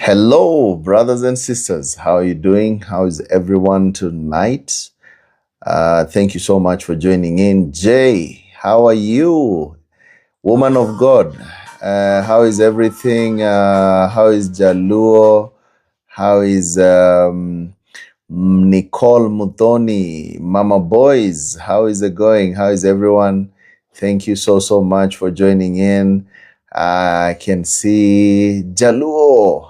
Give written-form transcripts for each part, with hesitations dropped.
Hello, brothers and sisters. How are you doing? How is everyone tonight? Thank you so much for joining in. Jay, how are you? Woman of God, how is everything? How is Jaluo? How is Nicole Muthoni? Mama Boys, how is it going? How is everyone? Thank you so much for joining in. I can see Jaluo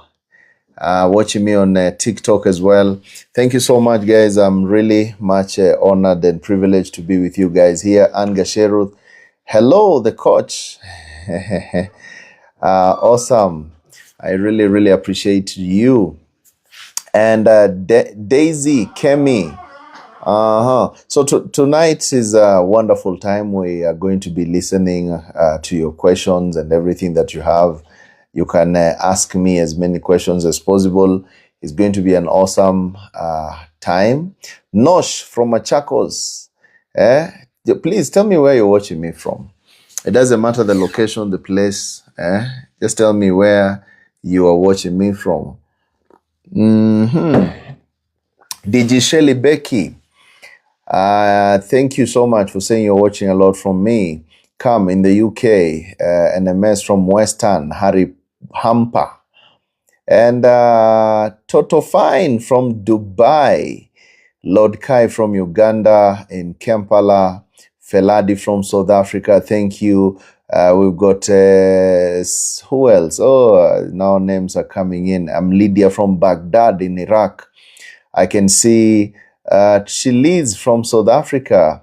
watching me on TikTok as well. Thank you so much, guys. I'm really much honored and privileged to be with you guys here. Anga Sherut. Hello, the coach. Awesome. I really appreciate you. And Daisy, Kemi. So tonight is a wonderful time. We are going to be listening to your questions and everything that you have. You can ask me as many questions as possible. It's going to be an awesome time. Nosh from Machakos. Please tell me where you're watching me from. It doesn't matter the location, the place. Just tell me where you are watching me from. DJ Shelly Becky. Thank you so much for saying you're watching a lot from me. Come in the UK. NMS from Western. Harry Hamper. And Toto Fine from Dubai. Lord Kai from Uganda in Kampala. Feladi from South Africa. Thank you. We've got who else? Oh, now names are coming in. I'm Lydia from Baghdad in Iraq. I can see she leads from South Africa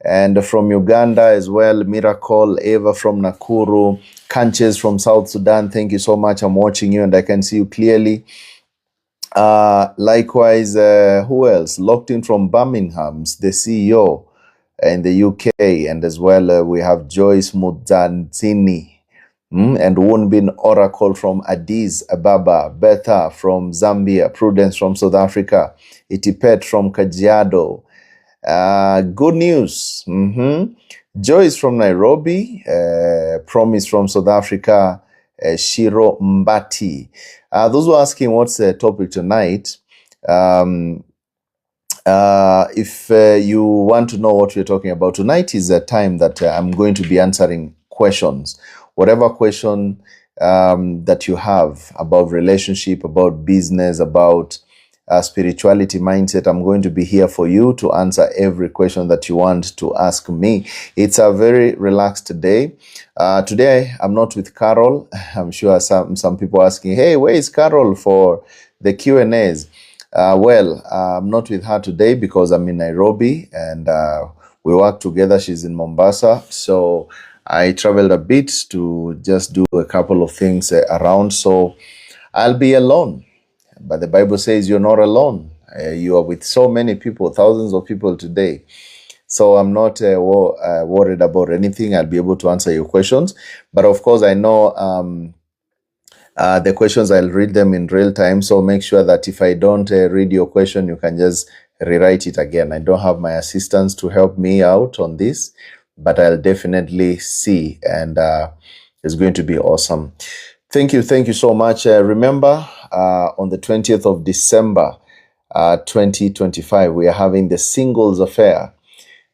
and from Uganda as well. Miracle, Eva from Nakuru, Kanches from South Sudan. Thank you so much. I'm watching you and I can see you clearly. Likewise, who else? Locked in from Birmingham's, the CEO in the UK. And as well, we have Joyce Mudzanzini. And Wunbin Oracle from Addis Ababa, Betha from Zambia, Prudence from South Africa, Itipet from Kajiado. Good news. Joyce from Nairobi, Promise from South Africa, Shiro Mbati. Those who are asking what's the topic tonight, if you want to know what we're talking about, tonight is a time that I'm going to be answering questions. Whatever question that you have about relationship, about business, about spirituality, mindset, I'm going to be here for you to answer every question that you want to ask me. It's a very relaxed day. Today, I'm not with Carol. I'm sure some people are asking, hey, where is Carol for the Q&As? Well, I'm not with her today because I'm in Nairobi and we work together. She's in Mombasa. So I traveled a bit to just do a couple of things around. So I'll be alone. But the Bible says you're not alone. You are with so many people, thousands of people today. So I'm not worried about anything. I'll be able to answer your questions. But of course, I know the questions, I'll read them in real time. So make sure that if I don't read your question, you can just rewrite it again. I don't have my assistants to help me out on this, but I'll definitely see. And it's going to be awesome. Thank you so much. Remember, on the 20th of December, 2025, we are having the Singles Affair,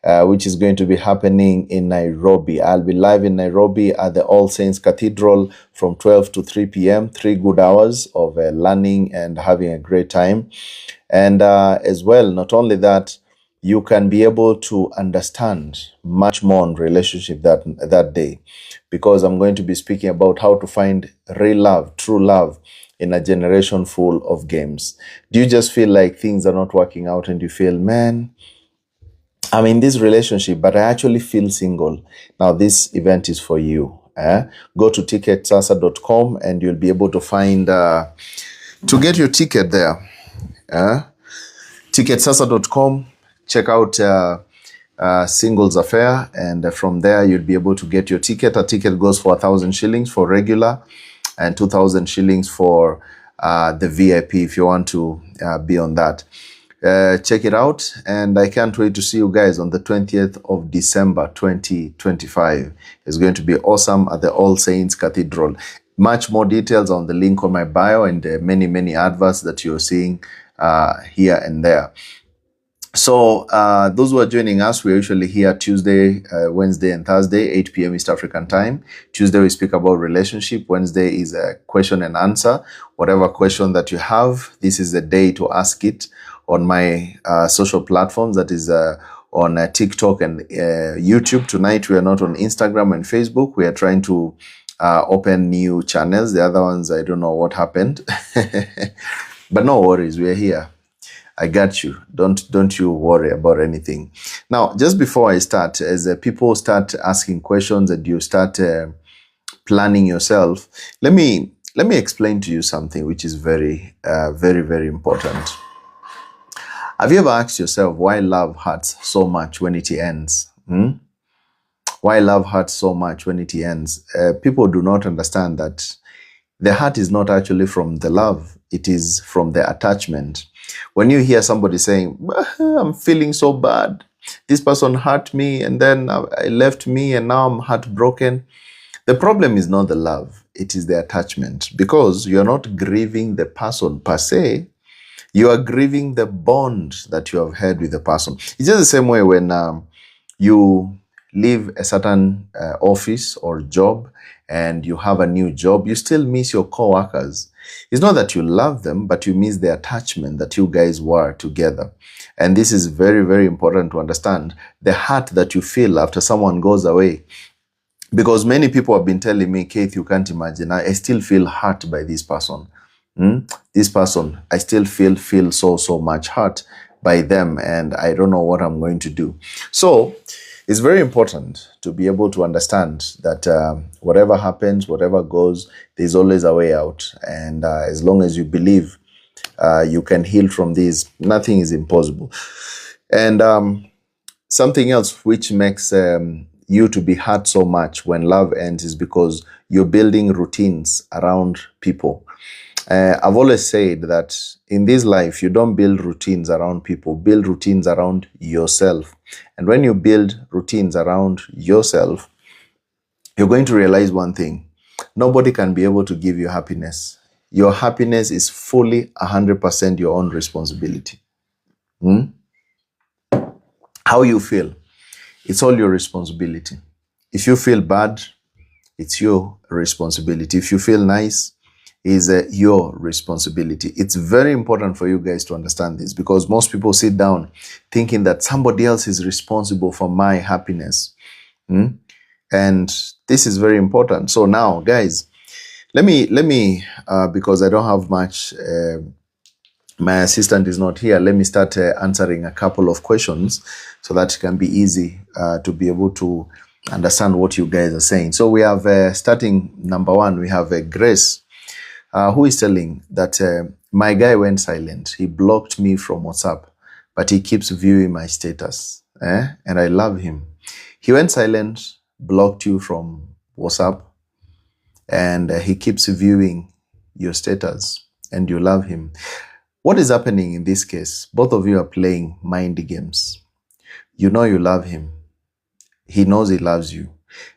which is going to be happening in Nairobi. I'll be live in Nairobi at the All Saints Cathedral from 12 to 3 p.m. 3 good hours of learning and having a great time. And as well, not only that, you can be able to understand much more on relationship that day, because I'm going to be speaking about how to find real love, true love in a generation full of games. Do you just feel like things are not working out and you feel, man, I'm in this relationship, but I actually feel single? Now, this event is for you. Go to ticketsasa.com and you'll be able to find, to get your ticket there. Ticketsasa.com. Check out Singles Affair, and from there you'll be able to get your ticket. A ticket goes for 1,000 shillings for regular and 2,000 shillings for the VIP if you want to be on that. Check it out, and I can't wait to see you guys on the 20th of December 2025. It's going to be awesome at the All Saints Cathedral. Much more details on the link on my bio and many adverts that you're seeing here and there. So those who are joining us, we're usually here Tuesday, Wednesday, and Thursday, 8 p.m. East African time. Tuesday, we speak about relationship. Wednesday is a question and answer. Whatever question that you have, this is the day to ask it on my social platforms. That is on TikTok and YouTube. Tonight, we are not on Instagram and Facebook. We are trying to open new channels. The other ones, I don't know what happened. But no worries, we are here. I got you. Don't you worry about anything. Now, just before I start, as people start asking questions and you start planning yourself, let me explain to you something which is very important. Have you ever asked yourself why love hurts so much when it ends? Why love hurts so much when it ends? People do not understand that the hurt is not actually from the love. It is from the attachment. When you hear somebody saying, I'm feeling so bad, this person hurt me and then I left me and now I'm heartbroken. The problem is not the love, it is the attachment, because you're not grieving the person per se, you are grieving the bond that you have had with the person. It's just the same way when you leave a certain office or job and you have a new job, you still miss your co-workers. It's not that you love them, but you miss the attachment that you guys were together. And this is very important to understand, the hurt that you feel after someone goes away. Because many people have been telling me, Keith, you can't imagine, I still feel hurt by this person. This person, I still feel so much hurt by them, and I don't know what I'm going to do. So it's very important to be able to understand that whatever happens, whatever goes, there's always a way out. And as long as you believe you can heal from this, nothing is impossible. And something else which makes you to be hurt so much when love ends is because you're building routines around people. I've always said that in this life, you don't build routines around people, build routines around yourself. And when you build routines around yourself, you're going to realize one thing. Nobody can be able to give you happiness. Your happiness is fully 100% your own responsibility. How you feel, it's all your responsibility. If you feel bad, it's your responsibility. If you feel nice, is your responsibility. It's very important for you guys to understand this, because most people sit down thinking that somebody else is responsible for my happiness. And this is very important. So now, guys, let me because I don't have much, my assistant is not here, let me start answering a couple of questions so that it can be easy to be able to understand what you guys are saying. So we have, starting number one, we have Grace, who is telling that my guy went silent. He blocked me from WhatsApp, but he keeps viewing my status. And I love him. He went silent, blocked you from WhatsApp, and he keeps viewing your status, and you love him. What is happening in this case? Both of you are playing mind games. You know you love him. He knows he loves you.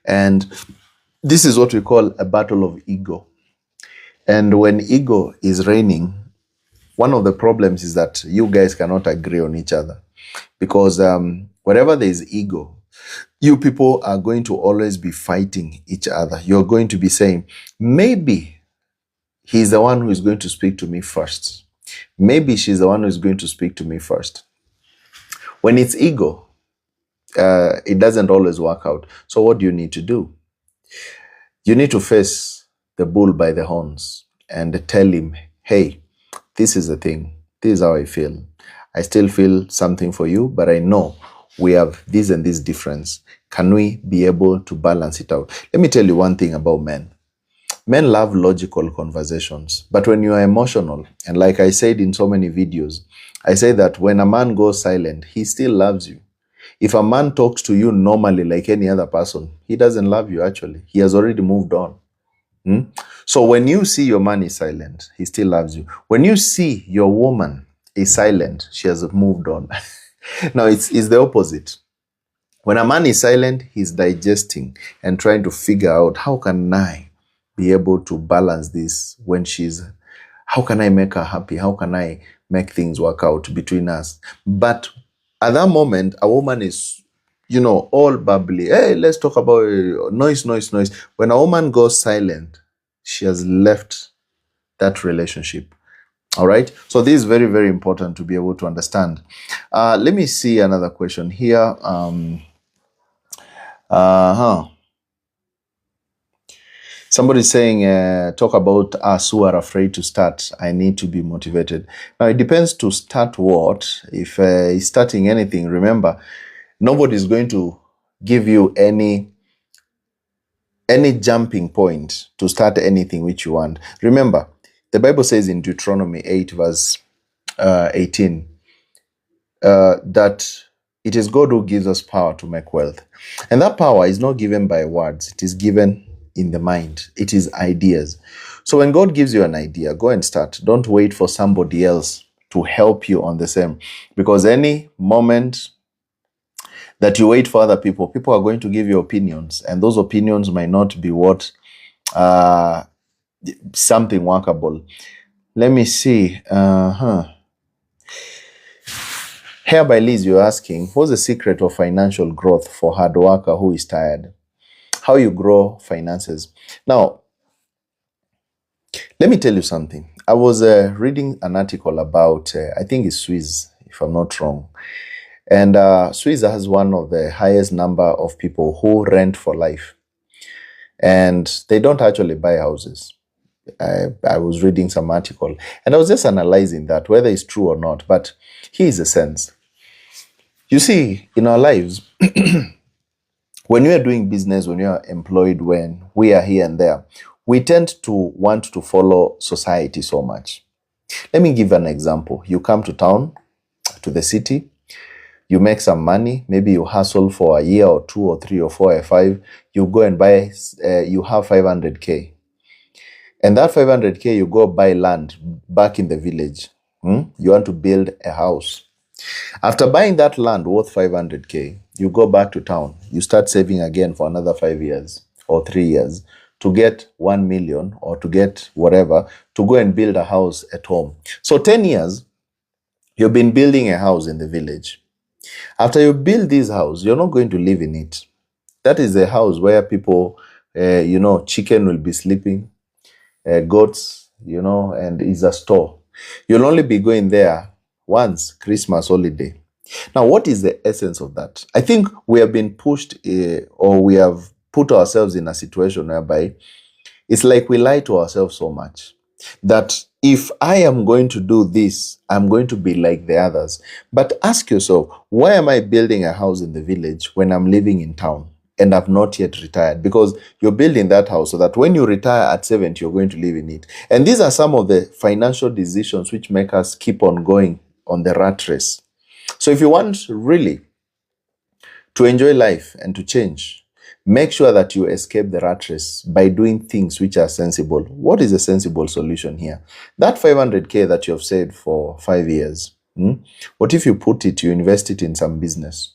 And this is what we call a battle of ego. And when ego is reigning, one of the problems is that you guys cannot agree on each other. Because wherever there is ego, you people are going to always be fighting each other. You're going to be saying, maybe he's the one who is going to speak to me first. Maybe she's the one who is going to speak to me first. When it's ego, it doesn't always work out. So what do you need to do? You need to face the bull by the horns and tell him, hey, this is the thing. This is how I feel. I still feel something for you, but I know we have this and this difference. Can we be able to balance it out? Let me tell you one thing about men. Men love logical conversations, but when you are emotional, and like I said in so many videos, I say that when a man goes silent, he still loves you. If a man talks to you normally like any other person, he doesn't love you actually. He has already moved on. So when you see your man is silent, he still loves you. When you see your woman is silent, she has moved on. Now it's the opposite. When a man is silent, he's digesting and trying to figure out, how can I be able to balance this when how can I make her happy? How can I make things work out between us? But at that moment, a woman is, all bubbly. Hey, let's talk about noise, noise, noise. When a woman goes silent, she has left that relationship. All right. So this is very, very important to be able to understand. Let me see another question here. Somebody's saying, talk about us who are afraid to start. I need to be motivated. Now, it depends to start what. If he's starting anything, remember, nobody is going to give you any jumping point to start anything which you want. Remember, the Bible says in Deuteronomy 8 verse 18 that it is God who gives us power to make wealth. And that power is not given by words. It is given in the mind. It is ideas. So when God gives you an idea, go and start. Don't wait for somebody else to help you on the same. Because any moment that you wait for other people are going to give you opinions. And those opinions might not be what something workable. Let me see. Here by Liz, you're asking, what's the secret of financial growth for a hard worker who is tired? How you grow finances. Now, let me tell you something. I was reading an article about, I think it's Swiss, if I'm not wrong. And Swiss has one of the highest number of people who rent for life. And they don't actually buy houses. I was reading some article and I was just analyzing that, whether it's true or not. But here's the sense. You see, in our lives, when we are doing business, when we are employed, when we are here and there, we tend to want to follow society so much. Let me give an example. You come to town, to the city, you make some money, maybe you hustle for a year or 2 or 3 or 4 or 5, you go and buy, you have 500K. And that 500K, you go buy land back in the village. You want to build a house. After buying that land worth 500K, you go back to town. You start saving again for another 5 years or 3 years to get 1 million or to get whatever, to go and build a house at home. So 10 years, you've been building a house in the village. After you build this house, you're not going to live in it. That is a house where people, chicken will be sleeping, goats, and it's a store. You'll only be going there once, Christmas holiday. Now, what is the essence of that? I think we have been pushed or we have put ourselves in a situation whereby it's like we lie to ourselves so much that if I am going to do this, I'm going to be like the others. But ask yourself, why am I building a house in the village when I'm living in town and I've not yet retired? Because you're building that house so that when you retire at 70, you're going to live in it. And these are some of the financial decisions which make us keep on going on the rat race. So if you want really to enjoy life and to change, make sure that you escape the rat race by doing things which are sensible. What is a sensible solution here? That 500K that you have saved for 5 years, what if you you invest it in some business?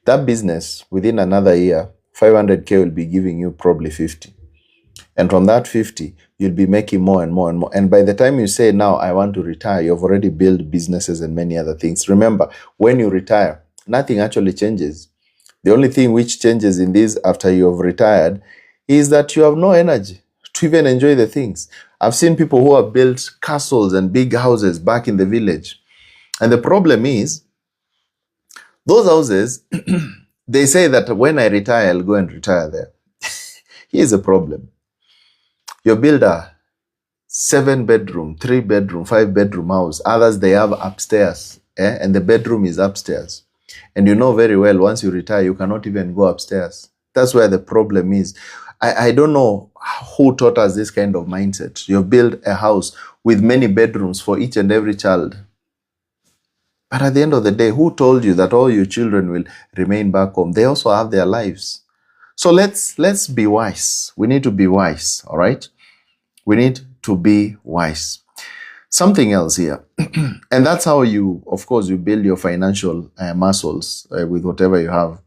That business, within another year, 500K will be giving you probably 50. And from that 50, you'll be making more and more and more. And by the time you say, now I want to retire, you've already built businesses and many other things. Remember, when you retire, nothing actually changes. The only thing which changes in this after you have retired is that you have no energy to even enjoy the things. I've seen people who have built castles and big houses back in the village. And the problem is, those houses, they say that when I retire, I'll go and retire there. Here's the problem. You build a 7-bedroom, 3-bedroom, 5-bedroom house. Others, they have upstairs, and the bedroom is upstairs. And you know very well, once you retire, you cannot even go upstairs. That's where the problem is. I don't know who taught us this kind of mindset. You build a house with many bedrooms for each and every child. But at the end of the day, who told you that all your children will remain back home? They also have their lives. So let's be wise. We need to be wise, all right? We need to be wise. Something else here. And that's how you, of course, you build your financial muscles with whatever you have.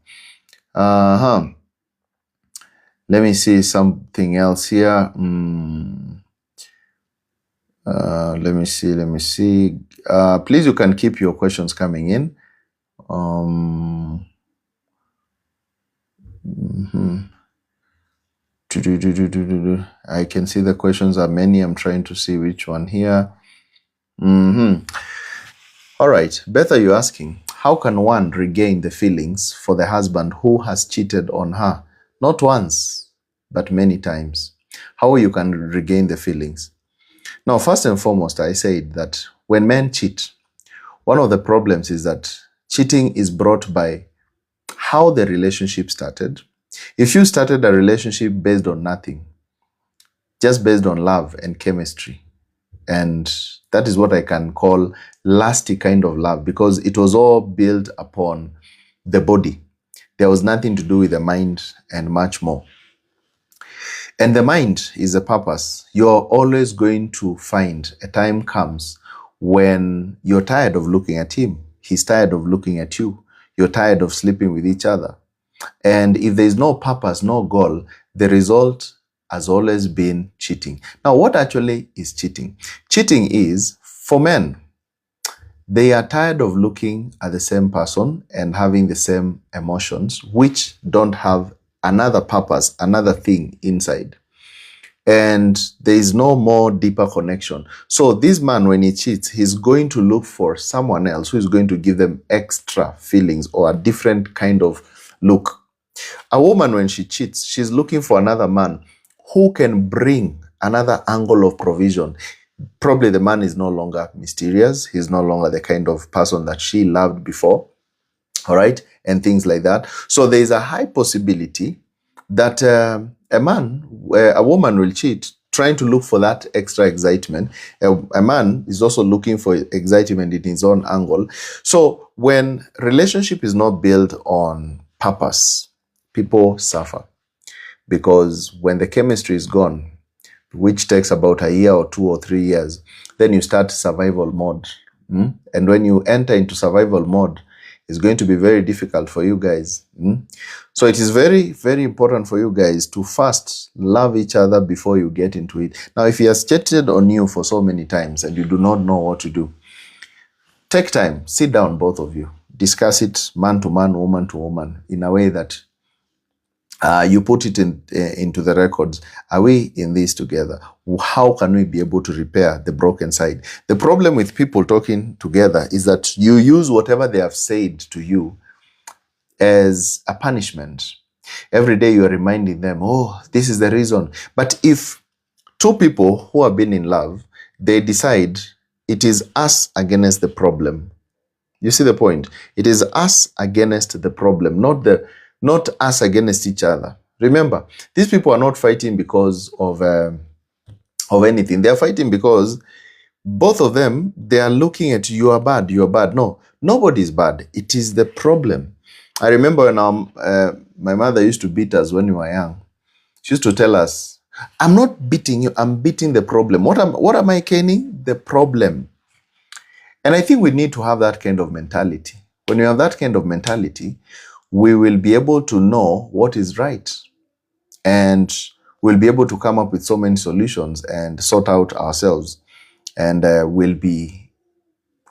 Let me see something else here. Let me see. Please, you can keep your questions coming in. I can see the questions are many. I'm trying to see which one here. All right. Beth, are you asking, how can one regain the feelings for the husband who has cheated on her? Not once, but many times. How you can regain the feelings? Now, first and foremost, I said that when men cheat, one of the problems is that cheating is brought by how the relationship started. If you started a relationship based on nothing, just based on love and chemistry, and that is what I can call lasty kind of love, because it was all built upon the body. There was nothing to do with the mind and much more. And the mind is a purpose. You're always going to find a time comes when you're tired of looking at him. He's tired of looking at you. You're tired of sleeping with each other. And if there's no purpose, no goal, the result has always been cheating. Now, what actually is cheating? Cheating is, for men, they are tired of looking at the same person and having the same emotions, which don't have another purpose, another thing inside. And there is no more deeper connection. So this man, when he cheats, he's going to look for someone else who is going to give them extra feelings or a different kind of look. A woman, when she cheats, she's looking for another man who can bring another angle of provision. Probably the man is no longer mysterious. He's no longer the kind of person that she loved before. All right. And things like that. So there is a high possibility that a woman will cheat, trying to look for that extra excitement. A man is also looking for excitement in his own angle. So when relationship is not built on purpose, people suffer, because when the chemistry is gone, which takes about a year or 2 or 3 years, then you start survival mode. And when you enter into survival mode, it's going to be very difficult for you guys. So it is very, very important for you guys to first love each other before you get into it. Now, if he has cheated on you for so many times and you do not know what to do, take time, sit down, both of you, discuss it man to man, woman to woman, in a way that you put it into the records. Are we in this together? How can we be able to repair the broken side? The problem with people talking together is that you use whatever they have said to you as a punishment. Every day you are reminding them, oh, this is the reason. But if two people who have been in love, they decide it is us against the problem. You see the point? It is us against the problem, not us against each other. Remember, these people are not fighting because of anything. They are fighting because both of them, they are looking at you are bad, you are bad. No, nobody is bad. It is the problem. I remember when my mother used to beat us when we were young. She used to tell us, I'm not beating you, I'm beating the problem. What am I caning? The problem. And I think we need to have that kind of mentality. When you have that kind of mentality, we will be able to know what is right. And we'll be able to come up with so many solutions and sort out ourselves. And we'll be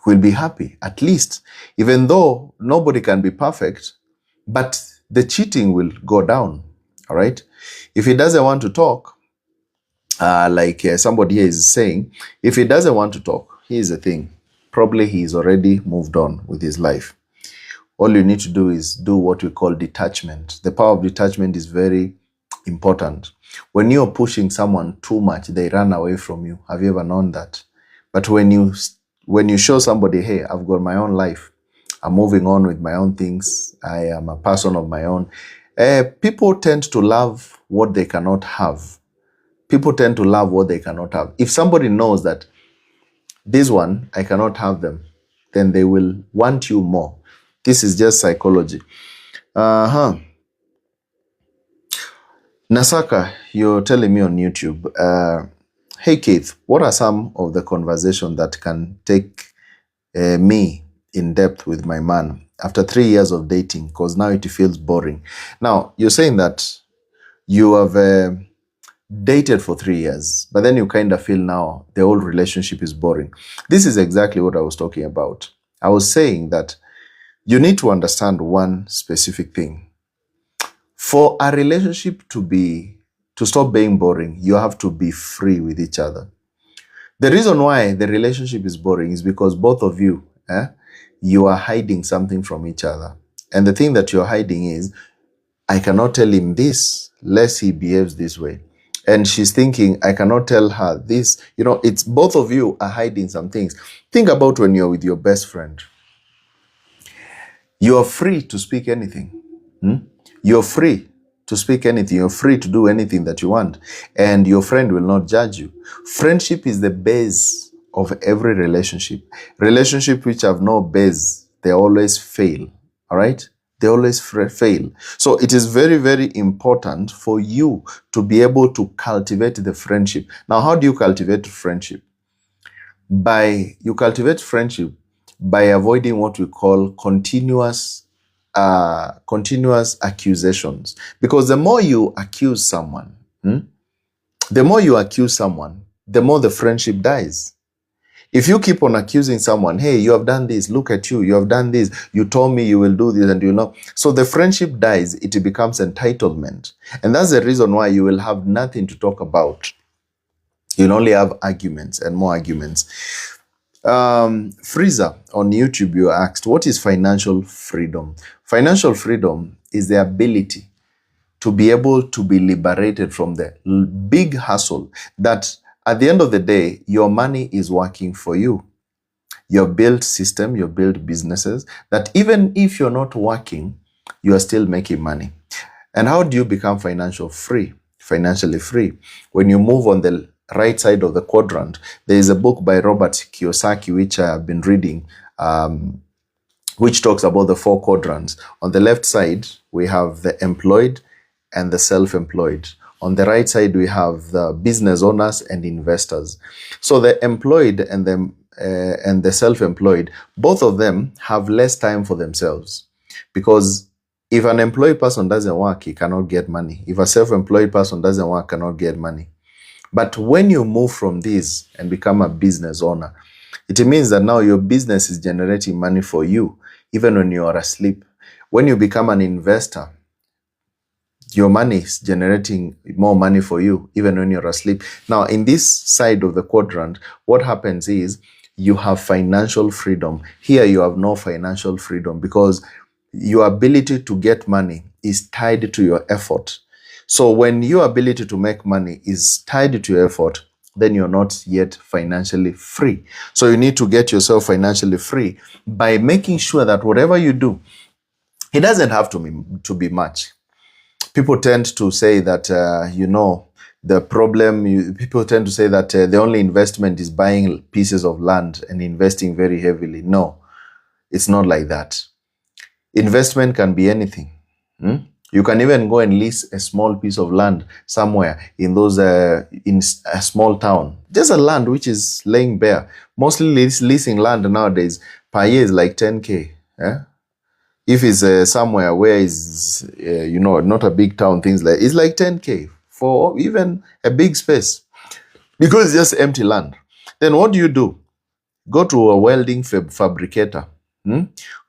happy, at least. Even though nobody can be perfect, but the cheating will go down, all right? If he doesn't want to talk, like somebody here is saying, if he doesn't want to talk, here's the thing. Probably he's already moved on with his life. All you need to do is do what we call detachment. The power of detachment is very important. When you're pushing someone too much, they run away from you. Have you ever known that? But when you show somebody, hey, I've got my own life, I'm moving on with my own things, I am a person of my own, people tend to love what they cannot have. People tend to love what they cannot have. If somebody knows that this one, I cannot have them, then they will want you more. This is just psychology. Nasaka, you're telling me on YouTube, hey Keith, what are some of the conversations that can take me in depth with my man after 3 years of dating? Because now it feels boring. Now, you're saying that You have dated for 3 years, but then you kind of feel now the old relationship is boring. This is exactly what I was talking about. I was saying that you need to understand one specific thing. For a relationship to stop being boring, you have to be free with each other. The reason why the relationship is boring is because both of you, you are hiding something from each other. And the thing that you're hiding is, I cannot tell him this, lest he behaves this way. And she's thinking, I cannot tell her this. It's both of you are hiding some things. Think about when you're with your best friend. You are free to speak anything. You're free to speak anything. You're free to do anything that you want. And your friend will not judge you. Friendship is the base of every relationship. Relationships which have no base, they always fail. All right? They always fail. So it is very, very important for you to be able to cultivate the friendship. Now, how do you cultivate friendship? You cultivate friendship by avoiding what we call continuous accusations. Because the more you accuse someone, the more the friendship dies. If you keep on accusing someone, hey, you have done this, look at you, you have done this, you told me you will do this, and so the friendship dies, it becomes entitlement. And that's the reason why you will have nothing to talk about. You'll only have arguments and more arguments. Freezer on YouTube, you asked, what is financial freedom? Financial freedom is the ability to be able to be liberated from the big hustle that at the end of the day, your money is working for you. You build system, you build businesses that even if you're not working, you are still making money. And how do you become financially free? When you move on the right side of the quadrant, there is a book by Robert Kiyosaki, which I have been reading, which talks about the 4 quadrants. On the left side, we have the employed and the self-employed. On the right side, we have the business owners and investors. So the employed and the self-employed, both of them have less time for themselves. Because if an employed person doesn't work, he cannot get money. If a self-employed person doesn't work, cannot get money. But when you move from this and become a business owner, it means that now your business is generating money for you, even when you are asleep. When you become an investor, your money is generating more money for you, even when you're asleep. Now, in this side of the quadrant, what happens is you have financial freedom. Here, you have no financial freedom because your ability to get money is tied to your effort. So when your ability to make money is tied to your effort, then you're not yet financially free. So you need to get yourself financially free by making sure that whatever you do, it doesn't have to be much. People tend to say that, people tend to say that the only investment is buying pieces of land and investing very heavily. No, it's not like that. Investment can be anything. You can even go and lease a small piece of land somewhere in a small town. Just a land which is laying bare. Mostly leasing land nowadays per year is like 10K. If it's somewhere where is not a big town, it's like 10K for even a big space because it's just empty land. Then what do? Go to a welding fabricator.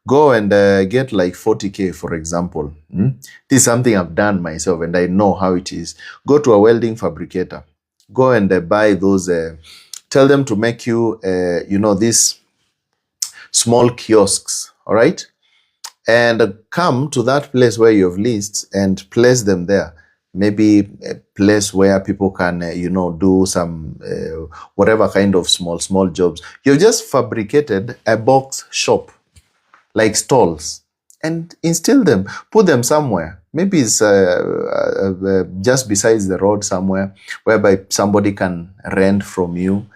Go and get like 40K, for example. This is something I've done myself and I know how it is. Go to a welding fabricator. Go and buy those, tell them to make you, these small kiosks, all right? And come to that place where you've leased and place them there. Maybe a place where people can, do some, whatever kind of small jobs. You've just fabricated a box shop, like stalls, and instill them, put them somewhere. Maybe it's just besides the road somewhere, whereby somebody can rent from you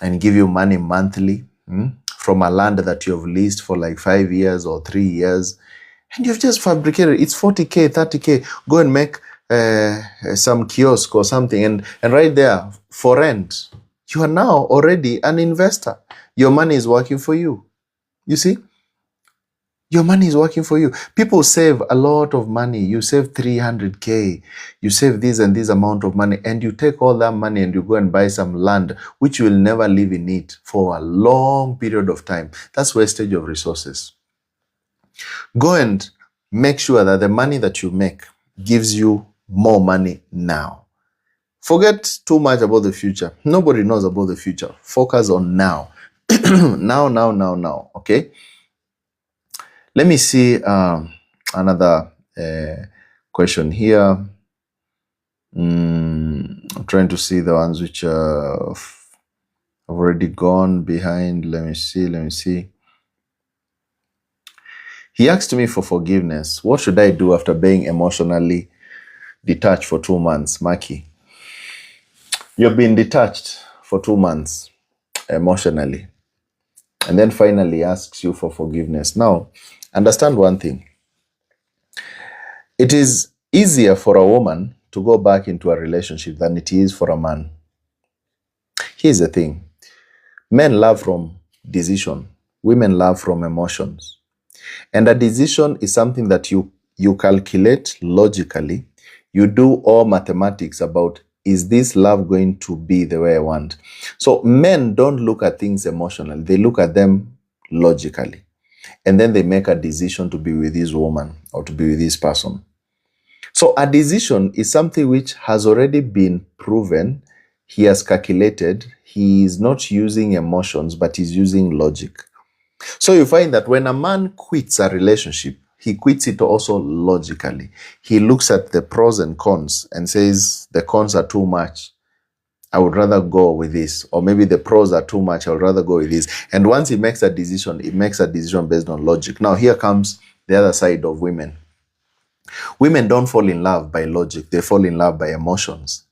and give you money monthly from a land that you've leased for like 5 years or 3 years. And you've just fabricated. It's 40K, 30K. Go and make some kiosk or something. And right there, for rent, you are now already an investor. Your money is working for you. You see? Your money is working for you. People save a lot of money. You save 300K. You save this and this amount of money, and you take all that money and you go and buy some land, which you will never live in it for a long period of time. That's wastage of resources. Go and make sure that the money that you make gives you more money now. Forget too much about the future. Nobody knows about the future. Focus on now. now. Okay? Let me see another question here. I'm trying to see the ones which have already gone behind. Let me see. He asked me for forgiveness. What should I do after being emotionally detached for 2 months? Maki, you've been detached for 2 months emotionally, and then finally asks you for forgiveness. Now, understand one thing. It is easier for a woman to go back into a relationship than it is for a man. Here's the thing. Men love from decision. Women love from emotions. And a decision is something that you calculate logically. You do all mathematics about, is this love going to be the way I want? So men don't look at things emotionally. They look at them logically. And then they make a decision to be with this woman or to be with this person. So a decision is something which has already been proven. He has calculated. He is not using emotions, but he's using logic. So you find that when a man quits a relationship, he quits it also logically. He looks at the pros and cons and says, the cons are too much. I would rather go with this. Or maybe the pros are too much. I would rather go with this. And once he makes a decision, he makes a decision based on logic. Now, here comes the other side of women. Women don't fall in love by logic. They fall in love by emotions.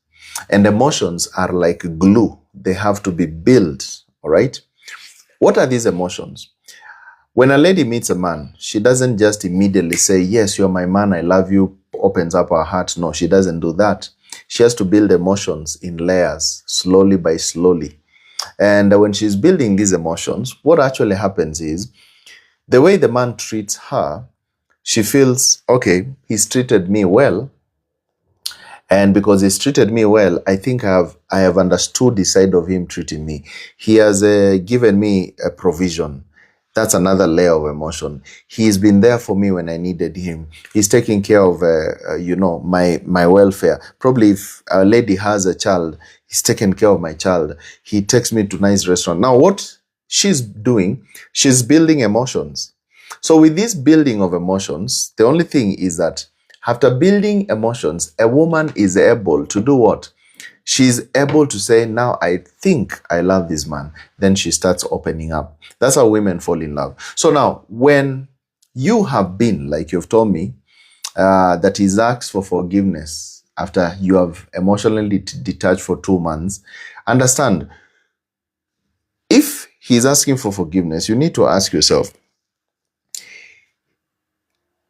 And emotions are like glue. They have to be built. All right? What are these emotions? When a lady meets a man, she doesn't just immediately say, yes, you're my man, I love you, opens up her heart. No, she doesn't do that. She has to build emotions in layers, slowly by slowly. And when she's building these emotions, what actually happens is, the way the man treats her, she feels, okay, he's treated me well. And because he's treated me well, I think I have understood the side of him treating me. He has given me a provision. That's another layer of emotion. He's been there for me when I needed him. He's taking care of, my welfare. Probably if a lady has a child, he's taking care of my child. He takes me to nice restaurant. Now, what she's doing, she's building emotions. So with this building of emotions, the only thing is that after building emotions, a woman is able to do what? She's able to say, now I think I love this man. Then she starts opening up. That's how women fall in love. So now, when you have been, like you've told me, that he's asked for forgiveness after you have emotionally detached for 2 months, understand, if he's asking for forgiveness, you need to ask yourself,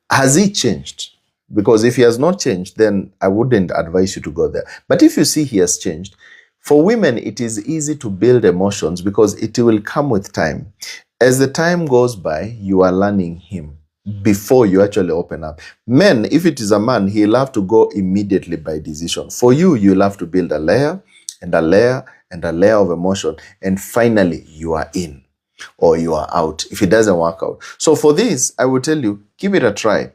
has he changed? Because if he has not changed, then I wouldn't advise you to go there. But if you see he has changed, for women, it is easy to build emotions because it will come with time. As the time goes by, you are learning him before you actually open up. Men, if it is a man, he'll have to go immediately by decision. For you, you'll have to build a layer and a layer and a layer of emotion. And finally, you are in or you are out if it doesn't work out. So for this, I will tell you, give it a try.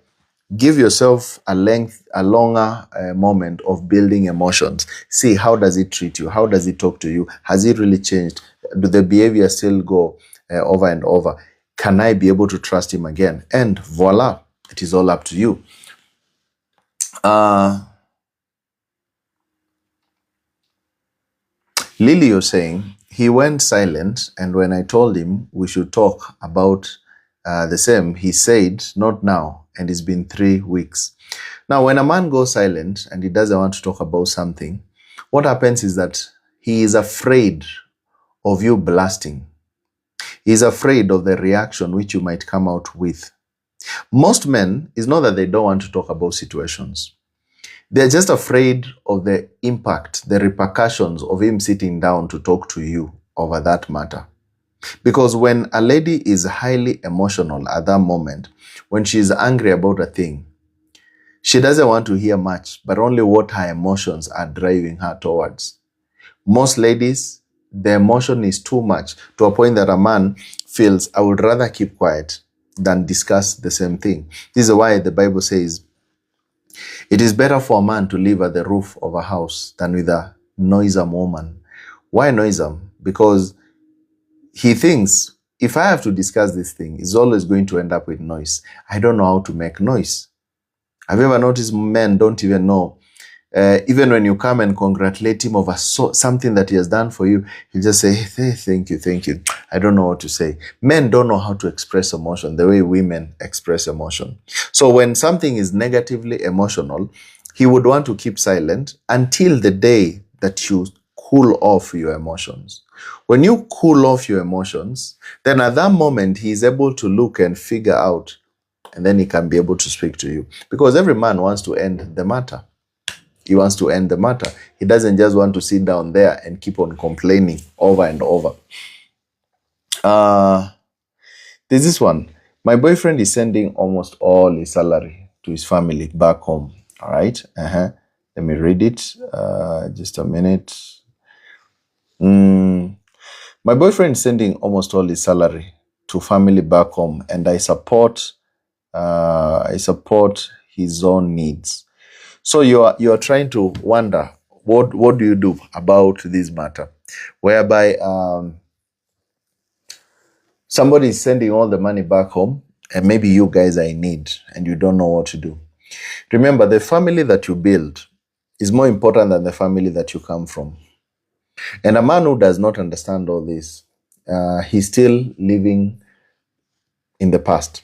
Give yourself a longer moment of building emotions. See, how does it treat you? How does it talk to you? Has it really changed? Do the behavior still go over and over? Can I be able to trust him again? And voila, it is all up to you. Lily, you're saying, he went silent, and when I told him we should talk about the same, he said, not now, and it's been 3 weeks. Now, when a man goes silent and he doesn't want to talk about something, what happens is that he is afraid of you blasting. He's afraid of the reaction which you might come out with. Most men, it's not that they don't want to talk about situations. They're just afraid of the impact, the repercussions of him sitting down to talk to you over that matter. Because when a lady is highly emotional at that moment, when she's angry about a thing, she doesn't want to hear much, but only what her emotions are driving her towards. Most ladies, the emotion is too much to a point that a man feels, I would rather keep quiet than discuss the same thing. This is why the Bible says, it is better for a man to live at the roof of a house than with a noisome woman. Why noisome? Because he thinks, if I have to discuss this thing, it's always going to end up with noise. I don't know how to make noise. Have you ever noticed men don't even know? Even when you come and congratulate him over something that he has done for you, he'll just say, hey, thank you, thank you. I don't know what to say. Men don't know how to express emotion the way women express emotion. So when something is negatively emotional, he would want to keep silent until the day that you cool off your emotions. When you cool off your emotions, then at that moment, he is able to look and figure out, and then he can be able to speak to you. Because every man wants to end the matter. He wants to end the matter. He doesn't just want to sit down there and keep on complaining over and over. There's this one. My boyfriend is sending almost all his salary to his family back home. All right. Let me read it. Just a minute. My boyfriend is sending almost all his salary to family back home, and I support his own needs. So you are trying to wonder, what do you do about this matter, whereby somebody is sending all the money back home, and maybe you guys are in need and you don't know what to do. Remember, the family that you build is more important than the family that you come from. And a man who does not understand all this, he's still living in the past.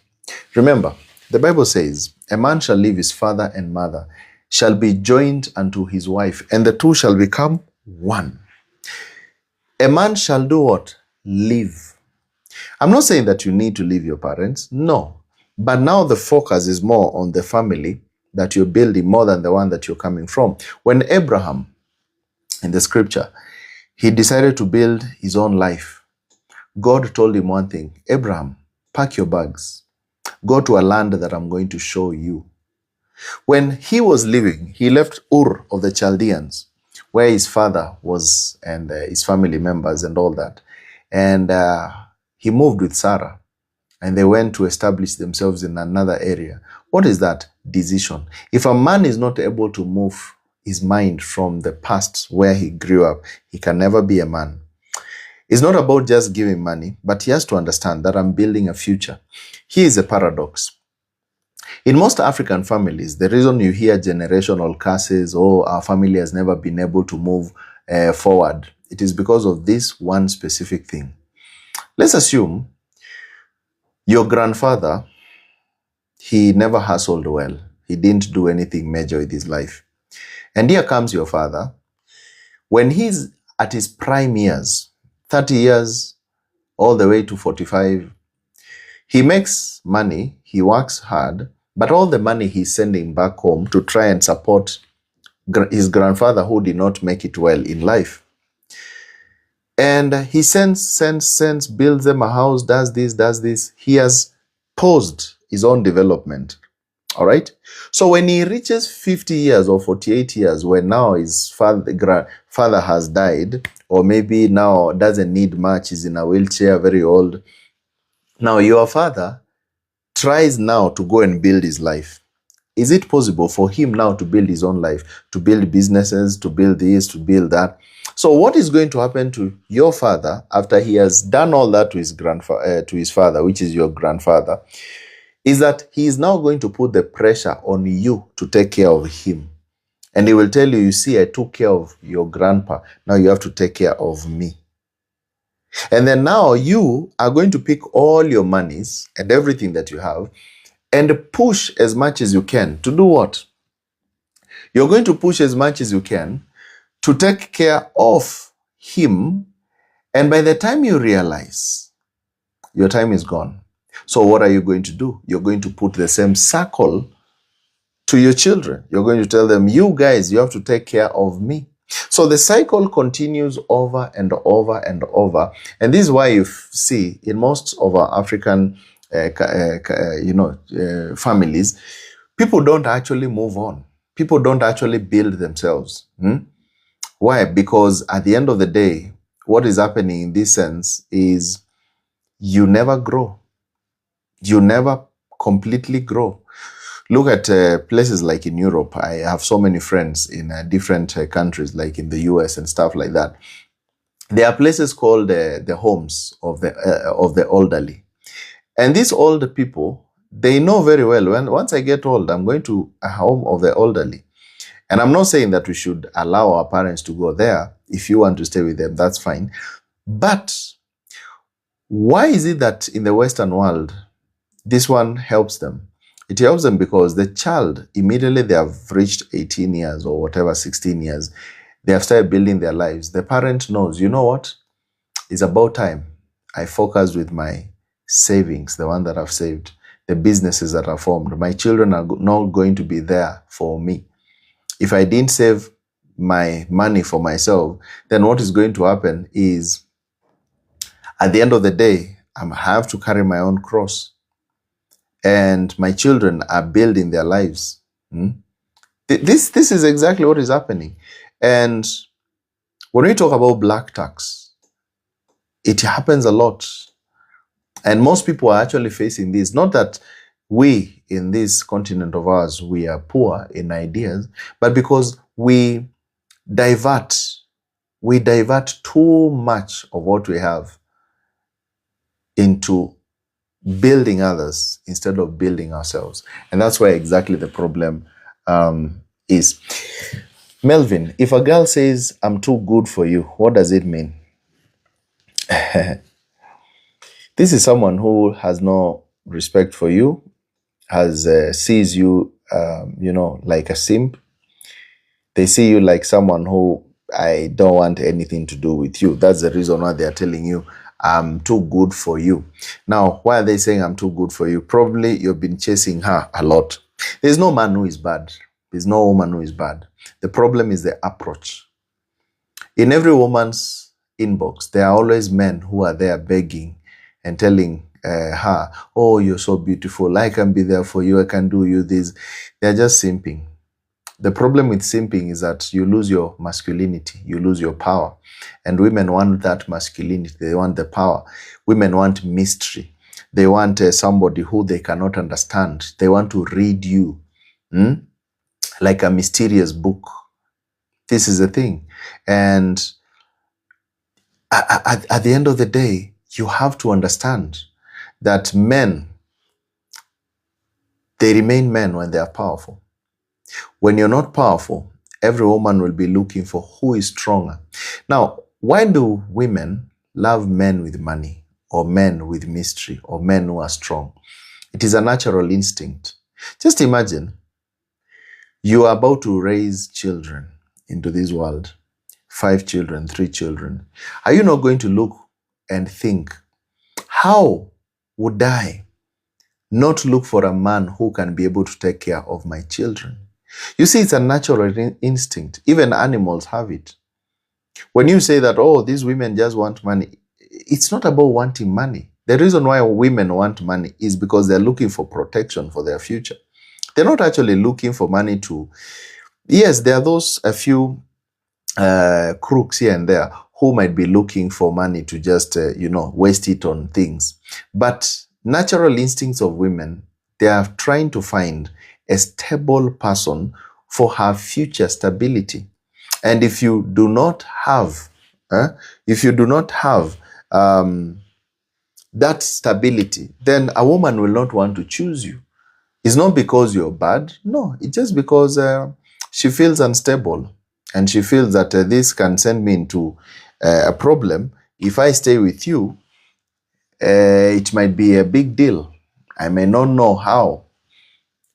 Remember, the Bible says, a man shall leave his father and mother, shall be joined unto his wife, and the two shall become one. A man shall do what? Live. I'm not saying that you need to leave your parents. No. But now the focus is more on the family that you're building more than the one that you're coming from. When Abraham, in the scripture, he decided to build his own life, God told him one thing: Abraham, pack your bags. Go to a land that I'm going to show you. When he was leaving, he left Ur of the Chaldeans, where his father was and his family members and all that. And he moved with Sarah, and they went to establish themselves in another area. What is that? Decision. If a man is not able to move his mind from the past where he grew up, he can never be a man. It's not about just giving money, but he has to understand that I'm building a future. Here is a paradox. In most African families, the reason you hear generational curses, oh, our family has never been able to move forward, it is because of this one specific thing. Let's assume your grandfather, he never hustled well. He didn't do anything major with his life. And here comes your father. When he's at his prime years, 30 years, all the way to 45, he makes money, he works hard, but all the money he's sending back home to try and support his grandfather who did not make it well in life. And he sends, builds them a house, does this. He has paused his own development. All right. So when he reaches 50 years or 48 years, when now his father has died, or maybe now doesn't need much, is in a wheelchair, very old. Now your father tries now to go and build his life. Is it possible for him now to build his own life, to build businesses, to build this, to build that? So what is going to happen to your father after he has done all that to his father, which is your grandfather, is that he is now going to put the pressure on you to take care of him. And he will tell you, you see, I took care of your grandpa. Now you have to take care of me. And then now you are going to pick all your monies and everything that you have and push as much as you can to do what? You're going to push as much as you can to take care of him. And by the time you realize, your time is gone. So what are you going to do? You're going to put the same circle to your children. You're going to tell them, you guys, you have to take care of me. So the cycle continues over and over and over. And this is why you see in most of our African families, people don't actually move on. People don't actually build themselves. Why? Because at the end of the day, what is happening in this sense is you never grow. You never completely grow. Look at places like in Europe. I have so many friends in different countries, like in the US and stuff like that. There are places called the homes of the elderly. And these older people, they know very well, once I get old, I'm going to a home of the elderly. And I'm not saying that we should allow our parents to go there. If you want to stay with them, that's fine. But why is it that in the Western world, this one helps them? It helps them because the child, immediately they have reached 18 years or whatever, 16 years, they have started building their lives. The parent knows, you know what? It's about time I focus with my savings, the one that I've saved, the businesses that I've formed. My children are not going to be there for me. If I didn't save my money for myself, then what is going to happen is, at the end of the day, I have to carry my own cross. And my children are building their lives. This is exactly what is happening. And when we talk about black tax, it happens a lot. And most people are actually facing this. Not that we in this continent of ours, we are poor in ideas, but because we divert too much of what we have into building others instead of building ourselves. And that's where exactly the problem is. Melvin, if a girl says, I'm too good for you, what does it mean? This is someone who has no respect for you, sees you, like a simp. They see you like someone who, I don't want anything to do with you. That's the reason why they're telling you, I'm too good for you. Now, why are they saying I'm too good for you? Probably you've been chasing her a lot. There's no man who is bad. There's no woman who is bad. The problem is the approach. In every woman's inbox, there are always men who are there begging and telling her, oh, you're so beautiful. I can be there for you. I can do you this. They're just simping. The problem with simping is that you lose your masculinity, you lose your power. And women want that masculinity, they want the power. Women want mystery. They want somebody who they cannot understand. They want to read you like a mysterious book. This is the thing. And at the end of the day, you have to understand that men, they remain men when they are powerful. When you're not powerful, every woman will be looking for who is stronger. Now, why do women love men with money or men with mystery or men who are strong? It is a natural instinct. Just imagine you are about to raise children into this world, 5 children, 3 children. Are you not going to look and think, how would I not look for a man who can be able to take care of my children? You see, it's a natural instinct. Even animals have it. When you say that, oh, these women just want money, it's not about wanting money. The reason why women want money is because they're looking for protection for their future. They're not actually looking for money to... Yes, there are a few crooks here and there who might be looking for money to just, waste it on things. But natural instincts of women, they are trying to find a stable person for her future stability. And if you do not have, that stability, then a woman will not want to choose you. It's not because you're bad. No, it's just because she feels unstable. And she feels that this can send me into a problem. If I stay with you, it might be a big deal. I may not know how.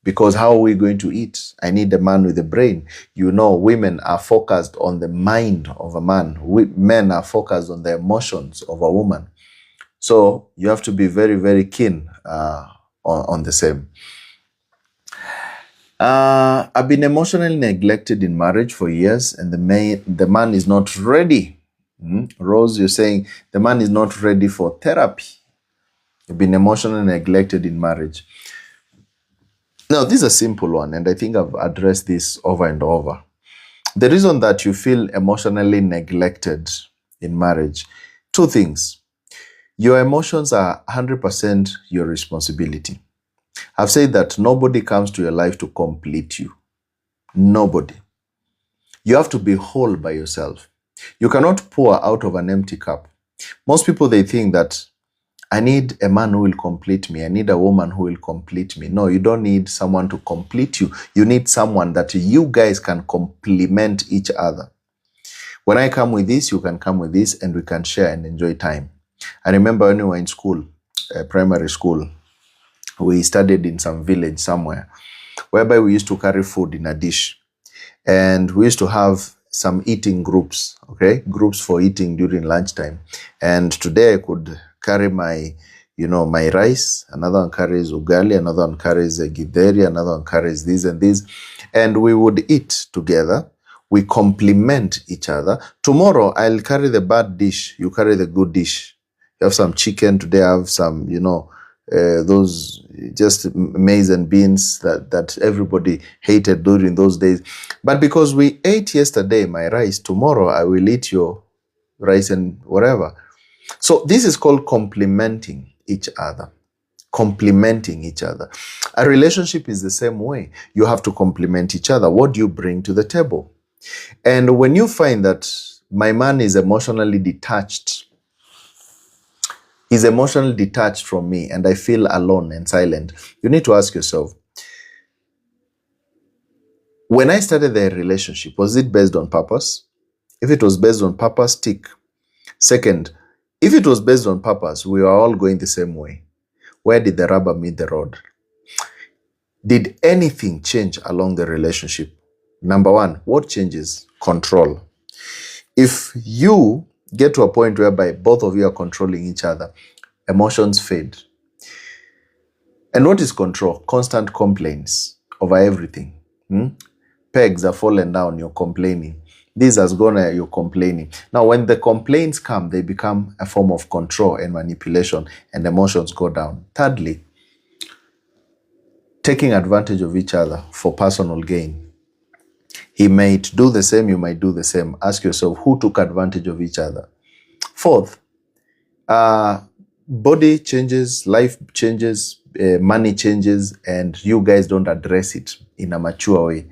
Because how are we going to eat? I need a man with a brain. Women are focused on the mind of a man. Men are focused on the emotions of a woman. So you have to be very, very keen on the same. I've been emotionally neglected in marriage for years, and the man is not ready. Rose, you're saying the man is not ready for therapy. You've been emotionally neglected in marriage. Now, this is a simple one, and I think I've addressed this over and over. The reason that you feel emotionally neglected in marriage, two things. Your emotions are 100% your responsibility. I've said that nobody comes to your life to complete you. Nobody. You have to be whole by yourself. You cannot pour out of an empty cup. Most people, they think that I need a man who will complete me. I need a woman who will complete me. No, you don't need someone to complete you. You need someone that you guys can complement each other. When I come with this, you can come with this, and we can share and enjoy time. I remember when we were in school, primary school, we studied in some village somewhere, whereby we used to carry food in a dish. And we used to have some eating groups, okay? Groups for eating during lunchtime. And today I could carry my rice, another one carries ugali, another one carries a githeri, another one carries this and this. And we would eat together. We complement each other. Tomorrow, I'll carry the bad dish. You carry the good dish. You have some chicken. Today, I have some, those just maize and beans that everybody hated during those days. But because we ate yesterday my rice, tomorrow I will eat your rice and whatever. So this is called complementing each other. Complementing each other. A relationship is the same way. You have to complement each other. What do you bring to the table? And when you find that my man is emotionally detached, from me, and I feel alone and silent, you need to ask yourself, when I started the relationship, was it based on purpose? If it was based on purpose, tick. Second, if it was based on purpose, we were all going the same way. Where did the rubber meet the road? Did anything change along the relationship? Number one, what changes? Control. If you get to a point whereby both of you are controlling each other, emotions fade. And what is control? Constant complaints over everything. Pegs are falling down, you're complaining. This has gone, you're complaining. Now, when the complaints come, they become a form of control and manipulation, and emotions go down. Thirdly, taking advantage of each other for personal gain. He might do the same, you might do the same. Ask yourself, who took advantage of each other? Fourth, body changes, life changes, money changes, and you guys don't address it in a mature way.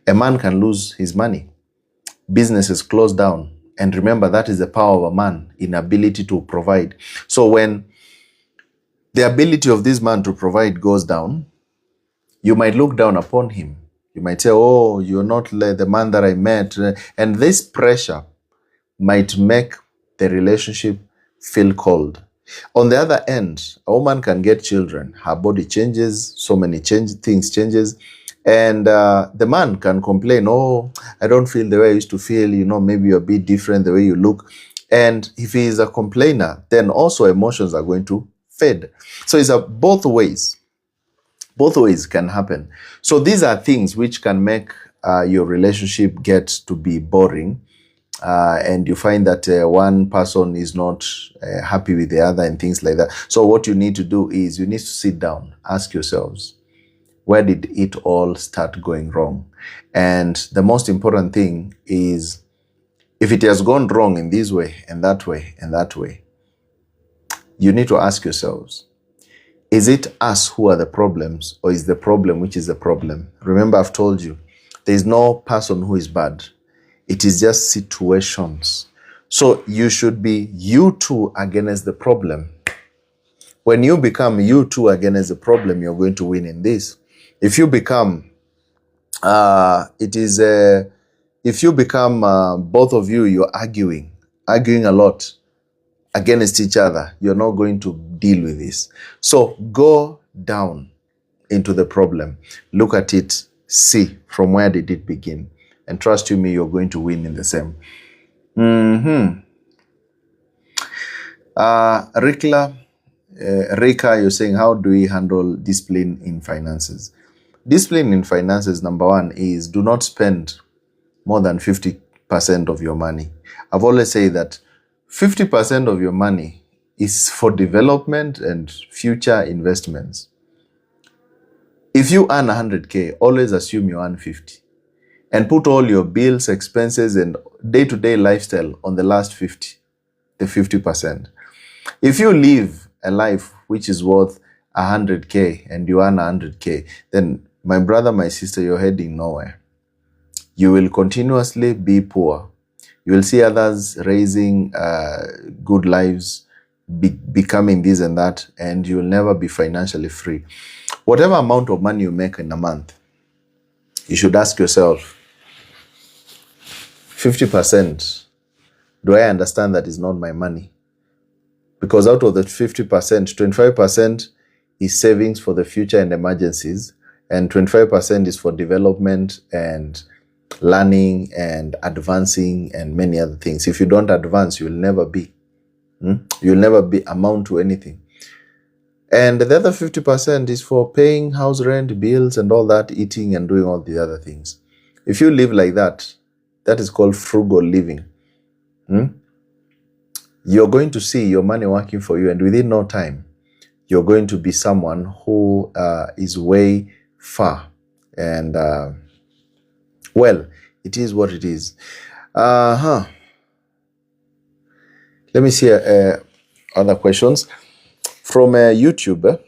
A man can lose his money. Businesses close down. And remember, that is the power of a man, inability to provide. So when the ability of this man to provide goes down, you might look down upon him. You might say, oh, you're not the man that I met. And this pressure might make the relationship feel cold. On the other end, a woman can get children. Her body changes, so many things changes. And the man can complain, oh, I don't feel the way I used to feel, maybe you're a bit different the way you look. And if he is a complainer, then also emotions are going to fade. So it's both ways. Both ways can happen. So these are things which can make your relationship get to be boring. And you find that one person is not happy with the other and things like that. So what you need to do is you need to sit down, ask yourselves, where did it all start going wrong? And the most important thing is, if it has gone wrong in this way and that way and that way, you need to ask yourselves, is it us who are the problems, or is the problem which is the problem? Remember, I've told you, there is no person who is bad. It is just situations. So you should be you two against the problem. When you become you two against the problem, you're going to win in this. If you become, if you become both of you, you're arguing a lot against each other, you're not going to deal with this. So go down into the problem. Look at it. See from where did it begin. And trust you me, you're going to win in the same. Rika, you're saying, how do we handle discipline in finances? discipline in finances, number one, is do not spend more than 50% of your money. I've always said that 50% of your money is for development and future investments. If you earn 100K, always assume you earn 50 and put all your bills, expenses, and day-to-day lifestyle on the last 50, the 50%. If you live a life which is worth 100K and you earn 100K, then my brother, my sister, you're heading nowhere. You will continuously be poor. You will see others raising good lives, becoming this and that, and you will never be financially free. Whatever amount of money you make in a month, you should ask yourself, 50%, do I understand that is not my money? Because out of the 50%, 25% is savings for the future and emergencies, and 25% is for development and learning and advancing and many other things. If you don't advance, you'll never be. You'll never be amount to anything. And the other 50% is for paying house rent, bills, and all that, eating and doing all the other things. If you live like that, that is called frugal living. You're going to see your money working for you, and within no time, you're going to be someone who is way far. And, well, it is what it is. Let me see other questions. From YouTube,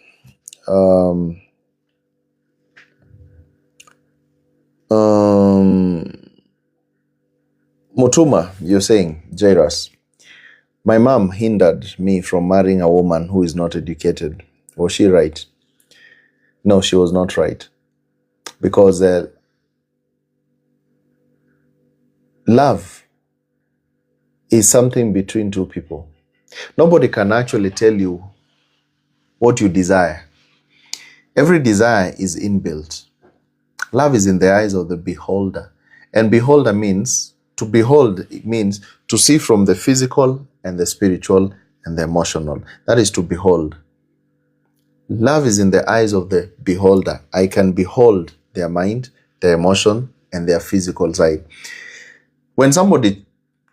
Mutuma, you're saying, Jairus, my mom hindered me from marrying a woman who is not educated. Was she right? No, she was not right. Because love is something between two people. Nobody can actually tell you what you desire. Every desire is inbuilt. Love is in the eyes of the beholder. And beholder means, to behold, it means to see from the physical and the spiritual and the emotional. That is to behold. Love is in the eyes of the beholder. I can behold their mind, their emotion, and their physical side. When somebody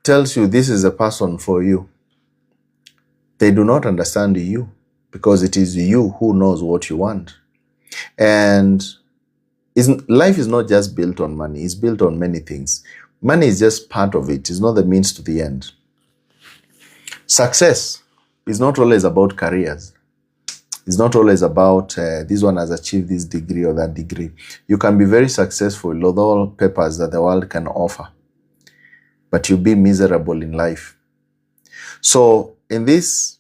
tells you this is a person for you, they do not understand you, because it is you who knows what you want. And life is not just built on money, it's built on many things. Money is just part of it, it's not the means to the end. Success is not always about careers. It's not always about this one has achieved this degree or that degree. You can be very successful with all papers that the world can offer, but you'll be miserable in life. So in this,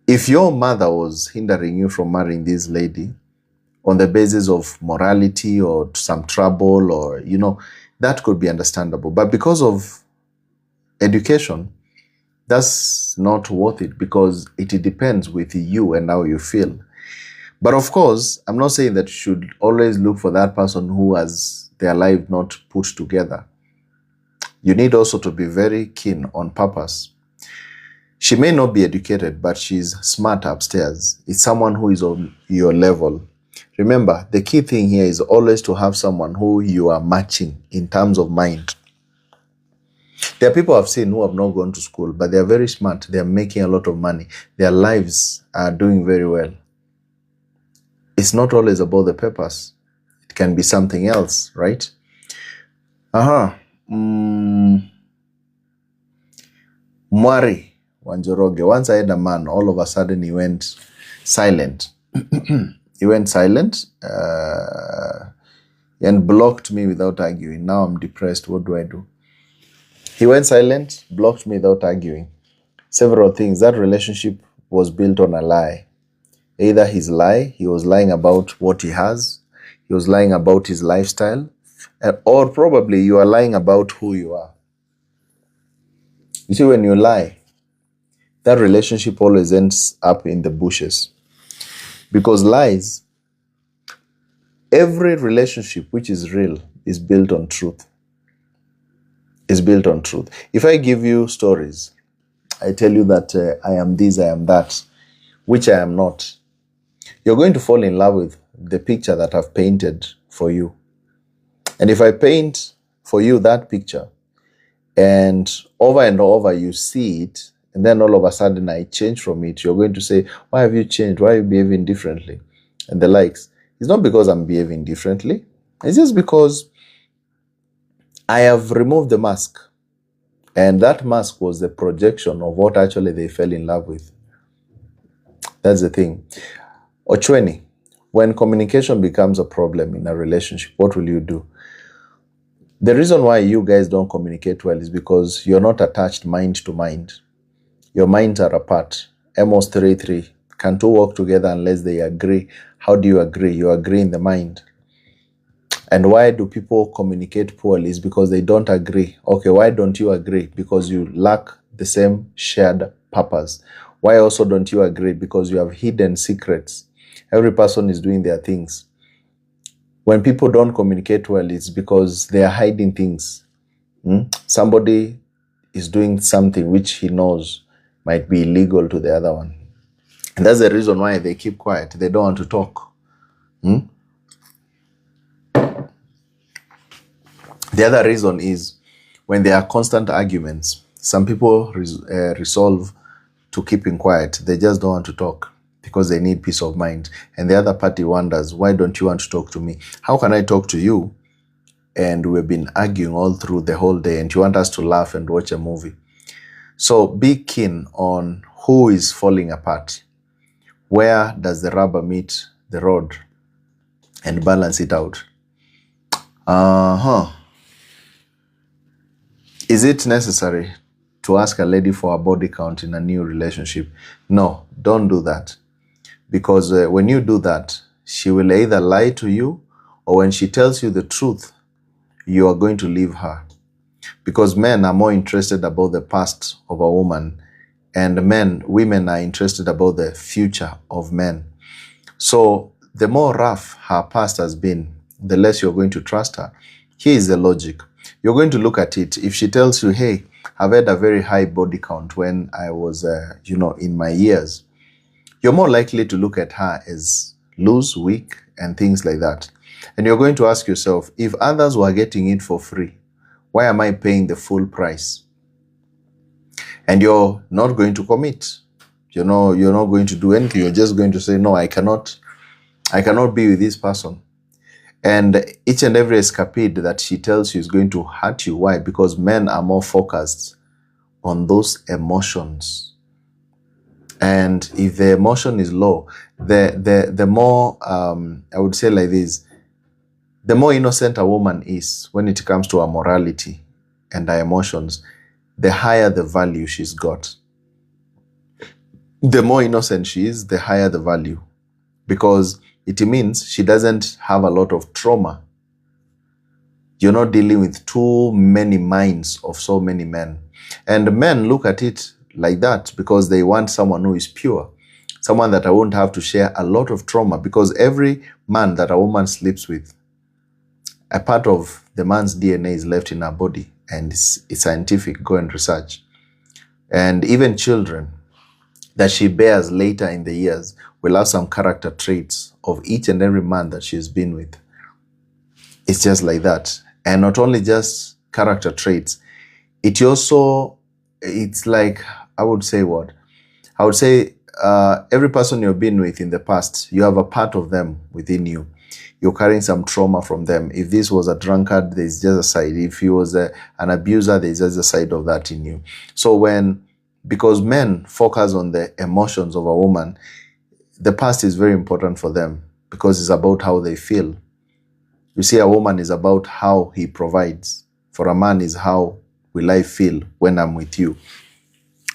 if your mother was hindering you from marrying this lady on the basis of morality or some trouble, or, you know, that could be understandable. But because of education, that's not worth it, because it depends with you and how you feel. But of course, I'm not saying that you should always look for that person who has their life not put together. You need also to be very keen on purpose. She may not be educated, but she's smart upstairs. It's someone who is on your level. Remember, the key thing here is always to have someone who you are matching in terms of mind. There are people I've seen who have not gone to school, but they are very smart. They are making a lot of money. Their lives are doing very well. It's not always about the purpose. It can be something else, right? Mwari Wanjoroge. Once I had a man, all of a sudden he went silent. He went silent and blocked me without arguing. Now I'm depressed. What do I do? He went silent, blocked me without arguing. Several things. That relationship was built on a lie. Either his lie, he was lying about what he has, he was lying about his lifestyle, or probably you are lying about who you are. You see, when you lie, that relationship always ends up in the bushes. Because lies, every relationship which is real is built on truth. Is built on truth. If I give you stories, I tell you that I am this, I am that, which I am not, you're going to fall in love with the picture that I've painted for you. And if I paint for you that picture, and over you see it, and then all of a sudden I change from it, you're going to say, why have you changed? Why are you behaving differently? And the likes. It's not because I'm behaving differently. It's just because I have removed the mask. And that mask was the projection of what actually they fell in love with. That's the thing. Ochweni, when communication becomes a problem in a relationship, what will you do? The reason why you guys don't communicate well is because you're not attached mind to mind. Your minds are apart. Amos 3:3. Can two walk together unless they agree? How do you agree? You agree in the mind. And why do people communicate poorly? Is because they don't agree. Okay, why don't you agree? Because you lack the same shared purpose. Why also don't you agree? Because you have hidden secrets. Every person is doing their things. When people don't communicate well, it's because they are hiding things. Somebody is doing something which he knows might be illegal to the other one. And that's the reason why they keep quiet. They don't want to talk. The other reason is when there are constant arguments, some people resolve to keeping quiet. They just don't want to talk because they need peace of mind. And the other party wonders, why don't you want to talk to me? How can I talk to you? And we've been arguing all through the whole day and you want us to laugh and watch a movie. So be keen on who is falling apart. Where does the rubber meet the road? And balance it out. Is it necessary to ask a lady for a body count in a new relationship? No, don't do that. Because when you do that, she will either lie to you, or when she tells you the truth, you are going to leave her. Because men are more interested about the past of a woman, and women are interested about the future of men. So the more rough her past has been, the less you're going to trust her. Here is the logic. You're going to look at it. If she tells you, hey, I've had a very high body count when I was, in my years, you're more likely to look at her as loose, weak, and things like that. And you're going to ask yourself, if others were getting it for free, why am I paying the full price? And you're not going to commit. You're not going to do anything. You're just going to say, no, I cannot be with this person. And each and every escapade that she tells you is going to hurt you. Why? Because men are more focused on those emotions. And if the emotion is low, the more, I would say like this, the more innocent a woman is when it comes to her morality and her emotions, the higher the value she's got. The more innocent she is, the higher the value. Because it means she doesn't have a lot of trauma. You're not dealing with too many minds of so many men. And men look at it like that because they want someone who is pure. Someone that I won't have to share a lot of trauma, because every man that a woman sleeps with, a part of the man's DNA is left in her body, and it's scientific. Go and research. And even children that she bears later in the years will have some character traits of each and every man that she's been with. It's just like that. And not only just character traits, it's like, I would say every person you've been with in the past, you have a part of them within you. You're carrying some trauma from them. If this was a drunkard, there's just a side. If he was an abuser, there's just a side of that in you. So because men focus on the emotions of a woman, the past is very important for them because it's about how they feel. You see, a woman is about how he provides. For a man is how will I feel when I'm with you.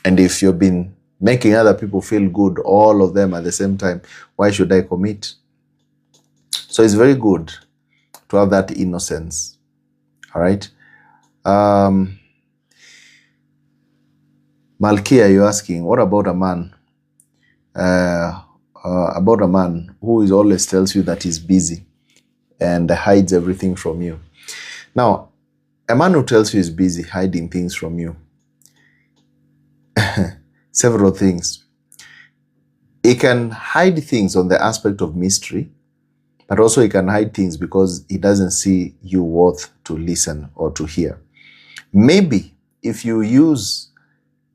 And if you've been making other people feel good, all of them at the same time, why should I commit? So it's very good to have that innocence. All right. Malkia, you're asking, what about a man? About a man who always tells you that he's busy and hides everything from you. Now, a man who tells you he's busy hiding things from you, several things. He can hide things on the aspect of mystery, But also he can hide things because he doesn't see you worth to listen or to hear. Maybe if you use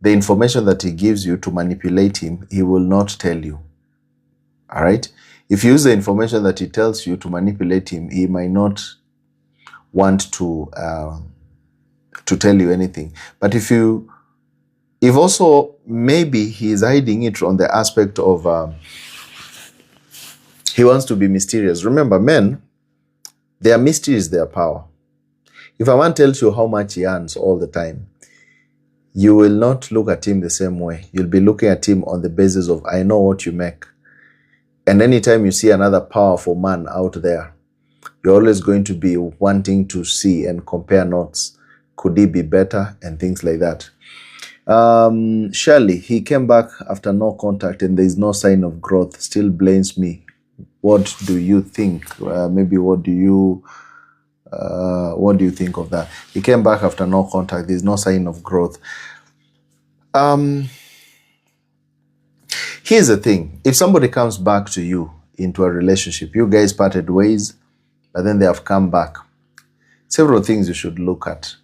the information that he gives you to manipulate him, he will not tell you. All right? If you use the information that he tells you to manipulate him, he might not want to tell you anything. But if also maybe he is hiding it on the aspect of he wants to be mysterious. Remember, men, their mystery is their power. If a man tells you how much he earns all the time, you will not look at him the same way. You'll be looking at him on the basis of, I know what you make. And anytime you see another powerful man out there, you're always going to be wanting to see and compare notes. Could he be better? And things like that. Shirley, he came back after no contact and there is no sign of growth. Still blames me. What do you think? Maybe what do you think of that? He came back after no contact. There's no sign of growth. Here's the thing. If somebody comes back to you into a relationship, you guys parted ways, but then they have come back. Several things you should look at.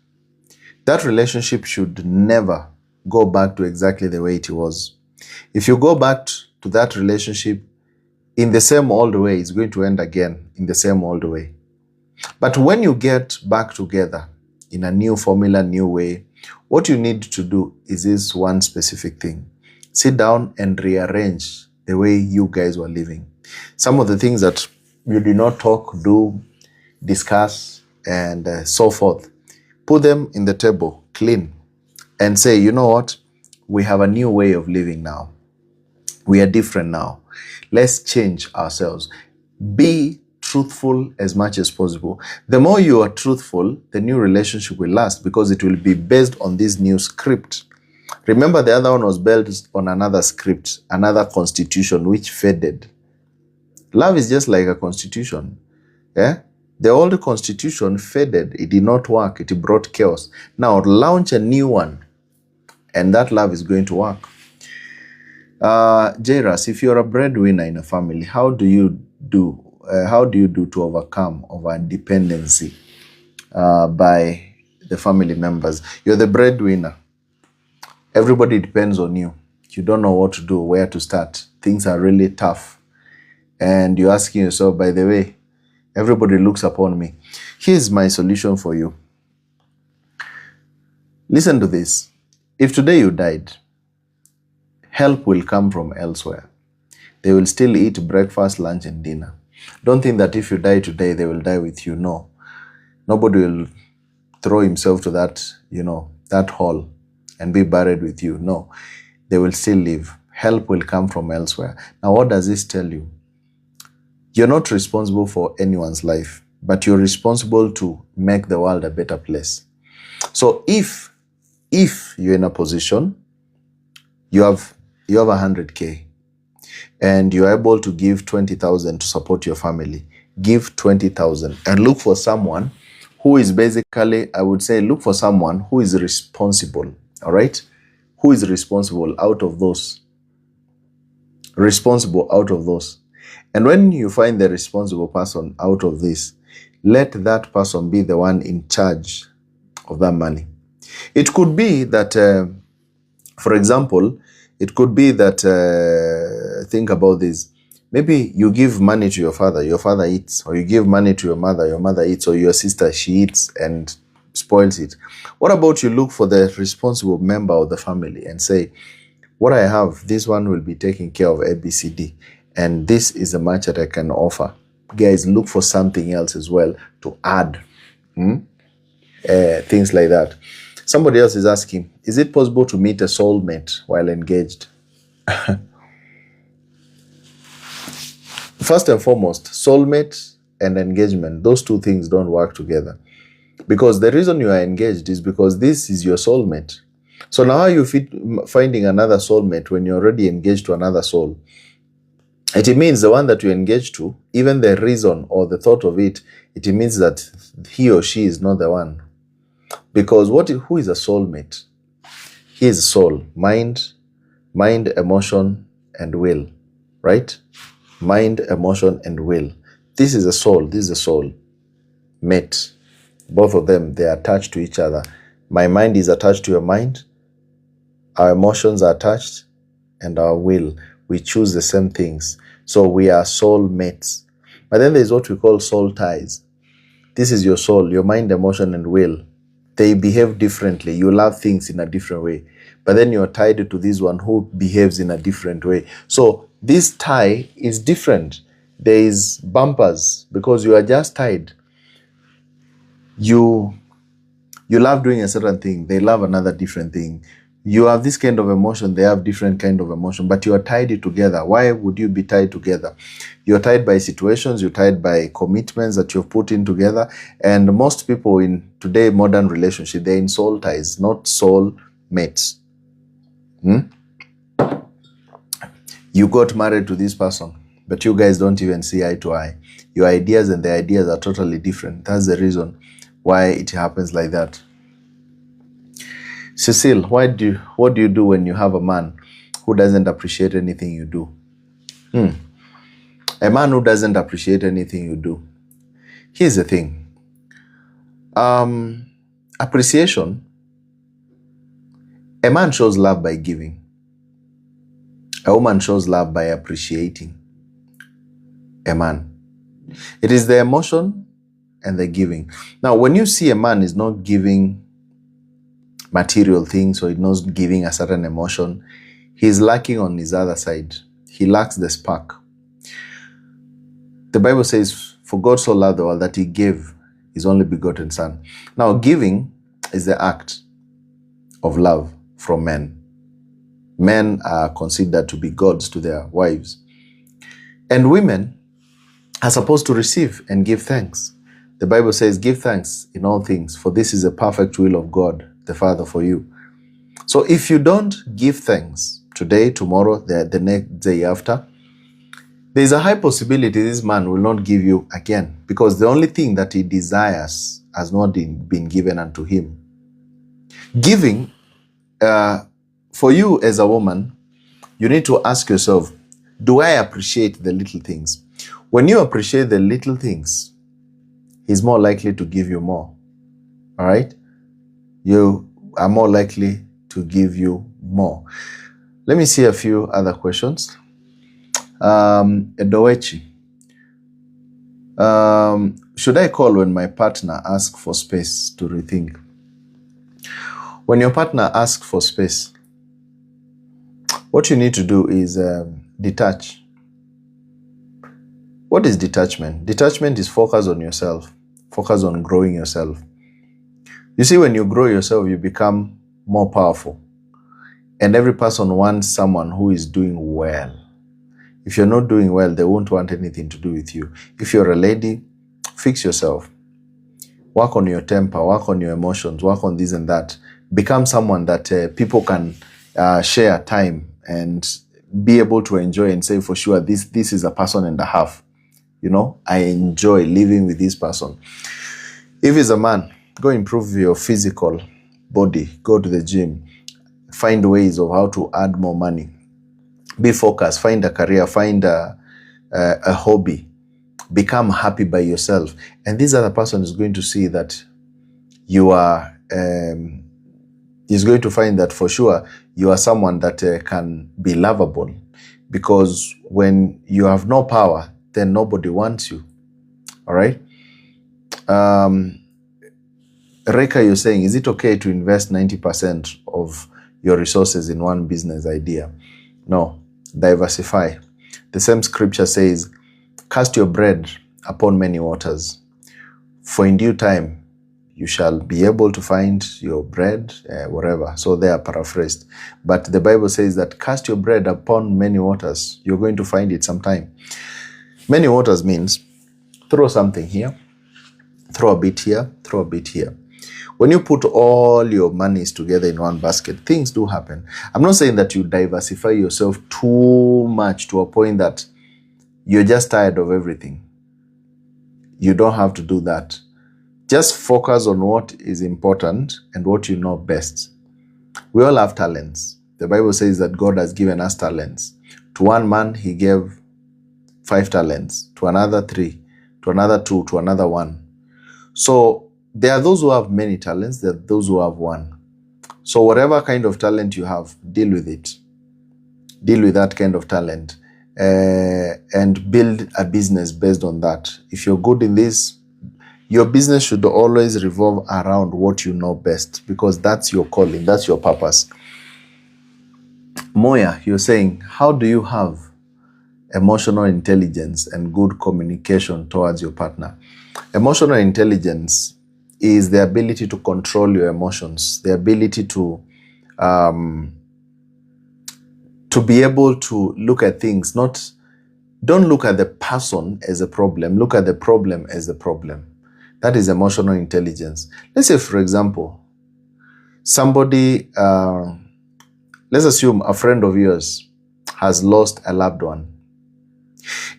That relationship should never go back to exactly the way it was. If you go back to that relationship in the same old way, it's going to end again in the same old way. But when you get back together in a new formula, new way, what you need to do is this one specific thing. Sit down and rearrange the way you guys were living. Some of the things that you did not talk, do, discuss, and so forth, put them in the table, clean, and say, you know what? We have a new way of living now. We are different now. Let's change ourselves. Be truthful as much as possible. The more you are truthful, the new relationship will last because it will be based on this new script. Remember, the other one was built on another script, another constitution, which faded. Love is just like a constitution. Yeah? The old constitution faded. It did not work. It brought chaos. Now launch a new one, and that love is going to work. Jairus, if you're a breadwinner in a family, how do you do to overcome over dependency by the family members? You're the breadwinner. Everybody depends on you. You don't know what to do, where to start. Things are really tough. And you're asking yourself, by the way, everybody looks upon me. Here's my solution for you. Listen to this. If today you died, help will come from elsewhere. They will still eat breakfast, lunch, and dinner. Don't think that if you die today, they will die with you. No. Nobody will throw himself to that, that hole and be buried with you. No. They will still live. Help will come from elsewhere. Now, what does this tell you? You're not responsible for anyone's life, but you're responsible to make the world a better place. So if you're in a position, you have 100K, and you're able to give 20,000 to support your family, give 20,000 and look for someone who is basically, I would say, look for someone who is responsible, all right? Who is responsible out of those. Responsible out of those. And when you find the responsible person out of this, let that person be the one in charge of that money. It could be that, for example, it could be that, think about this. Maybe you give money to your father eats, or you give money to your mother eats, or your sister, she eats and spoils it. What about you look for the responsible member of the family and say, what I have, this one will be taking care of ABCD, and this is the much that I can offer. Guys, look for something else as well to add. Things like that. Somebody else is asking, is it possible to meet a soulmate while engaged? First and foremost, soulmate and engagement, those two things don't work together. Because the reason you are engaged is because this is your soulmate. So now how are you finding another soulmate when you're already engaged to another soul? It means the one that you engage to, even the reason or the thought of it, it means that he or she is not the one. Because who is a soulmate? He is soul, mind, emotion, and will, right? Mind, emotion, and will. This is a soul. This is a soul mate. Both of them, they are attached to each other. My mind is attached to your mind. Our emotions are attached, and our will. We choose the same things. So we are soul mates. But then there's what we call soul ties. This is your soul, your mind, emotion, and will. They behave differently. You love things in a different way. But then you're tied to this one who behaves in a different way. So this tie is different. There is bumpers because you are just tied. You love doing a certain thing. They love another different thing. You have this kind of emotion. They have different kind of emotion. But you are tied together. Why would you be tied together? You're tied by situations. You're tied by commitments that you've put in together. And most people in today modern relationship, they're in soul ties, not soul mates. You got married to this person, but you guys don't even see eye to eye. Your ideas and their ideas are totally different. That's the reason why it happens like that. Cecile, what do you do when you have a man who doesn't appreciate anything you do? A man who doesn't appreciate anything you do. Here's the thing. Appreciation. A man shows love by giving. A woman shows love by appreciating a man. It is the emotion and the giving. Now, when you see a man is not giving material things or is not giving a certain emotion, he's lacking on his other side. He lacks the spark. The Bible says, for God so loved the world that he gave his only begotten son. Now, giving is the act of love from men. Men are considered to be gods to their wives. And women are supposed to receive and give thanks. The Bible says, give thanks in all things, for this is the perfect will of God, the Father, for you. So if you don't give thanks today, tomorrow, the next day after, there's a high possibility this man will not give you again, because the only thing that he desires has not been given unto him. Giving, for you as a woman, you need to ask yourself, do I appreciate the little things? When you appreciate the little things, he's more likely to give you more. All right? You are more likely to give you more. Let me see a few other questions. Edoechi. Should I call when my partner asks for space to rethink? When your partner asks for space, what you need to do is detach. What is detachment? Detachment is focus on yourself. Focus on growing yourself. You see, when you grow yourself, you become more powerful. And every person wants someone who is doing well. If you're not doing well, they won't want anything to do with you. If you're a lady, fix yourself. Work on your temper, work on your emotions, work on this and that. Become someone that people can share time and be able to enjoy and say, for sure, this is a person and a half. You know, I enjoy living with this person. If it's a man, go improve your physical body. Go to the gym. Find ways of how to add more money. Be focused. Find a career. Find a hobby. Become happy by yourself. And this other person is going to see that you are... is going to find that for sure you are someone that can be lovable. Because when you have no power, then nobody wants you. All right? Reka, you're saying, is it okay to invest 90% of your resources in one business idea? No. Diversify. The same scripture says, cast your bread upon many waters, for in due time you shall be able to find your bread wherever. So they are paraphrased. But the Bible says that cast your bread upon many waters. You're going to find it sometime. Many waters means throw something here, throw a bit here, throw a bit here. When you put all your monies together in one basket, things do happen. I'm not saying that you diversify yourself too much to a point that you're just tired of everything. You don't have to do that. Just focus on what is important and what you know best. We all have talents. The Bible says that God has given us talents. To one man, he gave 5 talents. To another, 3. to another 2, to another 1. So there are those who have many talents, there are those who have one. So whatever kind of talent you have, deal with it. Deal with that kind of talent and build a business based on that. If you're good in this, your business should always revolve around what you know best, because that's your calling, that's your purpose. Moya, you're saying, how do you have emotional intelligence and good communication towards your partner? Emotional intelligence is the ability to control your emotions, the ability to be able to look at things, don't look at the person as a problem, look at the problem as a problem. That is emotional intelligence. Let's say, for example, somebody, let's assume a friend of yours has lost a loved one,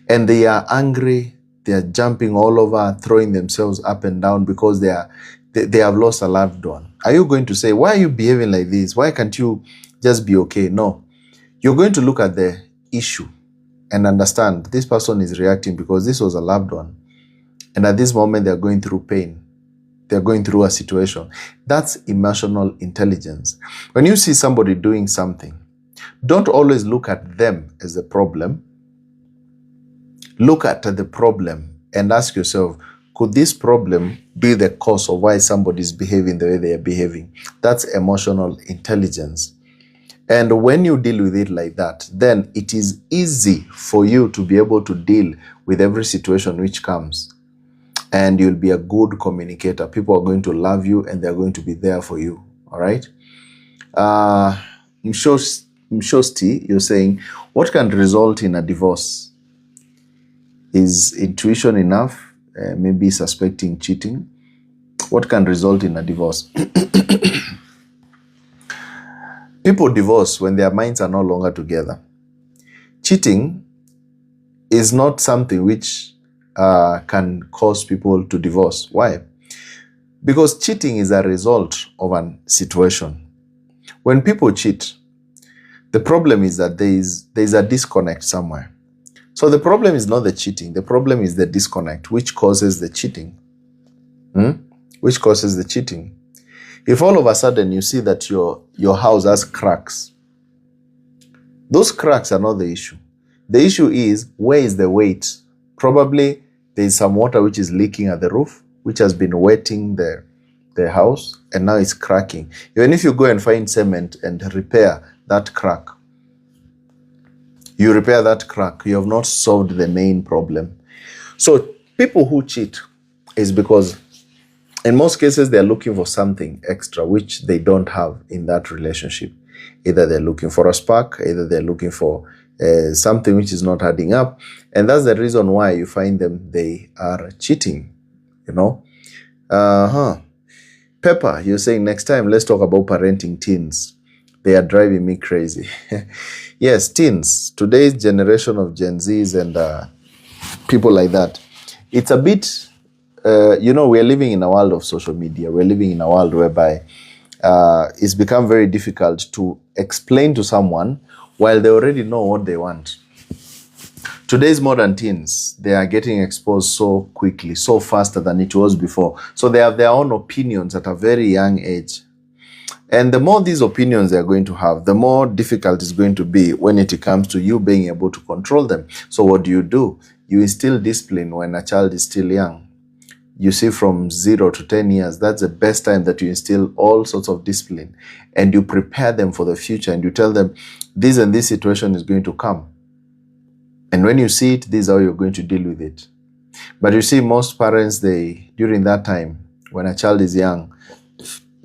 and they are angry, they are jumping all over, throwing themselves up and down because they have lost a loved one. Are you going to say, why are you behaving like this? Why can't you just be okay? No. You're going to look at the issue and understand this person is reacting because this was a loved one. And at this moment, they're going through pain. They're going through a situation. That's emotional intelligence. When you see somebody doing something, don't always look at them as a problem. Look at the problem and ask yourself, could this problem be the cause of why somebody is behaving the way they are behaving? That's emotional intelligence. And when you deal with it like that, then it is easy for you to be able to deal with every situation which comes. And you'll be a good communicator. People are going to love you and they're going to be there for you. All right? Mshosti, you're saying, what can result in a divorce? Is intuition enough? Maybe suspecting cheating. What can result in a divorce? People divorce when their minds are no longer together. Cheating is not something which can cause people to divorce. Why? Because cheating is a result of a situation. When people cheat, the problem is that there is a disconnect somewhere. So the problem is not the cheating. The problem is the disconnect, which causes the cheating. Which causes the cheating. If all of a sudden you see that your house has cracks, those cracks are not the issue. The issue is, where is the weight? Probably there is some water which is leaking at the roof, which has been wetting the house, and now it's cracking. Even if you go and find cement and repair that crack, you repair that crack, you have not solved the main problem. So people who cheat is because in most cases, they're looking for something extra which they don't have in that relationship. Either they're looking for a spark, either they're looking for something which is not adding up. And that's the reason why you find them, they are cheating, you know. Pepper, you're saying next time, let's talk about parenting teens. They are driving me crazy. Yes, teens, today's generation of Gen Zs and people like that. It's a bit... we're living in a world of social media. We're living in a world whereby it's become very difficult to explain to someone while they already know what they want. Today's modern teens, they are getting exposed so quickly, so faster than it was before. So they have their own opinions at a very young age. And the more these opinions they're going to have, the more difficult it's going to be when it comes to you being able to control them. So what do? You instill discipline when a child is still young. You see, from 0 to 10 years, that's the best time that you instill all sorts of discipline and you prepare them for the future and you tell them this and this situation is going to come. And when you see it, this is how you're going to deal with it. But you see, most parents, during that time, when a child is young,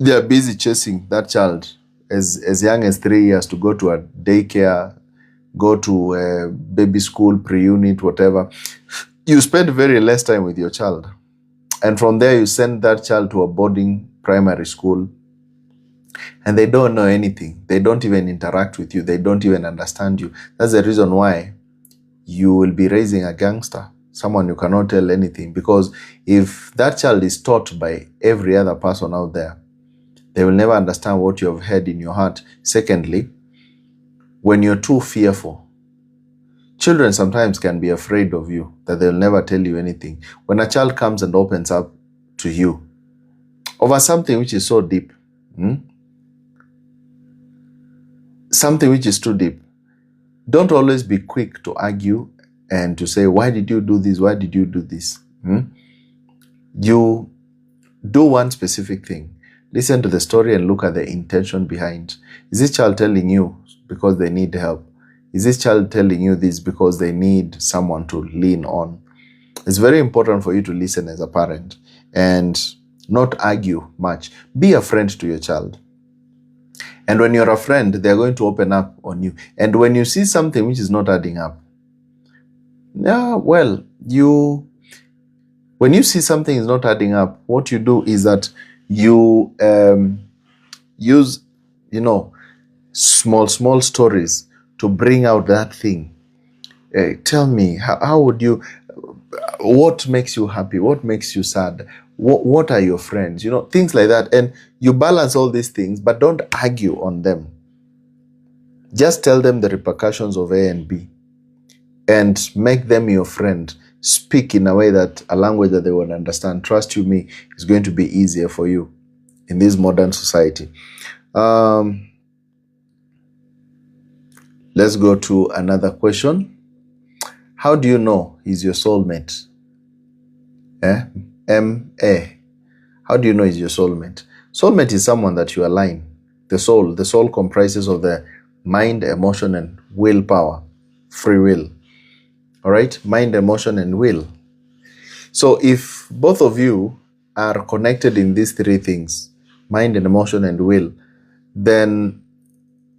they are busy chasing that child as young as 3 years to go to a daycare, go to a baby school, pre-unit, whatever. You spend very less time with your child. And from there, you send that child to a boarding primary school. And they don't know anything. They don't even interact with you. They don't even understand you. That's the reason why you will be raising a gangster, someone you cannot tell anything. Because if that child is taught by every other person out there, they will never understand what you have heard in your heart. Secondly, when you're too fearful, Children sometimes can be afraid of you, that they'll never tell you anything. When a child comes and opens up to you over something which is so deep, something which is too deep, don't always be quick to argue and to say, why did you do this? Why did you do this? You do one specific thing. Listen to the story and look at the intention behind. Is this child telling you because they need help? Is this child telling you this because they need someone to lean on? It's very important for you to listen as a parent and not argue much. Be a friend to your child. And when you're a friend, they're going to open up on you. And when you see something which is not adding up, when you see something is not adding up, what you do is that you use, small stories to bring out that thing. Tell me, how would you, what makes you happy? What makes you sad? What are your friends? Things like that. And you balance all these things, but don't argue on them. Just tell them the repercussions of A and B and make them your friend. Speak in a way that, a language that they will understand. Trust you me, it's going to be easier for you in this modern society. Let's go to another question. How do you know he's your soulmate? M-A. How do you know he's your soulmate? Soulmate is someone that you align. The soul comprises of the mind, emotion, and willpower. Free will. All right? Mind, emotion, and will. So if both of you are connected in these three things, mind and emotion and will, then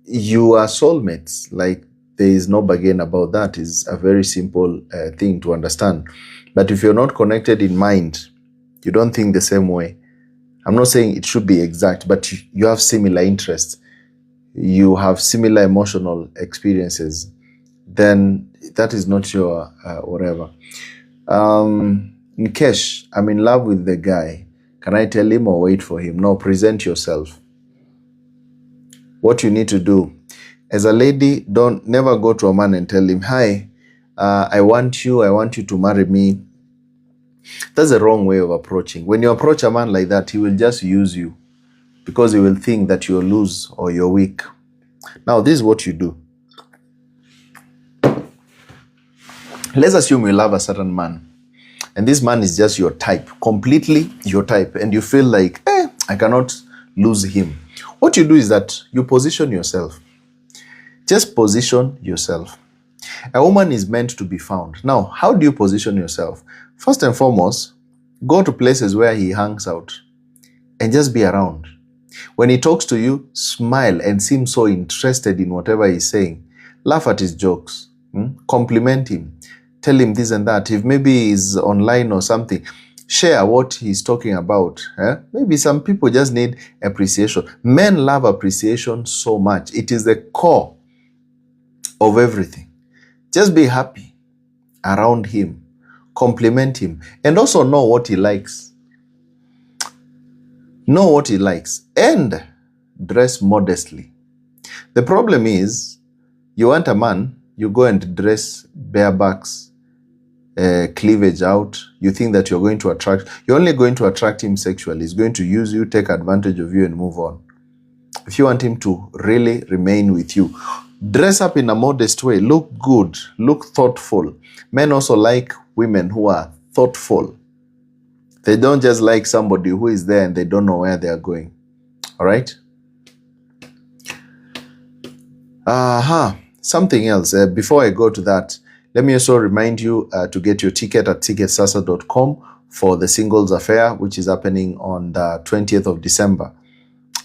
you are soulmates. Like, there is no bargain about that. It's a very simple thing to understand. But if you're not connected in mind, you don't think the same way. I'm not saying it should be exact, but you have similar interests. You have similar emotional experiences. Then that is not your whatever. Nkesh, I'm in love with the guy. Can I tell him or wait for him? No, present yourself. What you need to do, as a lady, never go to a man and tell him, hi, I want you to marry me. That's the wrong way of approaching. When you approach a man like that, he will just use you because he will think that you're loose or you're weak. Now, this is what you do. Let's assume you love a certain man, and this man is just your type, completely your type, and you feel like, I cannot lose him. What you do is that you position yourself. Just position yourself. A woman is meant to be found. Now, how do you position yourself? First and foremost, go to places where he hangs out and just be around. When he talks to you, smile and seem so interested in whatever he's saying. Laugh at his jokes. Compliment him. Tell him this and that. If maybe he's online or something, share what he's talking about. Maybe some people just need appreciation. Men love appreciation so much. It is the core of everything. Just be happy around him. Compliment him. And also know what he likes. Know what he likes. And dress modestly. The problem is, you want a man, you go and dress bare backs, cleavage out. You think that you're only going to attract him sexually. He's going to use you, take advantage of you, and move on. If you want him to really remain with you, dress up in a modest way. Look good. Look thoughtful. Men also like women who are thoughtful. They don't just like somebody who is there and they don't know where they are going. All right? Something else. Before I go to that, let me also remind you to get your ticket at ticketsasa.com for the Singles Affair, which is happening on the 20th of December,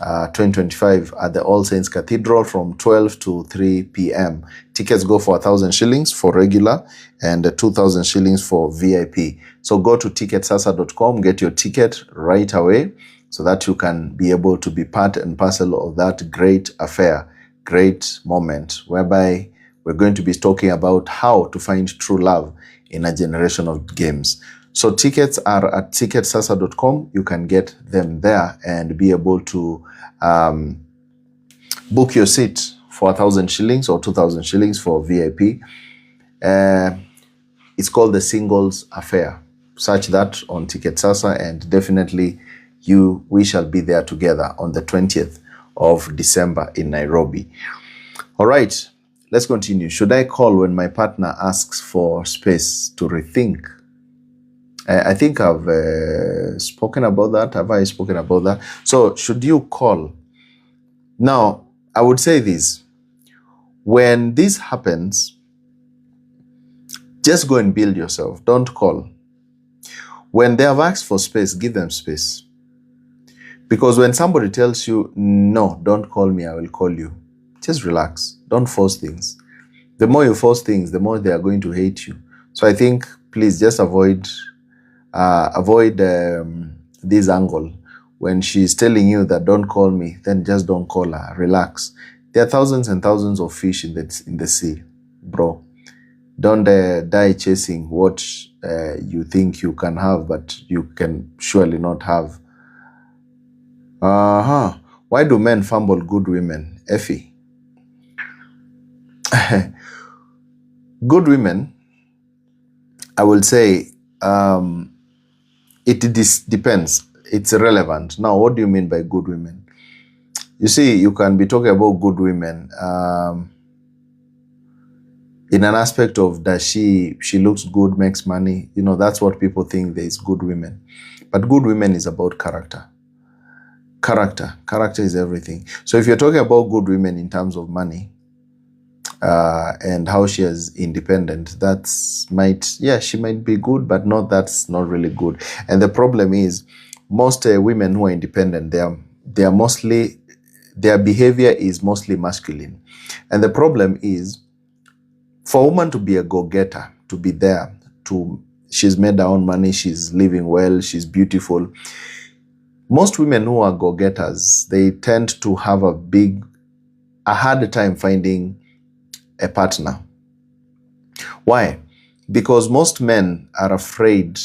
2025 at the All Saints Cathedral from 12 to 3 p.m. Tickets go for 1,000 shillings for regular and 2,000 shillings for VIP. So go to ticketsasa.com, get your ticket right away so that you can be able to be part and parcel of that great affair, great moment, whereby we're going to be talking about how to find true love in a generation of games. So tickets are at ticketsasa.com. You can get them there and be able to book your seat for 1,000 shillings or 2,000 shillings for VIP. It's called the Singles Affair. Search that on Ticket Sasa, and definitely we shall be there together on the 20th of December in Nairobi. All right, let's continue. Should I call when my partner asks for space to rethink? I think I've spoken about that. Have I spoken about that? So should you call? Now, I would say this. When this happens, just go and build yourself. Don't call. When they have asked for space, give them space. Because when somebody tells you, no, don't call me, I will call you, just relax. Don't force things. The more you force things, the more they are going to hate you. So I think, please just avoid this angle. When she's telling you that don't call me, then just don't call her. Relax. There are thousands and thousands of fish in the sea, bro. Don't die chasing what you think you can have, but you can surely not have. Why do men fumble good women? Effie. Good women, I will say, it depends. It's irrelevant. Now, what do you mean by good women? You see, you can be talking about good women in an aspect of that she looks good, makes money. You know, that's what people think there is good women. But good women is about character. Character is everything. So if you're talking about good women in terms of money and how she is independent, she might be good, but that's not really good. And the problem is, most women who are independent, they are mostly, their behavior is mostly masculine. And the problem is, for a woman to be a go-getter, to be there, she's made her own money, she's living well, she's beautiful. Most women who are go-getters, they tend to have a hard time finding a partner. Why? Because most men are afraid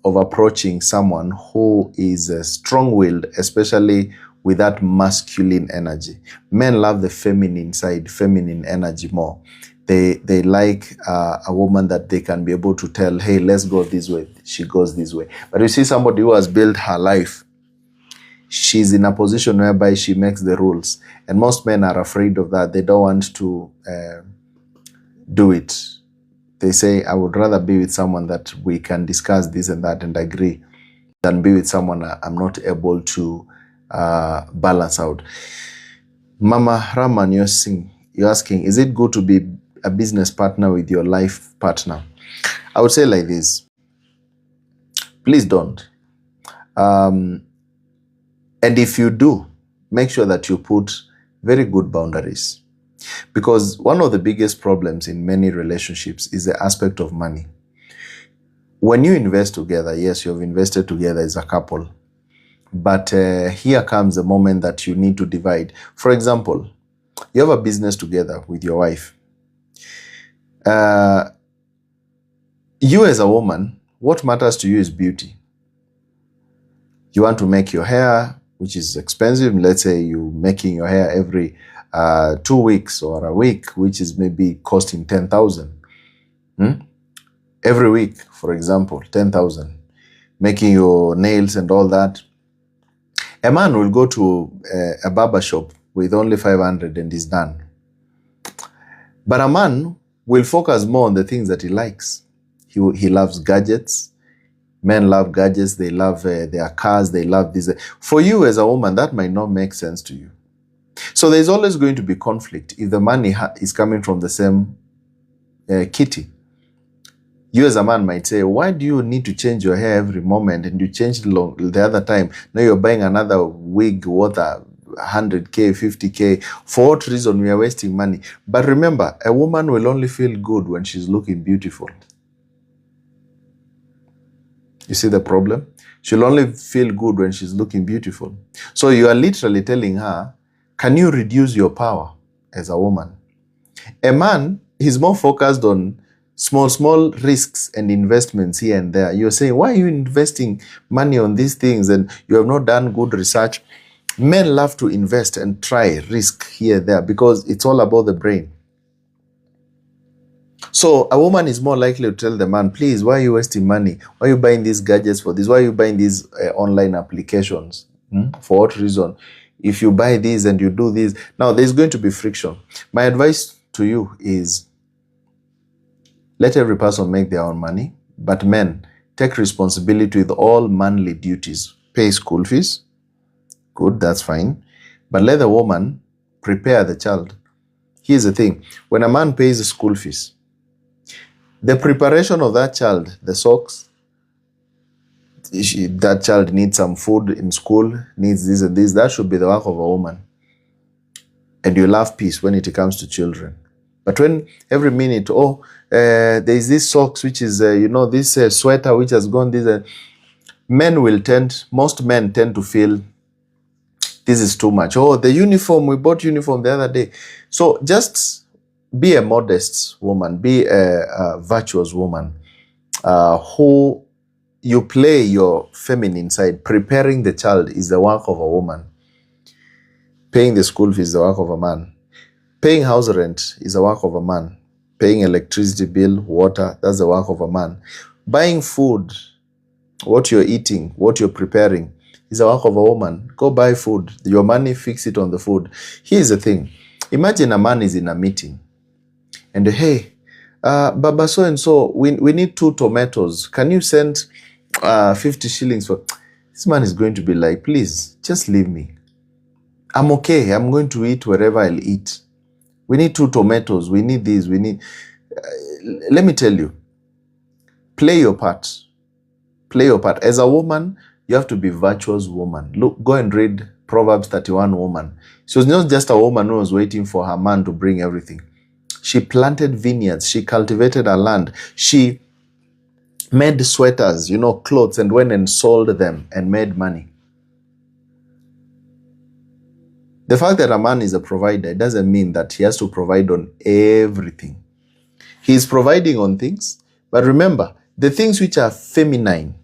of approaching someone who is strong-willed, especially with that masculine energy. Men love the feminine side, feminine energy more. They like a woman that they can be able to tell, hey, let's go this way. She goes this way. But you see somebody who has built her life, she's in a position whereby she makes the rules. And most men are afraid of that. They don't want to do it. They say, I would rather be with someone that we can discuss this and that and agree than be with someone I'm not able to balance out. Mama Raman, you're asking, is it good to be a business partner with your life partner? I would say like this. Please don't. And if you do, make sure that you put very good boundaries. Because one of the biggest problems in many relationships is the aspect of money. When you invest together, yes, you have invested together as a couple. But here comes the moment that you need to divide. For example, you have a business together with your wife. You as a woman, what matters to you is beauty. You want to make your hair, which is expensive. Let's say you're making your hair every 2 weeks or a week, which is maybe costing 10,000. Every week, for example, 10,000. Making your nails and all that. A man will go to a barber shop with only 500 and is done. But a man will focus more on the things that he likes. He loves gadgets. Men love gadgets. They love their cars. They love this. For you as a woman, that might not make sense to you. So there's always going to be conflict if the money is coming from the same kitty. You as a man might say, why do you need to change your hair every moment and you change the other time? Now you're buying another wig worth 100K, 50K. For what reason? We are wasting money. But remember, a woman will only feel good when she's looking beautiful. You see the problem? She'll only feel good when she's looking beautiful. So you are literally telling her, can you reduce your power as a woman? A man is more focused on small risks and investments here and there. You're saying, why are you investing money on these things and you have not done good research? Men love to invest and try risk here and there because it's all about the brain. So a woman is more likely to tell the man, please, why are you wasting money? Why are you buying these gadgets for this? Why are you buying these online applications? For what reason? If you buy these and you do this, now there's going to be friction. My advice to you is let every person make their own money, but men, take responsibility with all manly duties. Pay school fees. Good, that's fine. But let the woman prepare the child. Here's the thing. When a man pays the school fees, the preparation of that child, the socks, that child needs some food in school, needs this and this, that should be the work of a woman. And you'll have peace when it comes to children. But when every minute, there's this socks, which is, this sweater, which has gone, most men tend to feel this is too much. Oh, the uniform, we bought uniform the other day. So just be a modest woman, be a virtuous woman, who you play your feminine side. Preparing the child is the work of a woman. Paying the school fees is the work of a man. Paying house rent is the work of a man. Paying electricity bill, water, that's the work of a man. Buying food, what you're eating, what you're preparing, is the work of a woman. Go buy food. Your money, fix it on the food. Here's the thing. Imagine a man is in a meeting and, hey, Baba so-and-so, we need 2 tomatoes. Can you send 50 shillings for... This man is going to be like, please, just leave me. I'm okay. I'm going to eat wherever I'll eat. We need 2 tomatoes. We need these. We need... let me tell you, play your part. Play your part. As a woman, you have to be a virtuous woman. Look, go and read Proverbs 31 woman. She was not just a woman who was waiting for her man to bring everything. She planted vineyards. She cultivated her land. She made sweaters, clothes, and went and sold them and made money. The fact that a man is a provider doesn't mean that he has to provide on everything. He is providing on things, but remember, the things which are feminine,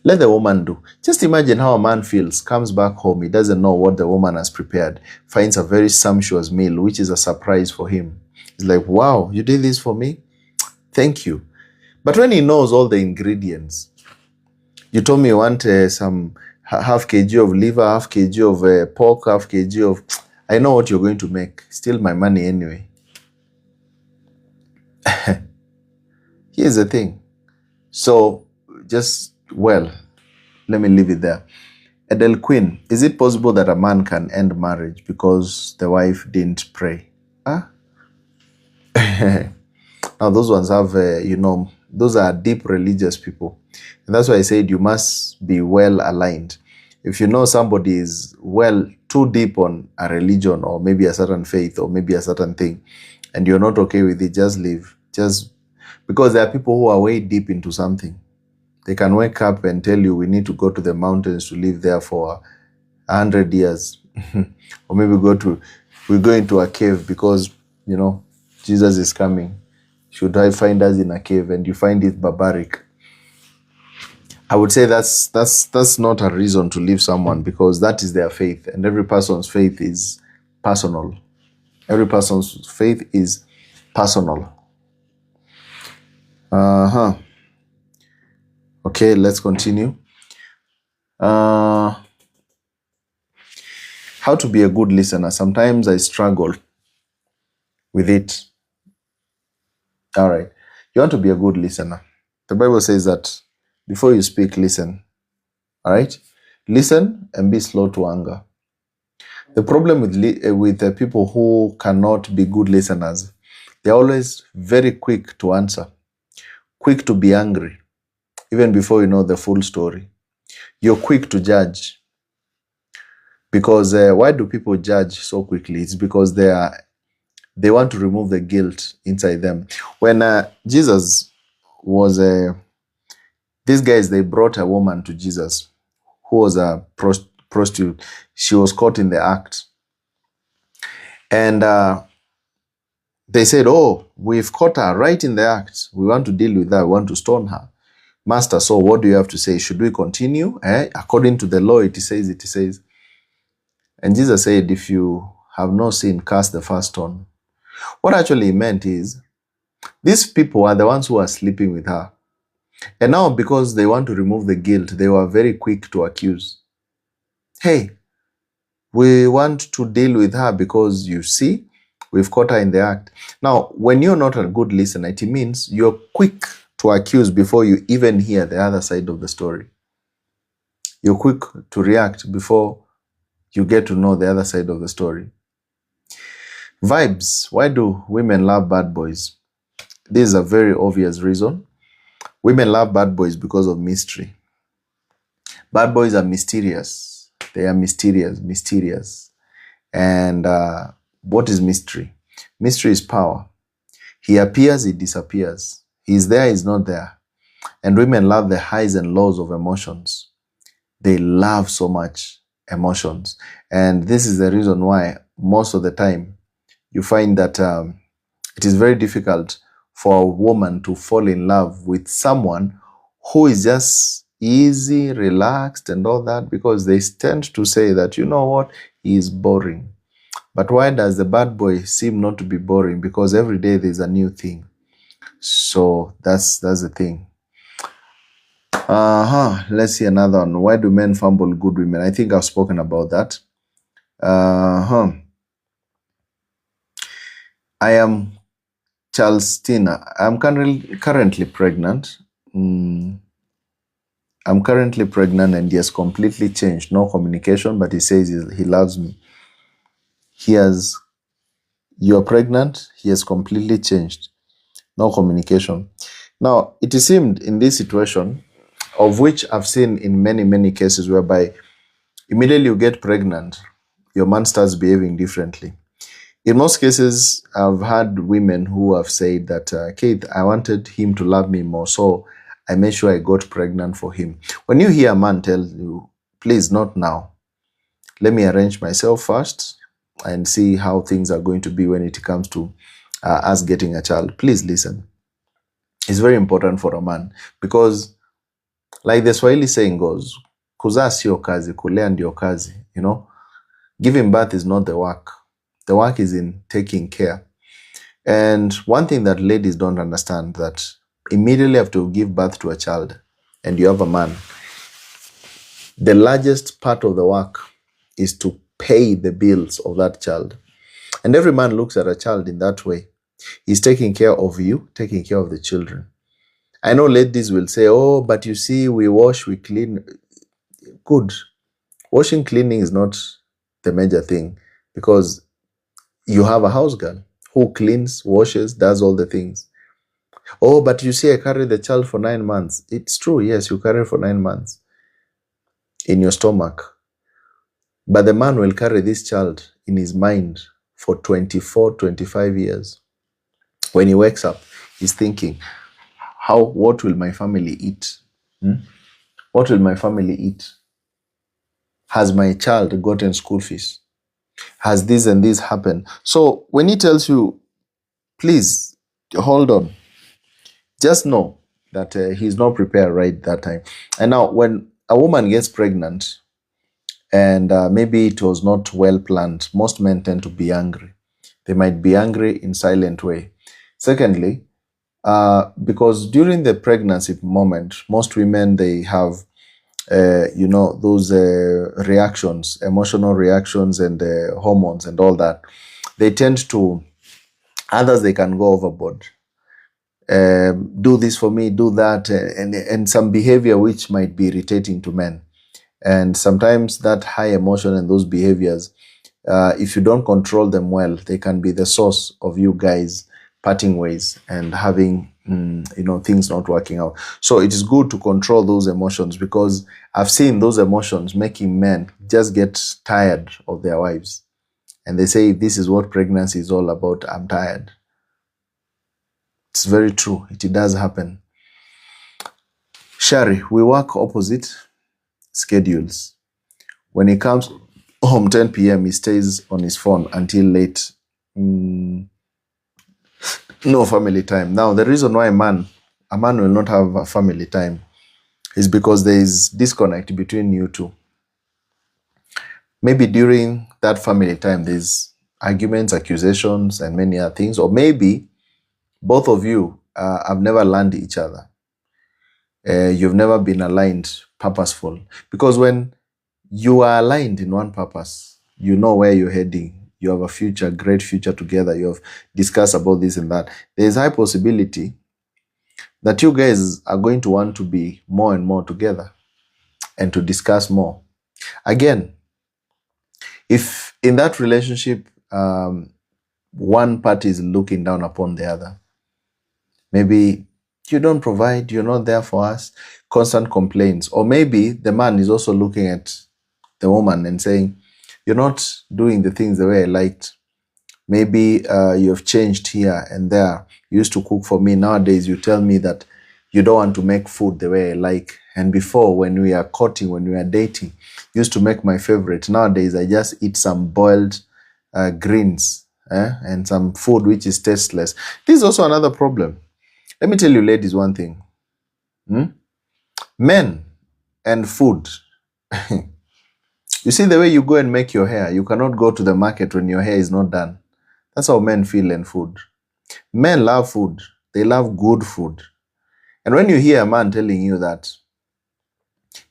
let the woman do. Just imagine how a man feels, comes back home, he doesn't know what the woman has prepared, finds a very sumptuous meal, which is a surprise for him. He's like, wow, you did this for me? Thank you. But when he knows all the ingredients, you told me you want some half kg of liver, half kg of pork, half kg of... I know what you're going to make. Still my money anyway. Here's the thing. So, let me leave it there. Edel Queen, is it possible that a man can end marriage because the wife didn't pray? Now those ones have, those are deep religious people. And that's why I said you must be well aligned. If you know somebody is too deep on a religion or maybe a certain faith or maybe a certain thing, and you're not okay with it, just leave. Just because there are people who are way deep into something. They can wake up and tell you we need to go to the mountains to live there for 100 years. Or maybe we go into a cave because, Jesus is coming. Should I find us in a cave? And you find it barbaric. I would say that's not a reason to leave someone, because that is their faith, and every person's faith is personal. Every person's faith is personal. Okay, let's continue. How to be a good listener. Sometimes I struggle with it. All right. You want to be a good listener. The Bible says that before you speak, listen. All right? Listen and be slow to anger. The problem with the people who cannot be good listeners, they're always very quick to answer, quick to be angry, even before you know the full story. You're quick to judge. Because why do people judge so quickly? It's because they want to remove the guilt inside them. When Jesus was these guys, they brought a woman to Jesus who was a prostitute. She was caught in the act. And they said, oh, we've caught her right in the act. We want to deal with her. We want to stone her. Master, so what do you have to say? Should we continue? According to the law, it says. And Jesus said, if you have no sin, cast the first stone. What actually he meant is, These people are the ones who are sleeping with her. And now, because they want to remove the guilt, they were very quick to accuse. Hey, we want to deal with her because, you see, we've caught her in the act. Now, when you're not a good listener, it means you're quick to accuse before you even hear the other side of the story. You're quick to react before you get to know the other side of the story. Vibes. Why do women love bad boys? This is a very obvious reason. Women love bad boys because of mystery. Bad boys are mysterious. They are mysterious. And what is mystery? Mystery is power. He appears, he disappears. He's there, he's not there. And women love the highs and lows of emotions. They love so much emotions. And this is the reason why most of the time you find that it is very difficult for a woman to fall in love with someone who is just easy, relaxed, and all that, because they tend to say that, you know what, he is boring. But why does the bad boy seem not to be boring? Because every day there's a new thing. So that's the thing. Let's see another one. Why do men fumble good women? I think I've spoken about that. I am Charlestina. I'm currently pregnant. I'm currently pregnant, and he has completely changed. No communication, but he says he loves me. You're pregnant, he has completely changed. No communication. Now, it seemed in this situation, of which I've seen in many, many cases, whereby immediately you get pregnant, your man starts behaving differently. In most cases, I've had women who have said that, Keith, I wanted him to love me more, so I made sure I got pregnant for him. When you hear a man tell you, please, not now, let me arrange myself first and see how things are going to be when it comes to us getting a child, please listen. It's very important for a man, because like the Swahili saying goes, kuzaa sio kazi, kulea ndio kazi. You know, giving birth is not the work. The work is in taking care. And one thing that ladies don't understand, that immediately after you give birth to a child and you have a man, the largest part of the work is to pay the bills of that child. And every man looks at a child in that way. He's taking care of you, taking care of the children. I know ladies will say, oh, but you see, we wash, we clean. Good. Washing, cleaning is not the major thing, because you have a house girl who cleans, washes, does all the things. Oh, but you see, I carried the child for 9 months. It's true, yes, you carry for 9 months in your stomach. But the man will carry this child in his mind for 24, 25 years. When he wakes up, he's thinking, what will my family eat? What will my family eat? Has my child gotten school fees? Has this and this happened? So when he tells you, please, hold on, just know that he's not prepared right that time. And now when a woman gets pregnant and maybe it was not well planned, most men tend to be angry. They might be angry in silent way. Secondly, because during the pregnancy moment, most women, they have, those reactions, emotional reactions, and hormones and all that. They tend to, others, they can go overboard. Do this for me, do that, and some behavior which might be irritating to men. And sometimes that high emotion and those behaviors, if you don't control them well, they can be the source of you guys parting ways and having things not working out. So it is good to control those emotions, because I've seen those emotions making men just get tired of their wives. And they say, this is what pregnancy is all about, I'm tired. It's very true. It does happen. Shari, we work opposite schedules. When he comes home 10 p.m., he stays on his phone until late. No family time. Now, the reason why a man will not have a family time is because there is disconnect between you two. Maybe during that family time, there's arguments, accusations, and many other things. Or maybe both of you have never learned each other. You've never been aligned, purposeful. Because when you are aligned in one purpose, you know where you're heading. You have a future, great future together. You have discussed about this and that. There's high possibility that you guys are going to want to be more and more together and to discuss more. Again, if in that relationship, one party is looking down upon the other, maybe you don't provide, you're not there for us, constant complaints. Or maybe the man is also looking at the woman and saying, you're not doing the things the way I liked. Maybe you've changed here and there. You used to cook for me. Nowadays, you tell me that you don't want to make food the way I like. And before, when we are courting, when we are dating, you used to make my favorite. Nowadays, I just eat some boiled greens and some food which is tasteless. This is also another problem. Let me tell you, ladies, one thing. Men and food. You see the way you go and make your hair, you cannot go to the market when your hair is not done. That's how men feel in food. Men love food. They love good food. And when you hear a man telling you that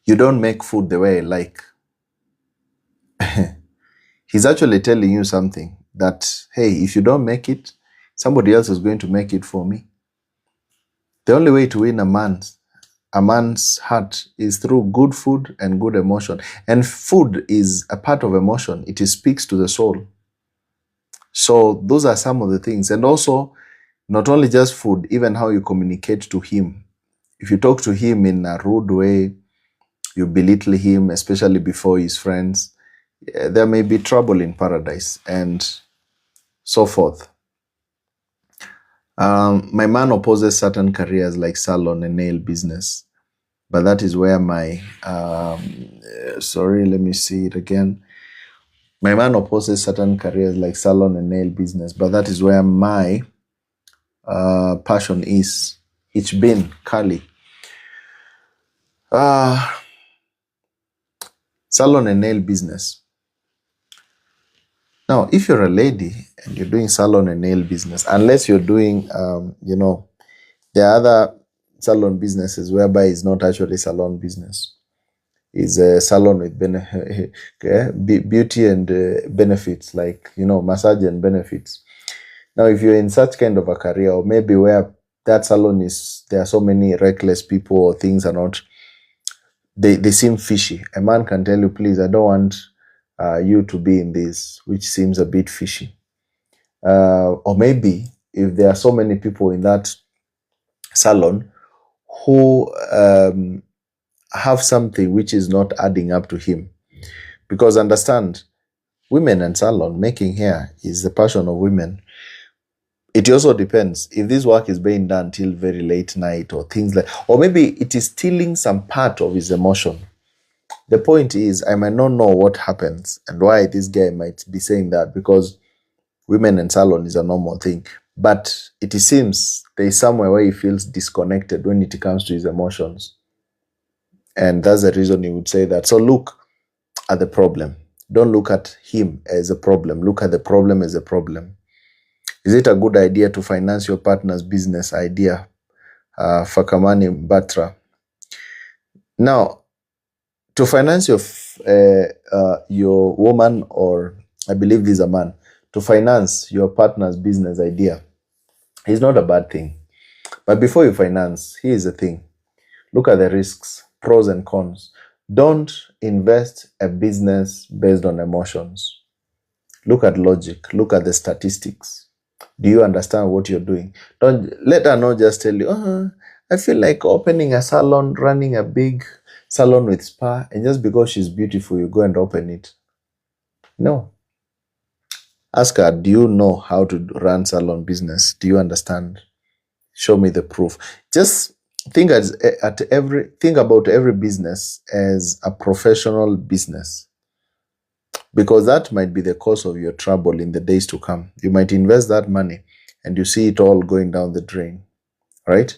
you don't make food the way I like, he's actually telling you something that, hey, if you don't make it, somebody else is going to make it for me. The only way to win a man's heart is through good food and good emotion. And food is a part of emotion. It speaks to the soul. So those are some of the things. And also, not only just food, even how you communicate to him. If you talk to him in a rude way, you belittle him, especially before his friends, there may be trouble in paradise and so forth. My man opposes certain careers like salon and nail business, but that is where my, sorry, let me see it again. My man opposes certain careers like salon and nail business, but that is where my passion is. It's been Kali. Salon and nail business. Now, if you're a lady and you're doing salon and nail business, unless you're doing, there are other salon businesses whereby it's not actually salon business. It's a salon with beauty and benefits, like, massage and benefits. Now, if you're in such kind of a career, or maybe where that salon is, there are so many reckless people or things are not, they seem fishy. A man can tell you, please, I don't want you to be in this, which seems a bit fishy. Or maybe if there are so many people in that salon who have something which is not adding up to him. Because understand, women and salon, making hair is the passion of women. It also depends if this work is being done till very late night or things like, or maybe it is stealing some part of his emotion. The point is, I might not know what happens and why this guy might be saying that, because women and salon is a normal thing. But it seems there is somewhere where he feels disconnected when it comes to his emotions. And that's the reason he would say that. So look at the problem. Don't look at him as a problem. Look at the problem as a problem. Is it a good idea to finance your partner's business idea? Fakamani Batra. Now, to finance your woman, or I believe this is a man, to finance your partner's business idea is not a bad thing. But before you finance, here's the thing. Look at the risks, pros and cons. Don't invest a business based on emotions. Look at logic. Look at the statistics. Do you understand what you're doing? Don't let her not just tell you, I feel like opening a salon, running a big salon with spa, and just because she's beautiful, you go and open it. No. Ask her, do you know how to run salon business? Do you understand? Show me the proof. Just think about every business as a professional business, because that might be the cause of your trouble in the days to come. You might invest that money and you see it all going down the drain, right?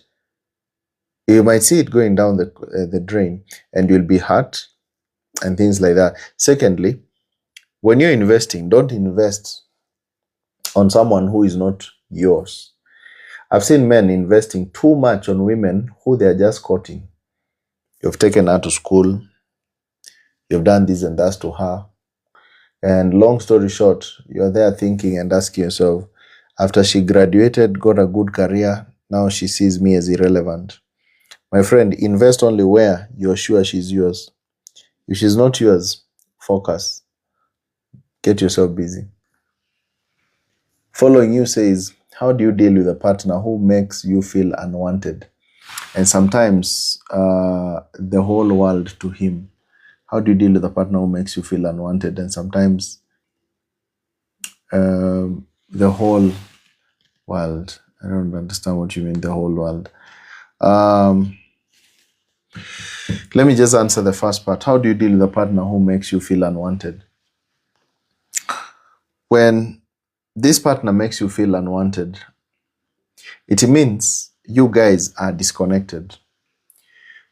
You might see it going down the drain and you'll be hurt and things like that. Secondly, when you're investing, don't invest on someone who is not yours. I've seen men investing too much on women who they are just courting. You've taken her to school. You've done this and that to her. And long story short, you're there thinking and asking yourself, after she graduated, got a good career, now she sees me as irrelevant. My friend, invest only where you're sure she's yours. If she's not yours, focus. Get yourself busy. Following you says, how do you deal with a partner who makes you feel unwanted? And sometimes the whole world to him. How do you deal with a partner who makes you feel unwanted? And sometimes the whole world. I don't understand what you mean, the whole world. Let me just answer the first part. How do you deal with a partner who makes you feel unwanted? When this partner makes you feel unwanted, it means you guys are disconnected.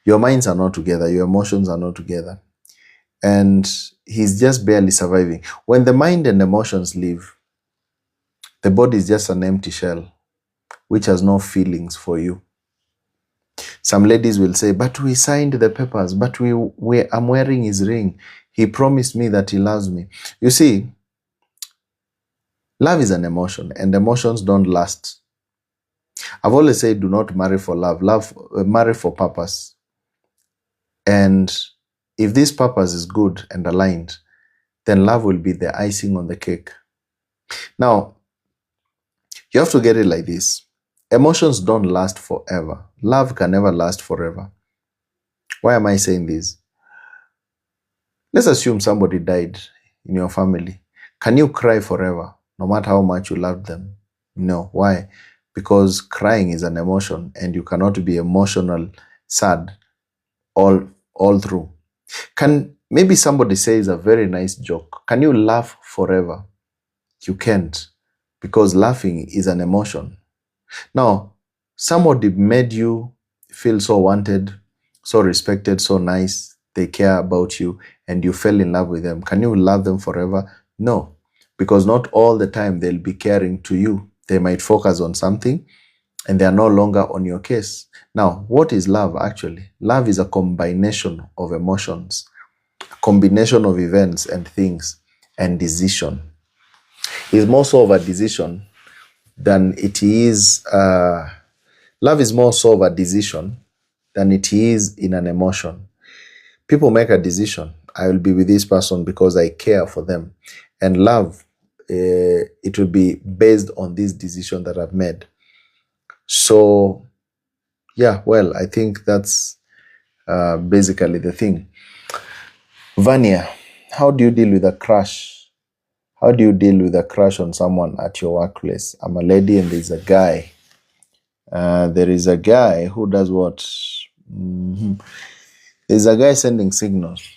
Your minds are not together. Your emotions are not together. And he's just barely surviving. When the mind and emotions leave, the body is just an empty shell, which has no feelings for you. Some ladies will say, but we signed the papers, but I'm wearing his ring. He promised me that he loves me. You see, love is an emotion, and emotions don't last. I've always said, do not marry for love. Marry for purpose. And if this purpose is good and aligned, then love will be the icing on the cake. Now, you have to get it like this. Emotions don't last forever. Love can never last forever. Why am I saying this? Let's assume somebody died in your family. Can you cry forever, no matter how much you love them? No. Why? Because crying is an emotion, and you cannot be emotional sad all through. Can maybe somebody says a very nice joke. Can you laugh forever? You can't, because laughing is an emotion. Now, somebody made you feel so wanted, so respected, so nice, they care about you, and you fell in love with them. Can you love them forever? No, because not all the time they'll be caring to you. They might focus on something, and they are no longer on your case. Now, what is love actually? Love is a combination of emotions, a combination of events and things, and decision. It's more so of a decision than it is, love is more so of a decision than it is in an emotion. People make a decision. I will be with this person because I care for them. And love, it will be based on this decision that I've made. So, yeah, well, I think that's basically the thing. Vania, how do you deal with a crush? How do you deal with a crush on someone at your workplace? I'm a lady and there's a guy. There is a guy who does what? There's a guy sending signals.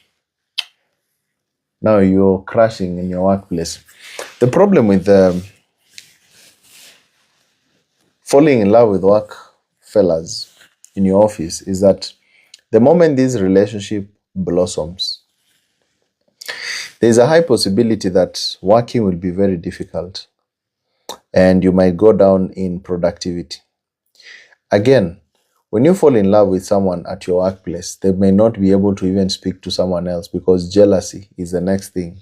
Now you're crashing in your workplace. The problem with falling in love with work fellas in your office is that the moment this relationship blossoms, there's a high possibility that working will be very difficult and you might go down in productivity. Again, when you fall in love with someone at your workplace, they may not be able to even speak to someone else because jealousy is the next thing.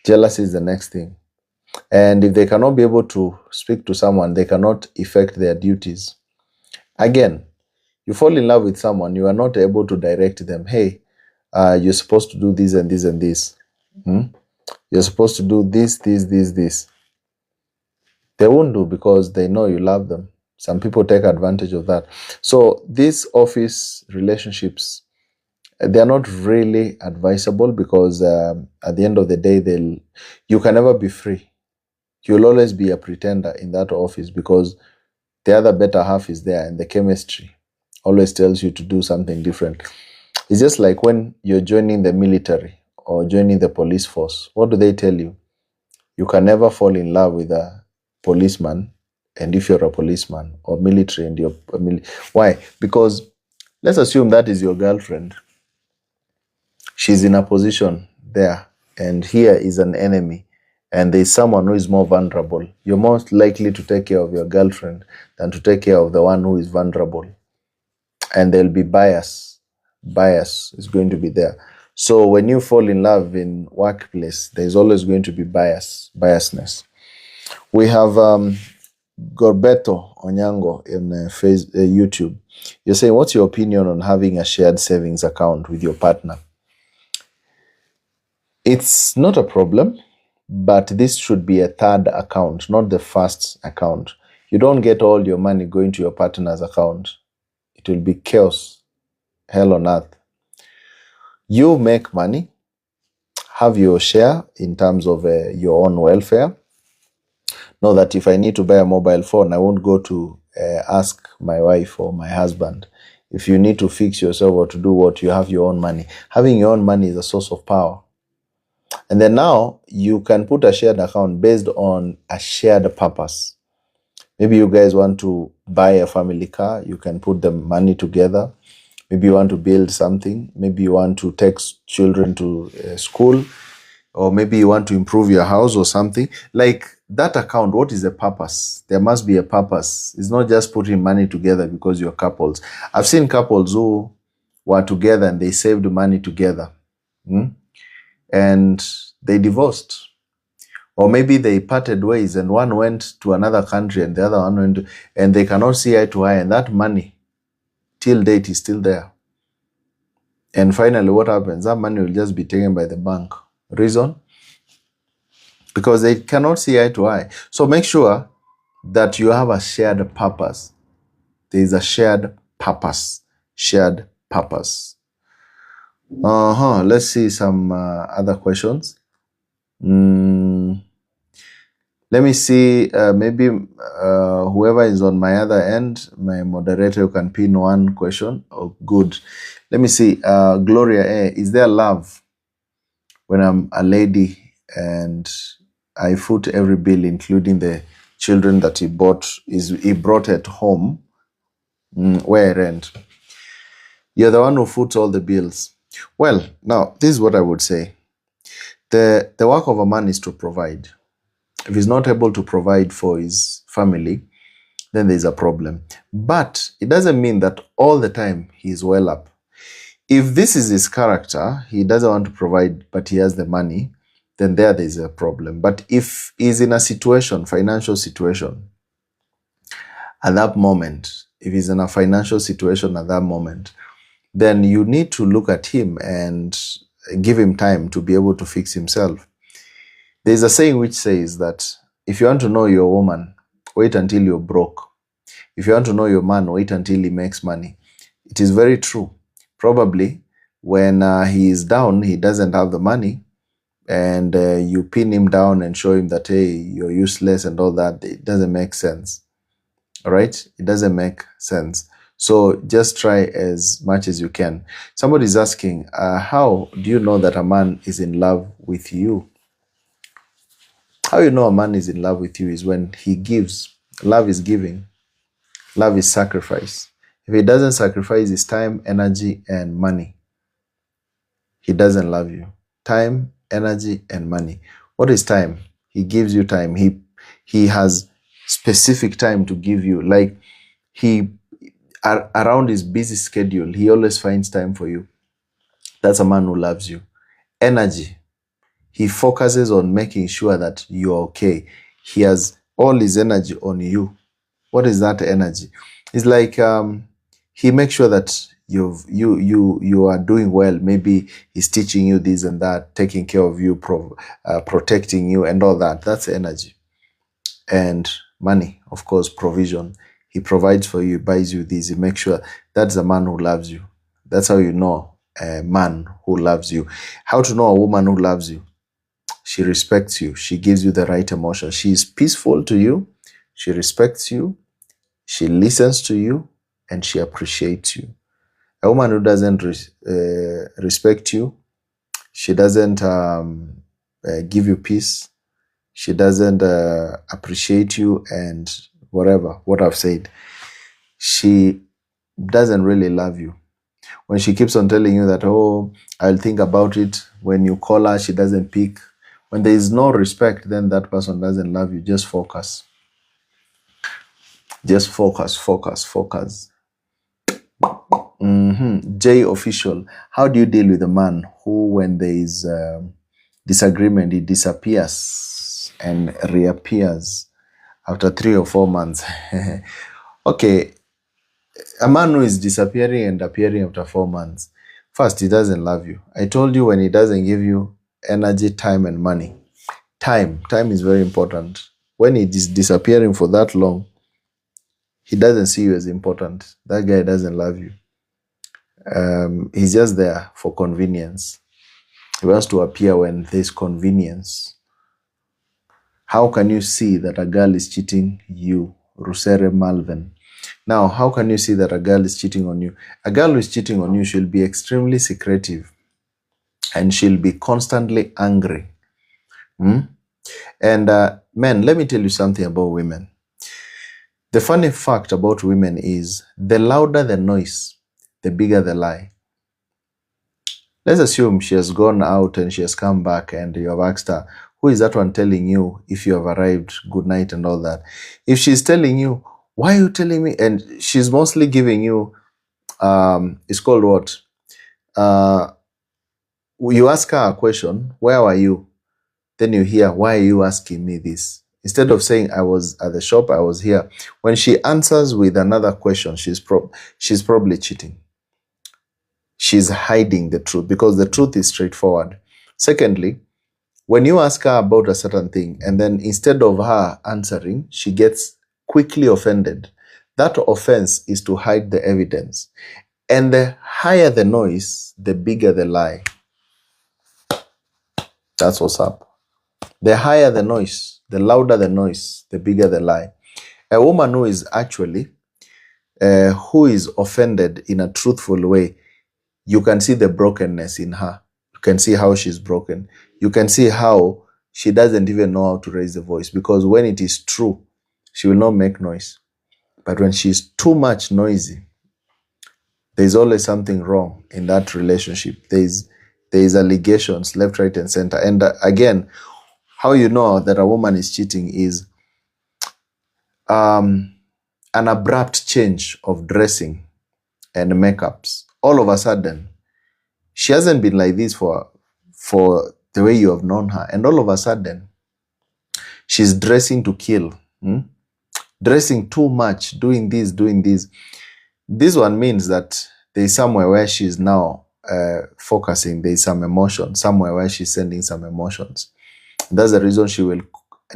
Jealousy is the next thing. And if they cannot be able to speak to someone, they cannot effect their duties. Again, you fall in love with someone, you are not able to direct them. Hey, you're supposed to do this and this and this. You're supposed to do this. They won't do because they know you love them. Some people take advantage of that. So these office relationships, they are not really advisable because at the end of the day, you can never be free. You'll always be a pretender in that office because the other better half is there and the chemistry always tells you to do something different. It's just like when you're joining the military or joining the police force. What do they tell you? You can never fall in love with a policeman, and if you're a policeman, or military and you're why? Because let's assume that is your girlfriend. She's in a position there, and here is an enemy, and there's someone who is more vulnerable, you're most likely to take care of your girlfriend than to take care of the one who is vulnerable. And there'll be bias. Bias is going to be there. So when you fall in love in workplace, there's always going to be biasness. We have Gorbeto Onyango in YouTube. You're saying, what's your opinion on having a shared savings account with your partner? It's not a problem, but this should be a third account, not the first account. You don't get all your money going to your partner's account. It will be chaos, hell on earth. You make money, have your share in terms of your own welfare. Know that if I need to buy a mobile phone, I won't go to ask my wife or my husband. If you need to fix yourself or to do what, you have your own money. Having your own money is a source of power. And then now you can put a shared account based on a shared purpose. Maybe you guys want to buy a family car. You can put the money together. Maybe you want to build something. Maybe you want to take children to school. Or maybe you want to improve your house or something. Like that account, what is the purpose? There must be a purpose. It's not just putting money together because you're couples. I've seen couples who were together and they saved money together. And they divorced. Or maybe they parted ways and one went to another country and the other one went to, and they cannot see eye to eye, and that money till date is still there. And finally what happens? That money will just be taken by the bank. Reason? Because they cannot see eye to eye. So make sure that you have a shared purpose. There is a shared purpose. Shared purpose. Let's see some other questions. Let me see, maybe whoever is on my other end, my moderator, you can pin one question. Oh, good. Let me see. Gloria A, is there love when I'm a lady and I foot every bill, including the children that he brought at home where I rent? You're the one who foots all the bills. Well, now, this is what I would say. The work of a man is to provide. If he's not able to provide for his family, then there's a problem. But it doesn't mean that all the time he's well up. If this is his character, he doesn't want to provide, but he has the money, then there's a problem. But if he's in a situation, financial situation, at that moment, if he's in a financial situation at that moment, then you need to look at him and give him time to be able to fix himself. There's a saying which says that if you want to know your woman, wait until you're broke. If you want to know your man, wait until he makes money. It is very true. Probably when he is down, he doesn't have the money, and you pin him down and show him that, hey, you're useless and all that. It doesn't make sense. All right? It doesn't make sense. So just try as much as you can. Somebody's asking, how do you know that a man is in love with you? How you know a man is in love with you is when he gives. Love is giving. Love is sacrifice. If he doesn't sacrifice his time, energy, and money, he doesn't love you. Time, energy, and money. What is time? He gives you time. He has specific time to give you. Like around his busy schedule, he always finds time for you. That's a man who loves you. Energy. He focuses on making sure that you're okay. He has all his energy on you. What is that energy? It's like he makes sure that you are doing well. Maybe he's teaching you this and that, taking care of you, protecting you, and all that. That's energy. And money, of course, provision. He provides for you, buys you this. He makes sure. That's a man who loves you. That's how you know a man who loves you. How to know a woman who loves you? She respects you. She gives you the right emotion. She is peaceful to you. She respects you. She listens to you. And she appreciates you. A woman who doesn't respect you, she doesn't give you peace, she doesn't appreciate you, and what I've said, she doesn't really love you. When she keeps on telling you that, oh, I'll think about it, when you call her, she doesn't pick. When there is no respect, then that person doesn't love you. Just focus. Just focus. J official. How do you deal with a man who, when there is disagreement, he disappears and reappears after 3 or 4 months? Okay, a man who is disappearing and appearing after 4 months, first, he doesn't love you. I told you, when he doesn't give you energy, time, and money. Time is very important. When he is disappearing for that long, he doesn't see you as important. That guy doesn't love you. He's just there for convenience. He wants to appear when there's convenience. How can you see that a girl is cheating you, Rusere Malvin? Now, how can you see that a girl is cheating on you? A girl who is cheating on you, she'll be extremely secretive and she'll be constantly angry. And men, let me tell you something about women. The funny fact about women is the louder the noise, the bigger the lie. Let's assume she has gone out and she has come back and you have asked her, who is that one telling you if you have arrived, good night and all that? If she's telling you, why are you telling me? And she's mostly giving you, it's called what? You ask her a question, where were you? Then you hear, why are you asking me this? Instead of saying, I was at the shop, I was here. When she answers with another question, she's probably cheating. She's hiding the truth because the truth is straightforward. Secondly, when you ask her about a certain thing and then instead of her answering, she gets quickly offended. That offense is to hide the evidence. And the higher the noise, the bigger the lie. That's what's up. The higher the noise, the louder the noise, the bigger the lie. A woman who is actually, who is offended in a truthful way, you can see the brokenness in her. You can see how she's broken. You can see how she doesn't even know how to raise the voice, because when it is true, she will not make noise. But when she's too much noisy, there's always something wrong in that relationship. There's allegations left, right, and center. And again, how you know that a woman is cheating is an abrupt change of dressing and makeups. All of a sudden, she hasn't been like this for the way you have known her. And all of a sudden, she's dressing to kill. Dressing too much, doing this. This one means that there's somewhere where she's now focusing. There's some emotion, somewhere where she's sending some emotions. That's the reason she will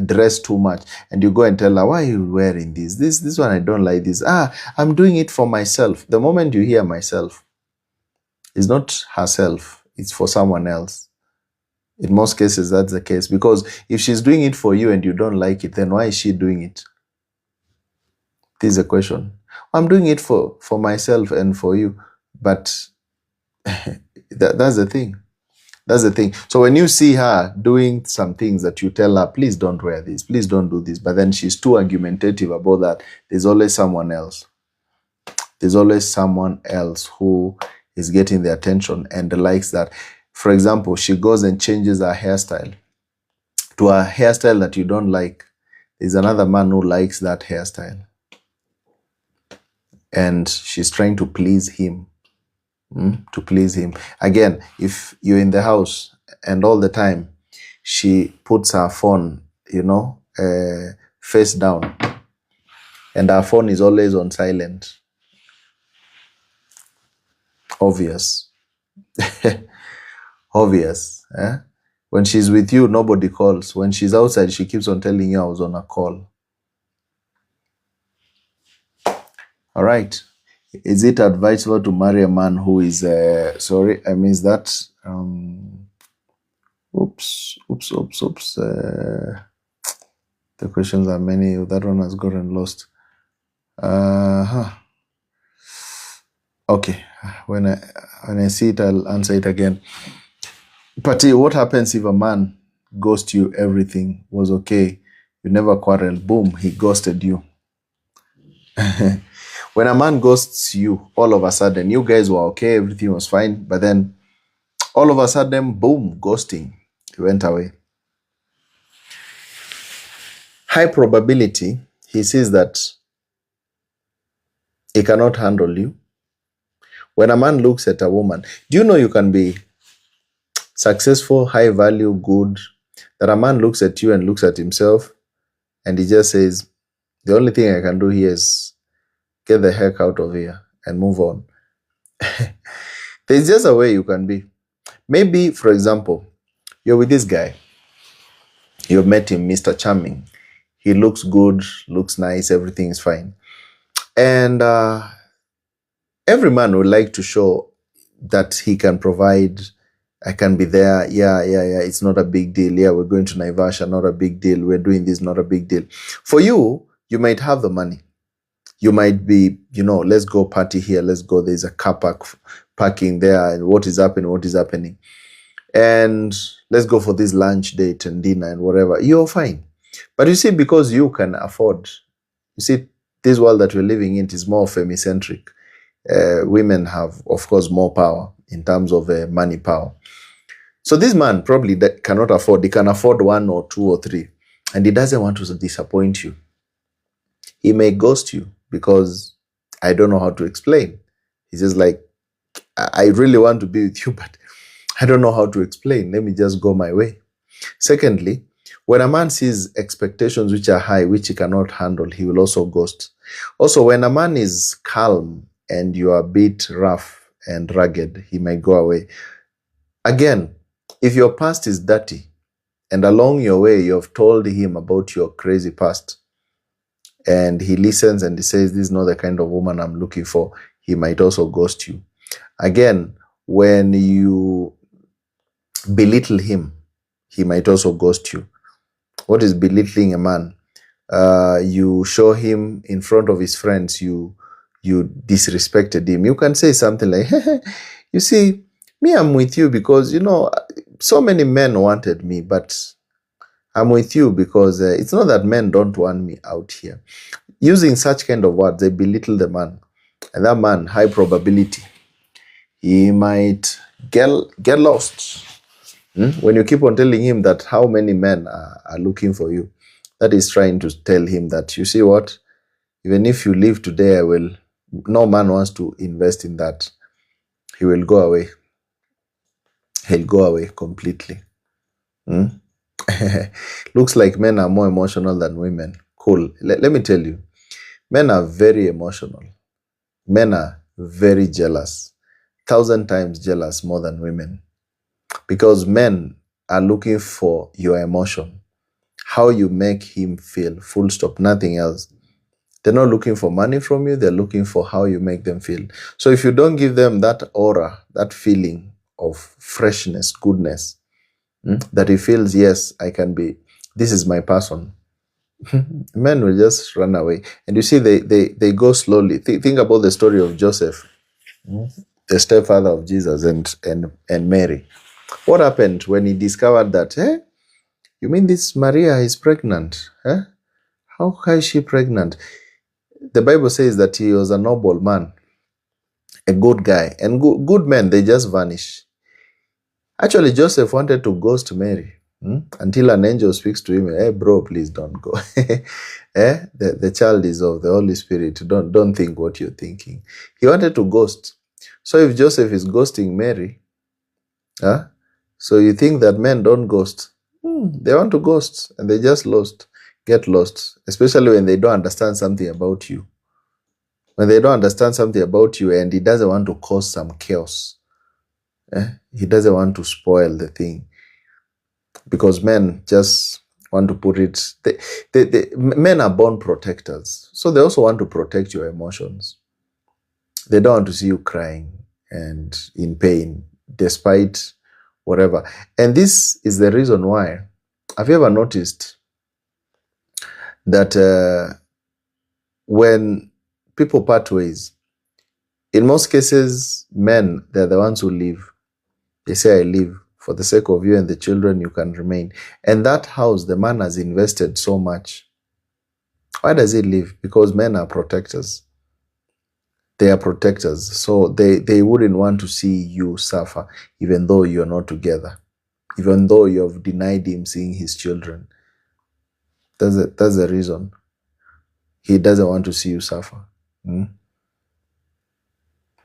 dress too much. And you go and tell her, why are you wearing this? This one, I don't like this. I'm doing it for myself. The moment you hear myself, it's not herself, it's for someone else. In most cases, that's the case. Because if she's doing it for you and you don't like it, then why is she doing it? This is a question. I'm doing it for myself and for you. But that's the thing. That's the thing. So when you see her doing some things that you tell her, please don't wear this, please don't do this, but then she's too argumentative about that, there's always someone else. There's always someone else who is getting the attention and likes that. For example, she goes and changes her hairstyle to a hairstyle that you don't like. There's another man who likes that hairstyle. And she's trying to please him. To please him. Again, if you're in the house and all the time she puts her phone, face down, and her phone is always on silent. Obvious. Obvious. When she's with you, nobody calls. When she's outside, she keeps on telling you I was on a call. All right. Is it advisable to marry a man who is, sorry, I missed that. Oops. The questions are many. That one has gotten lost. Okay. When I see it, I'll answer it again. But what happens if a man ghosts you? Everything was okay. You never quarreled. Boom, he ghosted you. When a man ghosts you, all of a sudden, you guys were okay, everything was fine, but then all of a sudden, boom, ghosting. He went away. high probability he sees that he cannot handle you. When a man looks at a woman, do you know you can be successful, high value, good, that a man looks at you and looks at himself and he just says, the only thing I can do here is get the heck out of here and move on. There's just a way you can be. Maybe, for example, you're with this guy. You've met him, Mr. Charming. He looks good, looks nice, everything is fine. And every man would like to show that he can provide. I can be there. Yeah. It's not a big deal. Yeah, we're going to Naivasha, not a big deal. We're doing this, not a big deal. For you, you might have the money. You might be, let's go party here. Let's go. There's a car parking there. And what is happening? And let's go for this lunch date and dinner and whatever. You're fine. But you see, because you can afford, you see, this world that we're living in is more femicentric. Women have, of course, more power in terms of money power. So this man probably cannot afford. He can afford 1 or 2 or 3. And he doesn't want to disappoint you. He may ghost you because I don't know how to explain. He's just like, I really want to be with you, but I don't know how to explain. Let me just go my way. Secondly, when a man sees expectations which are high, which he cannot handle, he will also ghost. Also, when a man is calm and you are a bit rough and rugged, he might go away. Again, if your past is dirty and along your way you have told him about your crazy past and he listens and he says, this is not the kind of woman I'm looking for, he might also ghost you. Again, when you belittle him, he might also ghost you. What is belittling a man? You show him in front of his friends, you disrespected him. You can say something like, you see, me, I'm with you because, so many men wanted me, but I'm with you because it's not that men don't want me out here. Using such kind of words, they belittle the man. And that man, high probability, he might get lost. When you keep on telling him that how many men are looking for you, that is trying to tell him that, you see what, even if you leave today, no man wants to invest in that. He will go away. He'll go away completely. Looks like men are more emotional than women. Cool. Let me tell you, men are very emotional. Men are very jealous. 1,000 times jealous more than women. Because men are looking for your emotion. How you make him feel. Full stop. Nothing else. They're not looking for money from you. They're looking for how you make them feel. So if you don't give them that aura, that feeling of freshness, goodness, that he feels, yes, I can be, this is my person, men will just run away. And you see, they go slowly. Think about the story of Joseph, the stepfather of Jesus and Mary. What happened when he discovered that, you mean this Maria is pregnant? How is she pregnant? The Bible says that he was a noble man, a good guy. And good men, they just vanish. Actually, Joseph wanted to ghost Mary until an angel speaks to him. Hey, bro, please don't go. The child is of the Holy Spirit. Don't think what you're thinking. He wanted to ghost. So if Joseph is ghosting Mary, so you think that men don't ghost? They want to ghost and they just get lost, especially when they don't understand something about you. When they don't understand something about you and he doesn't want to cause some chaos. He doesn't want to spoil the thing. Because men just want to put it... men are born protectors. So they also want to protect your emotions. They don't want to see you crying and in pain, despite whatever. And this is the reason why. Have you ever noticed that when people part ways, in most cases, men, they're the ones who leave. They say, I leave. For the sake of you and the children, you can remain. And that house, the man has invested so much. Why does he leave? Because men are protectors. They are protectors. So they wouldn't want to see you suffer, even though you're not together. Even though you have denied him seeing his children. That's the reason. He doesn't want to see you suffer.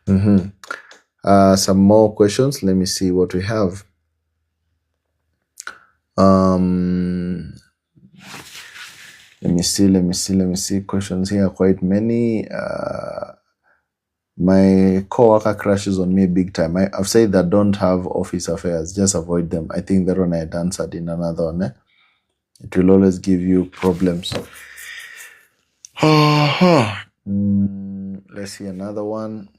Some more questions. Let me see what we have. Let me see. Questions here are quite many. My coworker crashes on me big time. I've said that don't have office affairs, just avoid them. I think that one I had answered in another one. It will always give you problems. Let's see another one.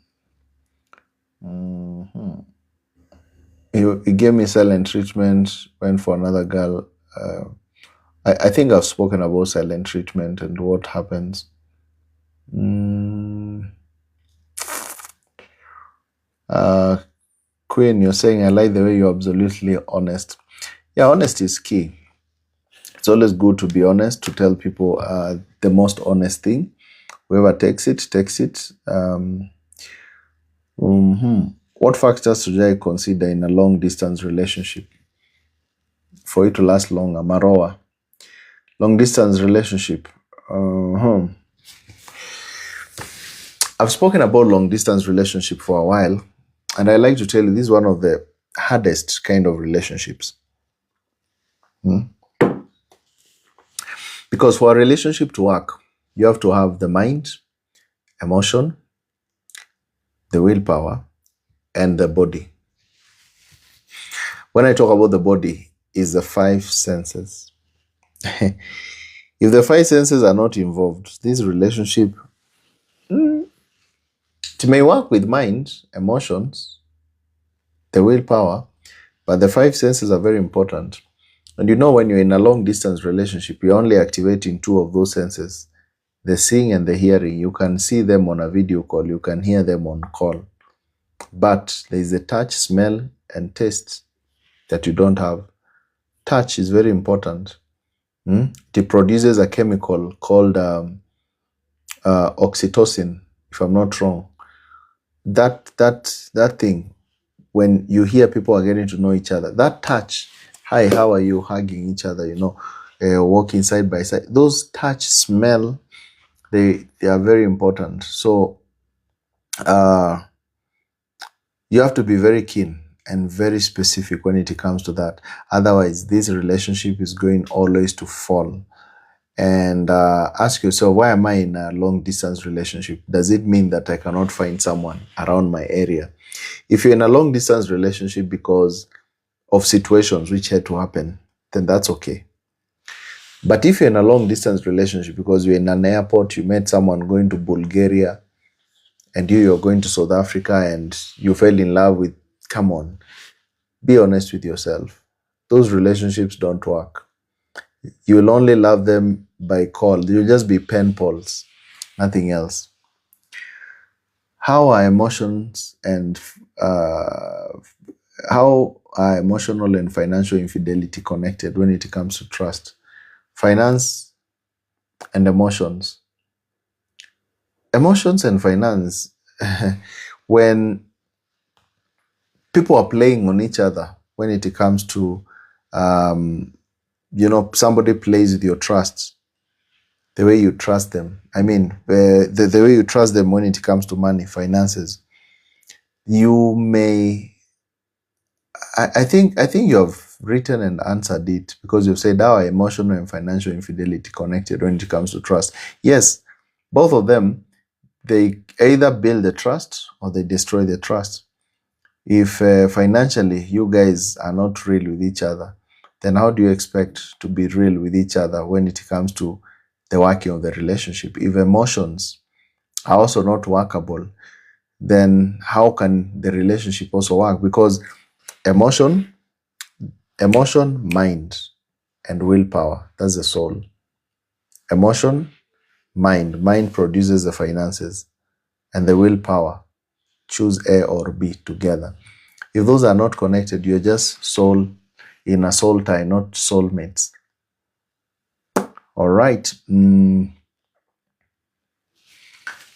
He gave me silent treatment, went for another girl. I think I've spoken about silent treatment and what happens. Queen, you're saying I like the way you're absolutely honest. Yeah, honesty is key. It's always good to be honest, to tell people the most honest thing. Whoever takes it, takes it. What factors should I consider in a long distance relationship for it to last longer? Maroa. Long distance relationship. I've spoken about long distance relationship for a while, and I like to tell you this is one of the hardest kind of relationships. Because for a relationship to work, you have to have the mind, emotion, the willpower, and the body. When I talk about the body, is the 5 senses. If the 5 senses are not involved, this relationship, it may work with mind, emotions, the willpower, but the 5 senses are very important. And you know, when you're in a long distance relationship, you're only activating 2 of those senses, the seeing and the hearing. You can see them on a video call, you can hear them on call. But there is the touch, smell, and taste that you don't have. Touch is very important. It produces a chemical called oxytocin, if I'm not wrong. That thing, when you hear people are getting to know each other, that touch, hi, how are you, hugging each other, walking side by side, those touch, smell, they are very important. So you have to be very keen and very specific when it comes to that. Otherwise, this relationship is going always to fall. And ask yourself, why am I in a long distance relationship? Does it mean that I cannot find someone around my area? If you're in a long distance relationship because of situations which had to happen, then that's okay. But if you're in a long distance relationship because you're in an airport, you met someone going to Bulgaria, and you're going to South Africa and you fell in love with, come on, be honest with yourself. Those relationships don't work. You will only love them by call. You'll just be pen pals, nothing else. How are emotions and how are emotional and financial infidelity connected when it comes to trust? Finance and emotions. Emotions and finance, when people are playing on each other, when it comes to, somebody plays with your trust, the way you trust them. I mean, the way you trust them when it comes to money, finances. You may, I think you have written and answered it, because you've said how are emotional and financial infidelity connected when it comes to trust. Yes, both of them, they either build the trust or they destroy the trust. If financially you guys are not real with each other, then how do you expect to be real with each other when it comes to the working of the relationship? If emotions are also not workable, then how can the relationship also work? Because emotion, mind, and willpower, that's the soul. Emotion, mind produces the finances, and the willpower, choose A or B together. If those are not connected, you're just soul in a soul tie, not soulmates. All right.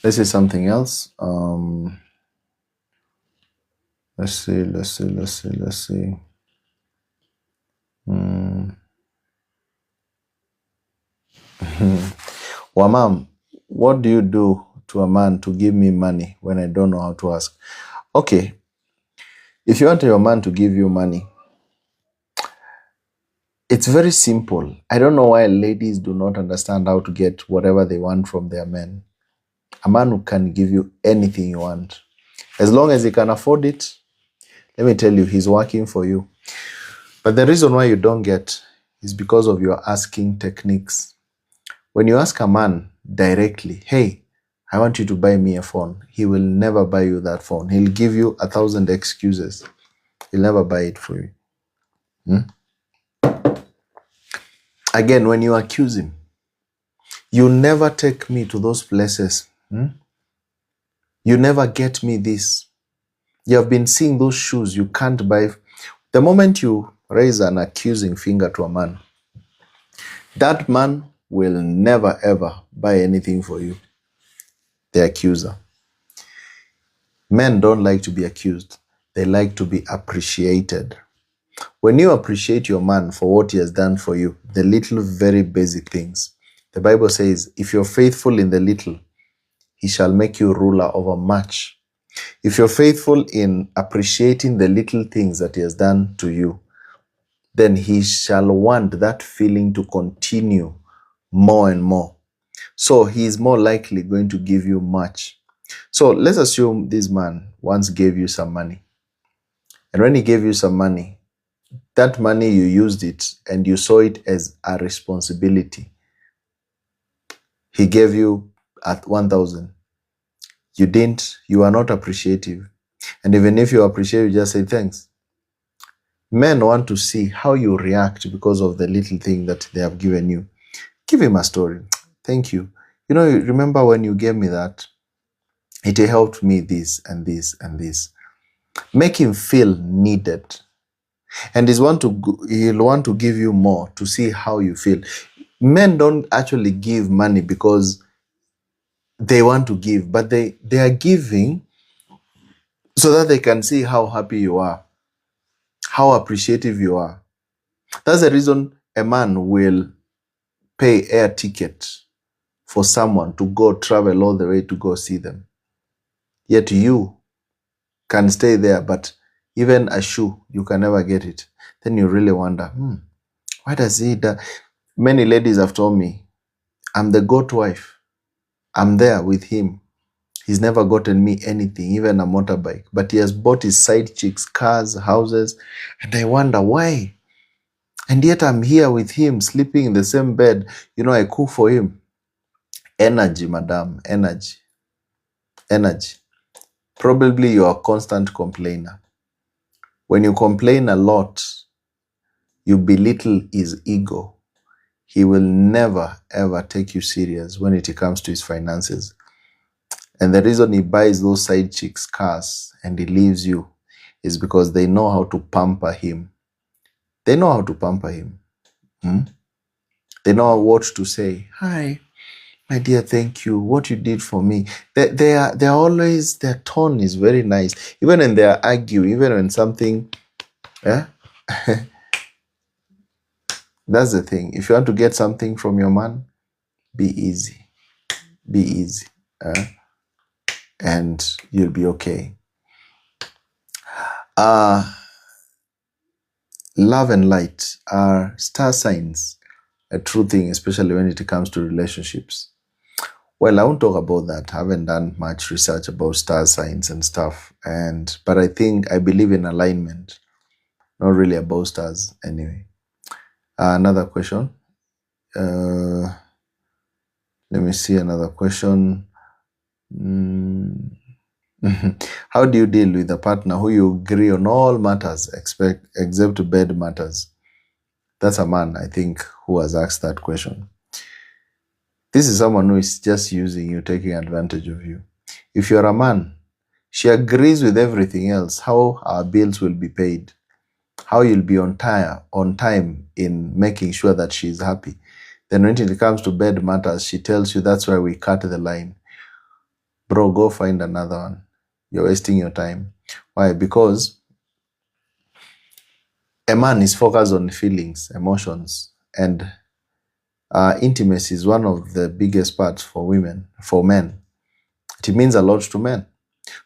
Let's say something else. Let's see. Well, ma'am, what do you do to a man to give me money when I don't know how to ask? Okay, if you want your man to give you money, it's very simple. I don't know why ladies do not understand how to get whatever they want from their men. A man who can give you anything you want. As long as he can afford it, let me tell you, he's working for you. But the reason why you don't get is because of your asking techniques. When you ask a man directly, hey, I want you to buy me a phone, he will never buy you that phone. He'll give you 1,000 excuses. He'll never buy it for you. Again, when you accuse him, you never take me to those places. You never get me this. You have been seeing those shoes you can't buy. The moment you raise an accusing finger to a man, that man will never ever buy anything for you. The accuser. Men don't like to be accused. They like to be appreciated. When you appreciate your man for what he has done for you, the little very basic things, the Bible says, if you're faithful in the little, he shall make you ruler over much. If you're faithful in appreciating the little things that he has done to you, then he shall want that feeling to continue more and more. So he is more likely going to give you much. So let's assume this man once gave you some money. And when he gave you some money, that money you used it and you saw it as a responsibility. He gave you at 1,000. You are not appreciative. And even if you appreciate, you just say thanks. Men want to see how you react because of the little thing that they have given you. Give him a story. Thank you. Remember when you gave me that? It helped me this and this and this. Make him feel needed. And he'll want to give you more to see how you feel. Men don't actually give money because they want to give, but they are giving so that they can see how happy you are, how appreciative you are. That's the reason a man will pay air ticket for someone to go travel all the way to go see them. Yet you can stay there, but even a shoe, you can never get it. Then you really wonder, why does he do? Many ladies have told me, I'm the goat wife. I'm there with him. He's never gotten me anything, even a motorbike. But he has bought his side chicks, cars, houses. And I wonder why. And yet I'm here with him, sleeping in the same bed. I cook for him. Energy, madam, energy. Energy. Probably you're a constant complainer. When you complain a lot, you belittle his ego. He will never, ever take you serious when it comes to his finances. And the reason he buys those side chicks cars and he leaves you is because they know how to pamper him. They know how to pamper him. They know what to say. Hi, my dear, thank you. What you did for me. They're always, their tone is very nice. Even when they are arguing, even when something, That's the thing. If you want to get something from your man, be easy. Be easy. And you'll be okay. Love and light are star signs, a true thing, especially when it comes to relationships. Well, I won't talk about that. I haven't done much research about star signs and stuff. But I believe in alignment, not really about stars anyway. Another question. Let me see another question. How do you deal with a partner who you agree on all matters except bed matters? That's a man, I think, who has asked that question. This is someone who is just using you, taking advantage of you. If you're a man, she agrees with everything else, how our bills will be paid, how you'll be on time in making sure that she's happy. Then when it comes to bed matters, she tells you that's where we cut the line. Bro, go find another one. You're wasting your time. Why? Because a man is focused on feelings, emotions, and Intimacy is one of the biggest parts for men. It means a lot to men.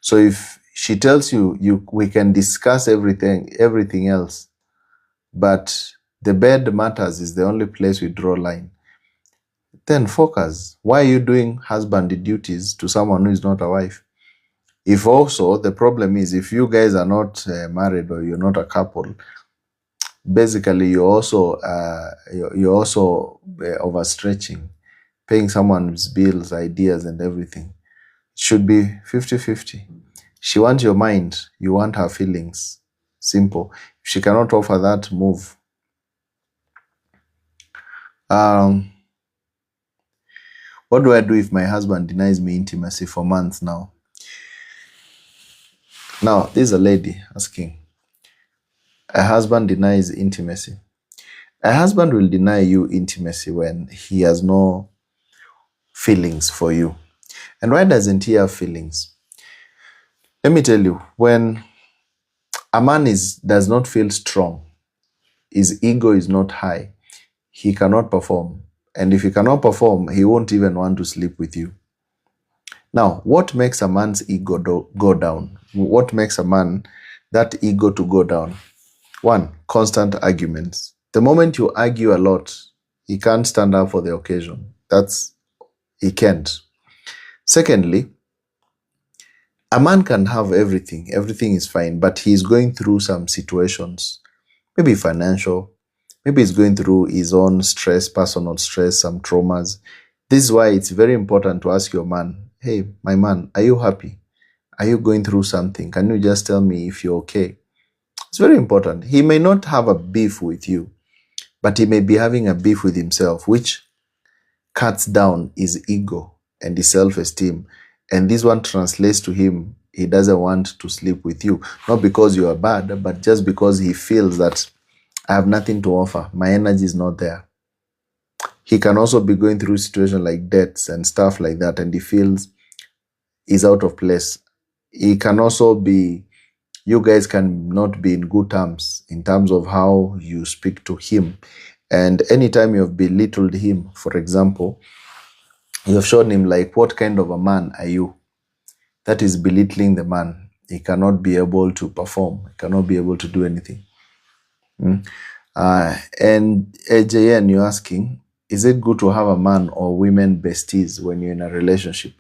So if she tells you we can discuss everything else, but the bed matters is the only place we draw line, then focus. Why are you doing husband duties to someone who is not a wife? If also the problem is if you guys are not married or you're not a couple, basically you're also overstretching, paying someone's bills, ideas, and everything. It should be 50-50. She wants your mind, you want her feelings. Simple. If she cannot offer that, move. What do I do if my husband denies me intimacy for months now? Now, this is a lady asking. A husband denies intimacy. A husband will deny you intimacy when he has no feelings for you. And why doesn't he have feelings? Let me tell you, when a man does not feel strong, his ego is not high, he cannot perform. And if he cannot perform, he won't even want to sleep with you. Now, what makes a man's ego go down? What makes a man, that ego to go down? One, constant arguments. The moment you argue a lot, he can't stand up for the occasion. He can't. Secondly, a man can have everything. Everything is fine, but he's going through some situations, maybe financial, maybe he's going through his own stress, personal stress, some traumas. This is why it's very important to ask your man, hey, my man, are you happy? Are you going through something? Can you just tell me if you're okay? It's very important. He may not have a beef with you, but he may be having a beef with himself, which cuts down his ego and his self-esteem. And this one translates to him, he doesn't want to sleep with you. Not because you are bad, but just because he feels that I have nothing to offer. My energy is not there. He can also be going through situations like debts and stuff like that, and he feels he's out of place. He can also be, you guys can not be in good terms in terms of how you speak to him. And anytime you have belittled him, for example, you have shown him like, what kind of a man are you? That is belittling the man. He cannot be able to perform. He cannot be able to do anything. And AJN, you're asking, is it good to have a man or women besties when you're in a relationship?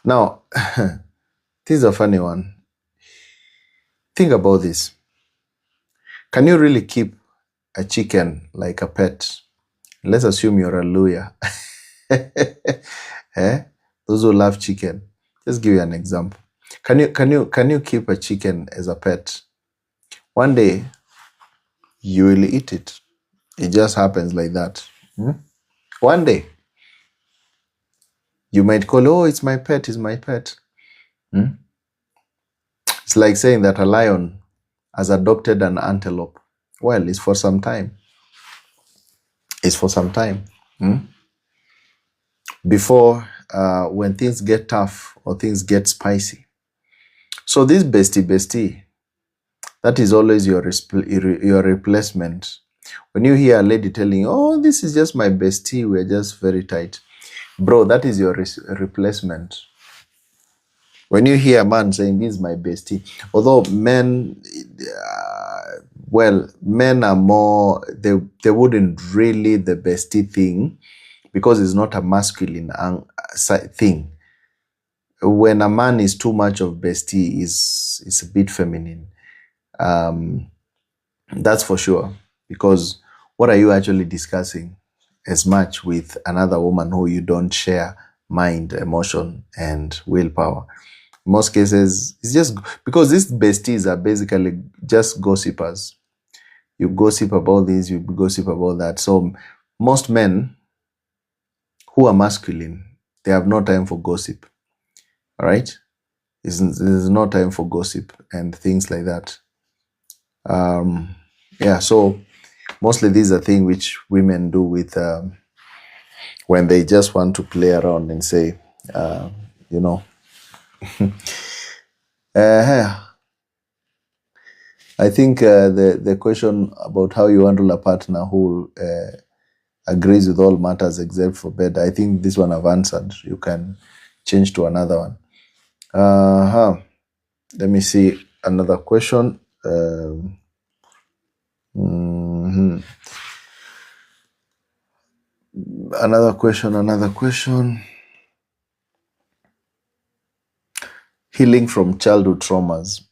Now, this is a funny one. Think about this. Can you really keep a chicken like a pet? Let's assume you're a lawyer. Those who love chicken. Just give you an example. Can you keep a chicken as a pet? One day, you will eat it. It just happens like that. One day, you might call, oh, it's my pet, it's my pet. It's like saying that a lion has adopted an antelope. Well, it's for some time. It's for some time. Before, when things get tough or things get spicy. So this bestie, that is always your replacement. When you hear a lady telling, oh, this is just my bestie, we're just very tight. Bro, that is your replacement. When you hear a man saying, this is my bestie, although men, men are more, they wouldn't really the bestie thing because it's not a masculine thing. When a man is too much of bestie, it's a bit feminine. That's for sure. Because what are you actually discussing as much with another woman who you don't share mind, emotion, and willpower? In most cases, it's just because these besties are basically just gossipers. You gossip about this, you gossip about that. So most men who are masculine, they have no time for gossip. All right? There's no time for gossip and things like that. So mostly these are things which women do with when they just want to play around and say, I think the question about how you handle a partner who agrees with all matters except for bed. I think this one I've answered. You can change to another one. Let me see another question. Another question. Healing from childhood traumas.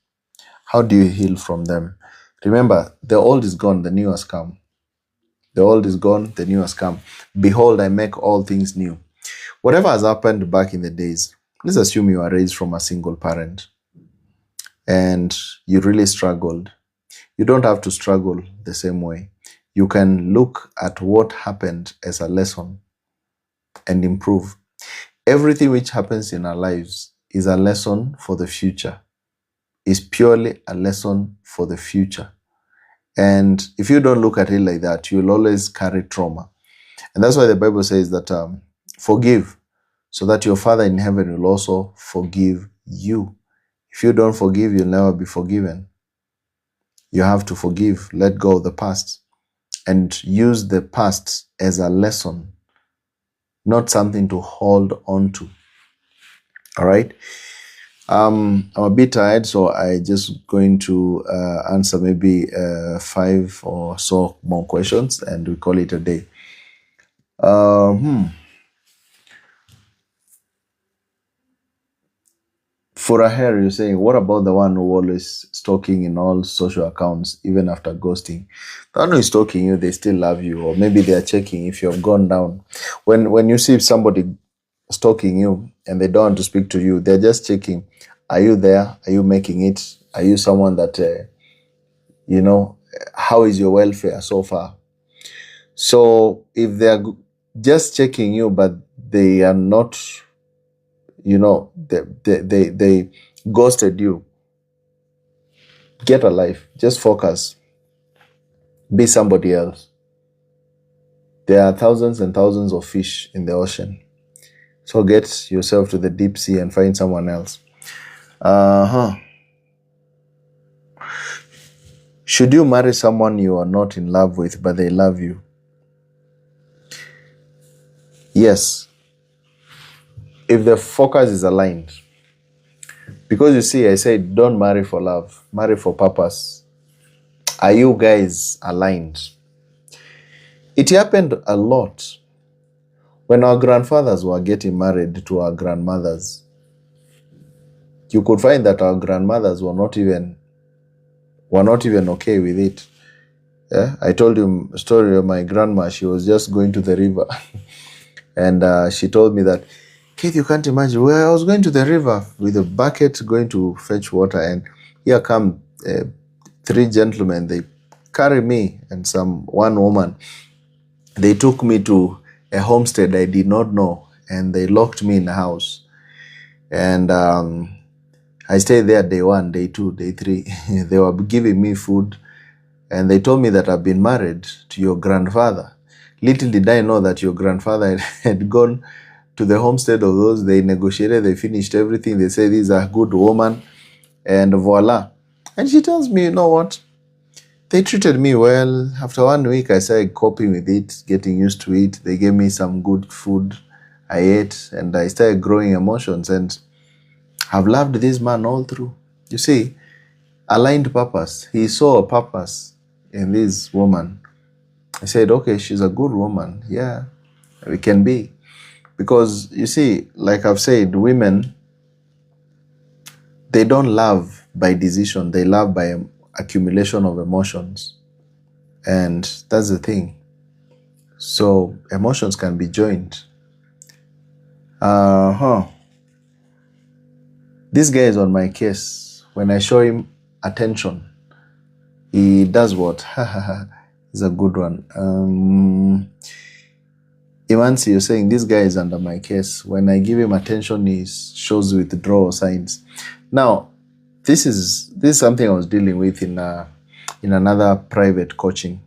How do you heal from them? Remember, the old is gone, the new has come. The old is gone, the new has come. Behold, I make all things new. Whatever has happened back in the days, let's assume you are raised from a single parent and you really struggled. You don't have to struggle the same way. You can look at what happened as a lesson and improve. Everything which happens in our lives is a lesson for the future. Is purely a lesson for the future. And if you don't look at it like that, you'll always carry trauma. And that's why the Bible says that forgive, so that your Father in heaven will also forgive you. If you don't forgive, you'll never be forgiven. You have to forgive, let go of the past, and use the past as a lesson, not something to hold on to. All right? I'm a bit tired, so I'm just going to answer maybe 5 or so more questions, and we call it a day. For a hair, you're saying, what about the one who always stalking in all social accounts, even after ghosting? The one who is stalking you, they still love you, or maybe they are checking if you have gone down. When you see somebody stalking you and they don't want to speak to you, they're just checking. Are you there? Are you making it? Are you someone that, how is your welfare so far? So if they're just checking you, but they are not, they ghosted you, get a life. Just focus. Be somebody else. There are thousands and thousands of fish in the ocean. So get yourself to the deep sea and find someone else. Should you marry someone you are not in love with, but they love you? Yes. If the focus is aligned. Because you see, I said, don't marry for love, marry for purpose. Are you guys aligned? It happened a lot when our grandfathers were getting married to our grandmothers. You could find that our grandmothers were not even okay with it. Yeah? I told you a story of my grandma. She was just going to the river and she told me that, Kate, you can't imagine, where I was going to the river with a bucket going to fetch water, and here come 3 gentlemen. They carry me and one woman. They took me to a homestead I did not know, and they locked me in the house. And I stayed there day 1, day 2, day 3. They were giving me food, and they told me that I've been married to your grandfather. Little did I know that your grandfather had gone to the homestead of those. They negotiated, they finished everything. They said, this is a good woman, and voila. And she tells me, you know what? They treated me well. After 1 week, I started coping with it, getting used to it. They gave me some good food. I ate, and I started growing emotions, and I've loved this man all through. You see, aligned purpose. He saw a purpose in this woman. I said, okay, she's a good woman. Yeah, we can be. Because, you see, like I've said, women, they don't love by decision. They love by accumulation of emotions. And that's the thing. So, emotions can be joined. This guy is on my case. When I show him attention, he does what? He's a good one. Imansi, you're saying this guy is under my case. When I give him attention, he shows withdrawal signs. Now, this is something I was dealing with in another private coaching.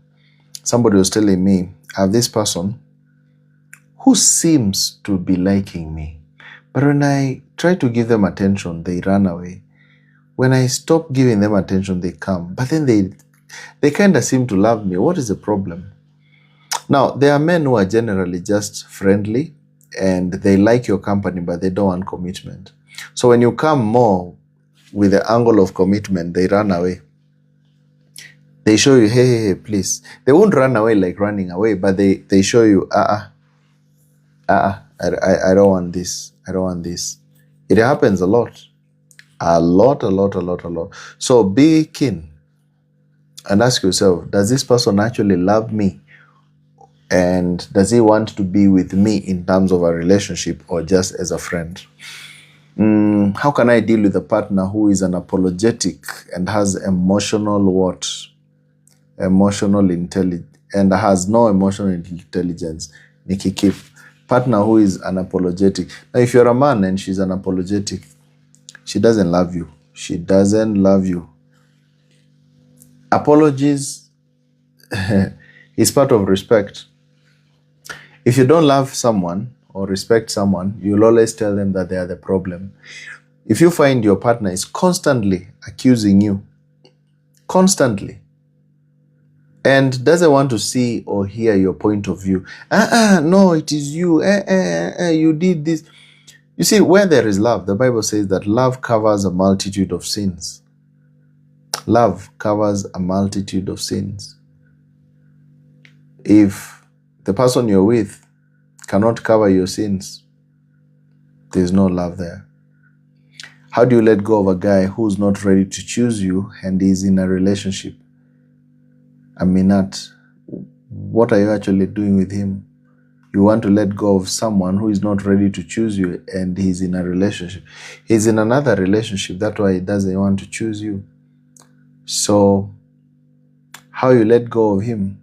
Somebody was telling me, I have this person who seems to be liking me, but when I try to give them attention, they run away. When I stop giving them attention, they come. But then they kind of seem to love me. What is the problem? Now, there are men who are generally just friendly and they like your company, but they don't want commitment. So when you come more with the angle of commitment, they run away. They show you, hey, please. They won't run away like running away, but they show you, I don't want this. I don't want this. It happens a lot. A lot. So be keen and ask yourself, does this person actually love me? And does he want to be with me in terms of a relationship or just as a friend? How can I deal with a partner who is unapologetic and has emotional intelligence and has no emotional intelligence? Nikki Keep. Partner who is unapologetic. Now, if you're a man and she's unapologetic, she doesn't love you. She doesn't love you. Apologies is part of respect. If you don't love someone or respect someone, you'll always tell them that they are the problem. If you find your partner is constantly accusing you, constantly, and doesn't want to see or hear your point of view, no, it is you, you did this. You see, where there is love, the Bible says that love covers a multitude of sins. Love covers a multitude of sins. If the person you're with cannot cover your sins, there's no love there. How do you let go of a guy who's not ready to choose you and is in a relationship? What are you actually doing with him? You want to let go of someone who is not ready to choose you and he's in a relationship. He's in another relationship, that's why he doesn't want to choose you. So, how you let go of him?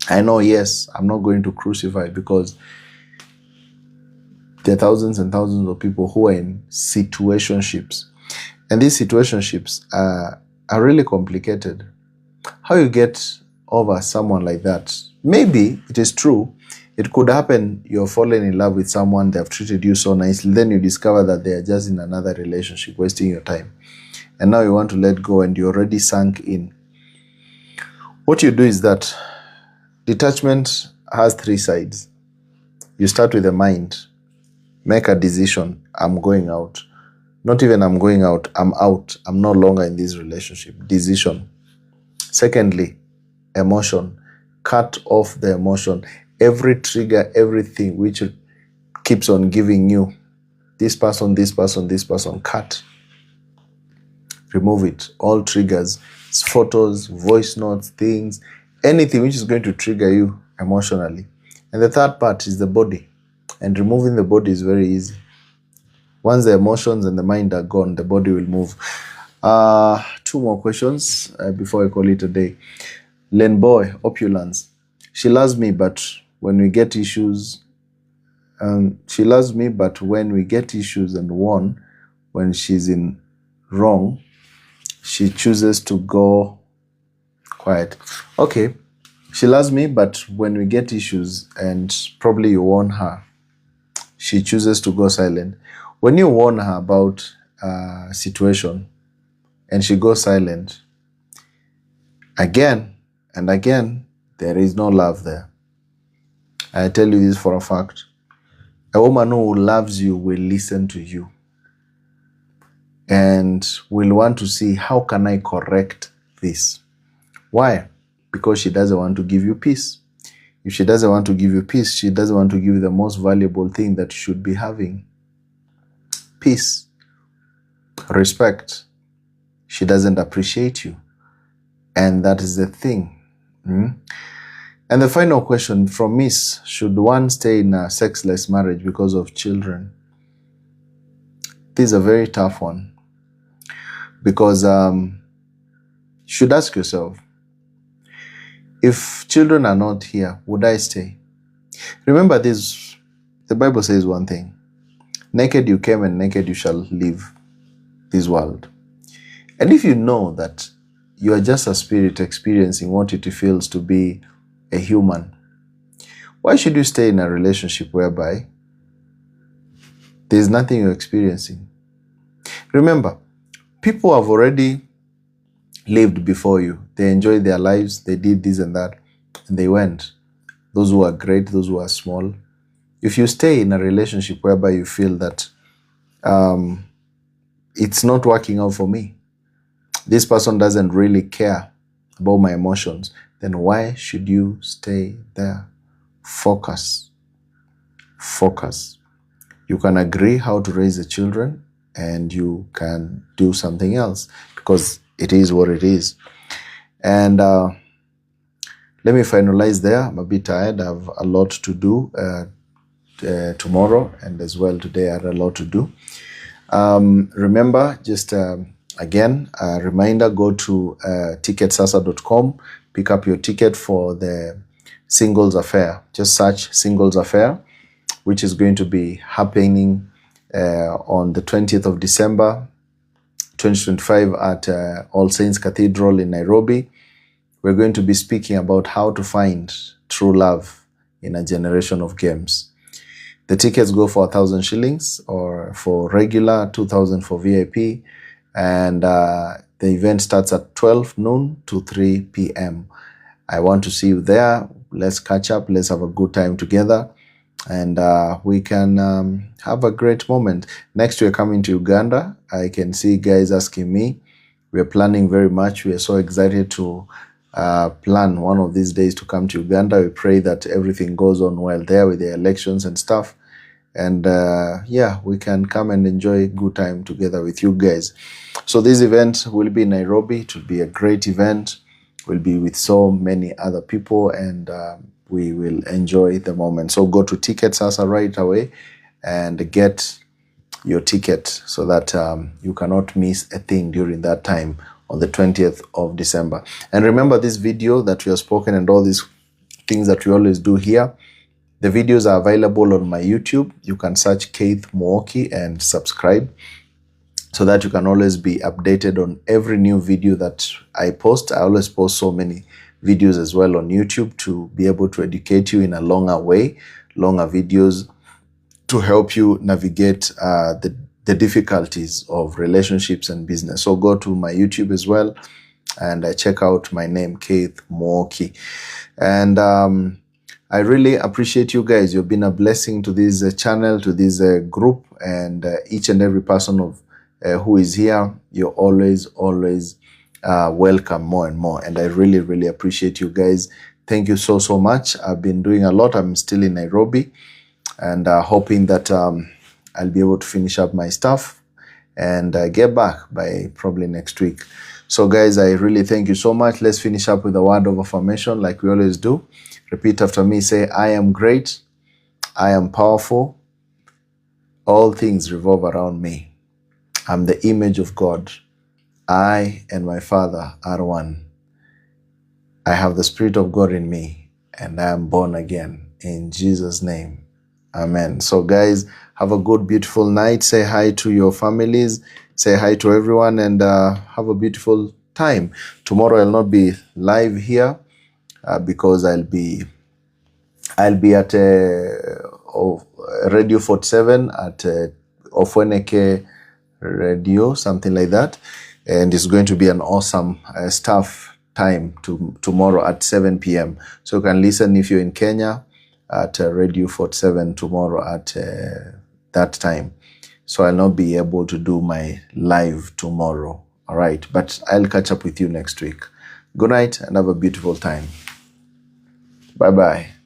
I know, yes, I'm not going to crucify because there are thousands and thousands of people who are in situationships. And these situationships are really complicated. How you get over someone like that? Maybe it is true. It could happen you're falling in love with someone, they've treated you so nicely, then you discover that they are just in another relationship, wasting your time. And now you want to let go and you're already sunk in. What you do is that detachment has 3 sides. You start with the mind. Make a decision. I'm going out. Not even I'm going out. I'm out. I'm no longer in this relationship. Decision. Secondly, emotion. Cut off the emotion. Every trigger, everything which keeps on giving you this person, cut. Remove it. All triggers, photos, voice notes, things, anything which is going to trigger you emotionally. And the third part is the body. And removing the body is very easy. Once the emotions and the mind are gone, the body will move. 2 more questions before I call it a day. Len Boy, opulence. She loves me, but when we get issues, and warn when she's in wrong, she chooses to go quiet. Okay, she loves me, but when we get issues and probably you warn her, she chooses to go silent. When you warn her about a situation and she goes silent, again and again, there is no love there. I tell you this for a fact. A woman who loves you will listen to you and will want to see, how can I correct this? Why? Because she doesn't want to give you peace. If she doesn't want to give you peace, she doesn't want to give you the most valuable thing that you should be having. Peace. Respect. She doesn't appreciate you. And that is the thing. And the final question from Miss, should one stay in a sexless marriage because of children? This is a very tough one. Because you should ask yourself, if children are not here, would I stay? Remember this, the Bible says one thing. Naked you came and naked you shall leave this world. And if you know that you are just a spirit experiencing what it feels to be a human, why should you stay in a relationship whereby there's nothing you're experiencing? Remember, people have already lived before you. They enjoyed their lives, they did this and that, and they went. those who are great, those who are small. If you stay in a relationship whereby you feel that it's not working out for me, this person doesn't really care about my emotions, then why should you stay there? Focus. Focus. You can agree how to raise the children, and you can do something else, because it is what it is. And let me finalize there. I'm a bit tired. I have a lot to do tomorrow, and as well today I had a lot to do. Remember, just again, a reminder, go to ticketsasa.com, pick up your ticket for the Singles Affair. Just search Singles Affair, which is going to be happening on the 20th of December, 2025 at All Saints Cathedral in Nairobi. We're going to be speaking about how to find true love in a generation of games. The tickets go for 1,000 shillings, or for regular, 2,000 for VIP. And the event starts at 12 noon to 3 p.m. I want to see you there. Let's catch up. Let's have a good time together. And we can have a great moment. Next, we're coming to Uganda. I can see guys asking me. We're planning very much. We are so excited to plan one of these days to come to Uganda. We pray that everything goes on well there with the elections and stuff. And yeah, we can come and enjoy a good time together with you guys. So this event will be in Nairobi. It will be a great event. We'll be with so many other people, and we will enjoy the moment. So go to Ticketsasa right away and get your ticket, so that you cannot miss a thing during that time on the 20th of December. And remember, this video that we have spoken and all these things that we always do here, the videos are available on my YouTube. You can search Keith Mwoki and subscribe, so that you can always be updated on every new video that I post. I always post so many videos as well on YouTube to be able to educate you in a longer way, longer videos to help you navigate the difficulties of relationships and business. So go to my YouTube as well and check out my name, Keith Mwoki. And I really appreciate you guys. You've been a blessing to this channel, to this group, and each and every person of who is here. You're always welcome more and more. And I really, really appreciate you guys. Thank you so, so much. I've been doing a lot. I'm still in Nairobi, and hoping that I'll be able to finish up my stuff and get back by probably next week. So guys, I really thank you so much. Let's finish up with a word of affirmation like we always do. Repeat after me. Say, I am great. I am powerful. All things revolve around me. I'm the image of God. I and my Father are one. I have the Spirit of God in me, and I am born again. In Jesus' name, amen. So guys, have a good, beautiful night. Say hi to your families. Say hi to everyone, and have a beautiful time. Tomorrow I'll not be live here because I'll be at Radio 47 at Ofweneke Radio, something like that. And it's going to be an awesome staff time tomorrow at 7 p.m. So you can listen if you're in Kenya at Radio 47 tomorrow at that time. So I'll not be able to do my live tomorrow. All right. But I'll catch up with you next week. Good night and have a beautiful time. Bye-bye.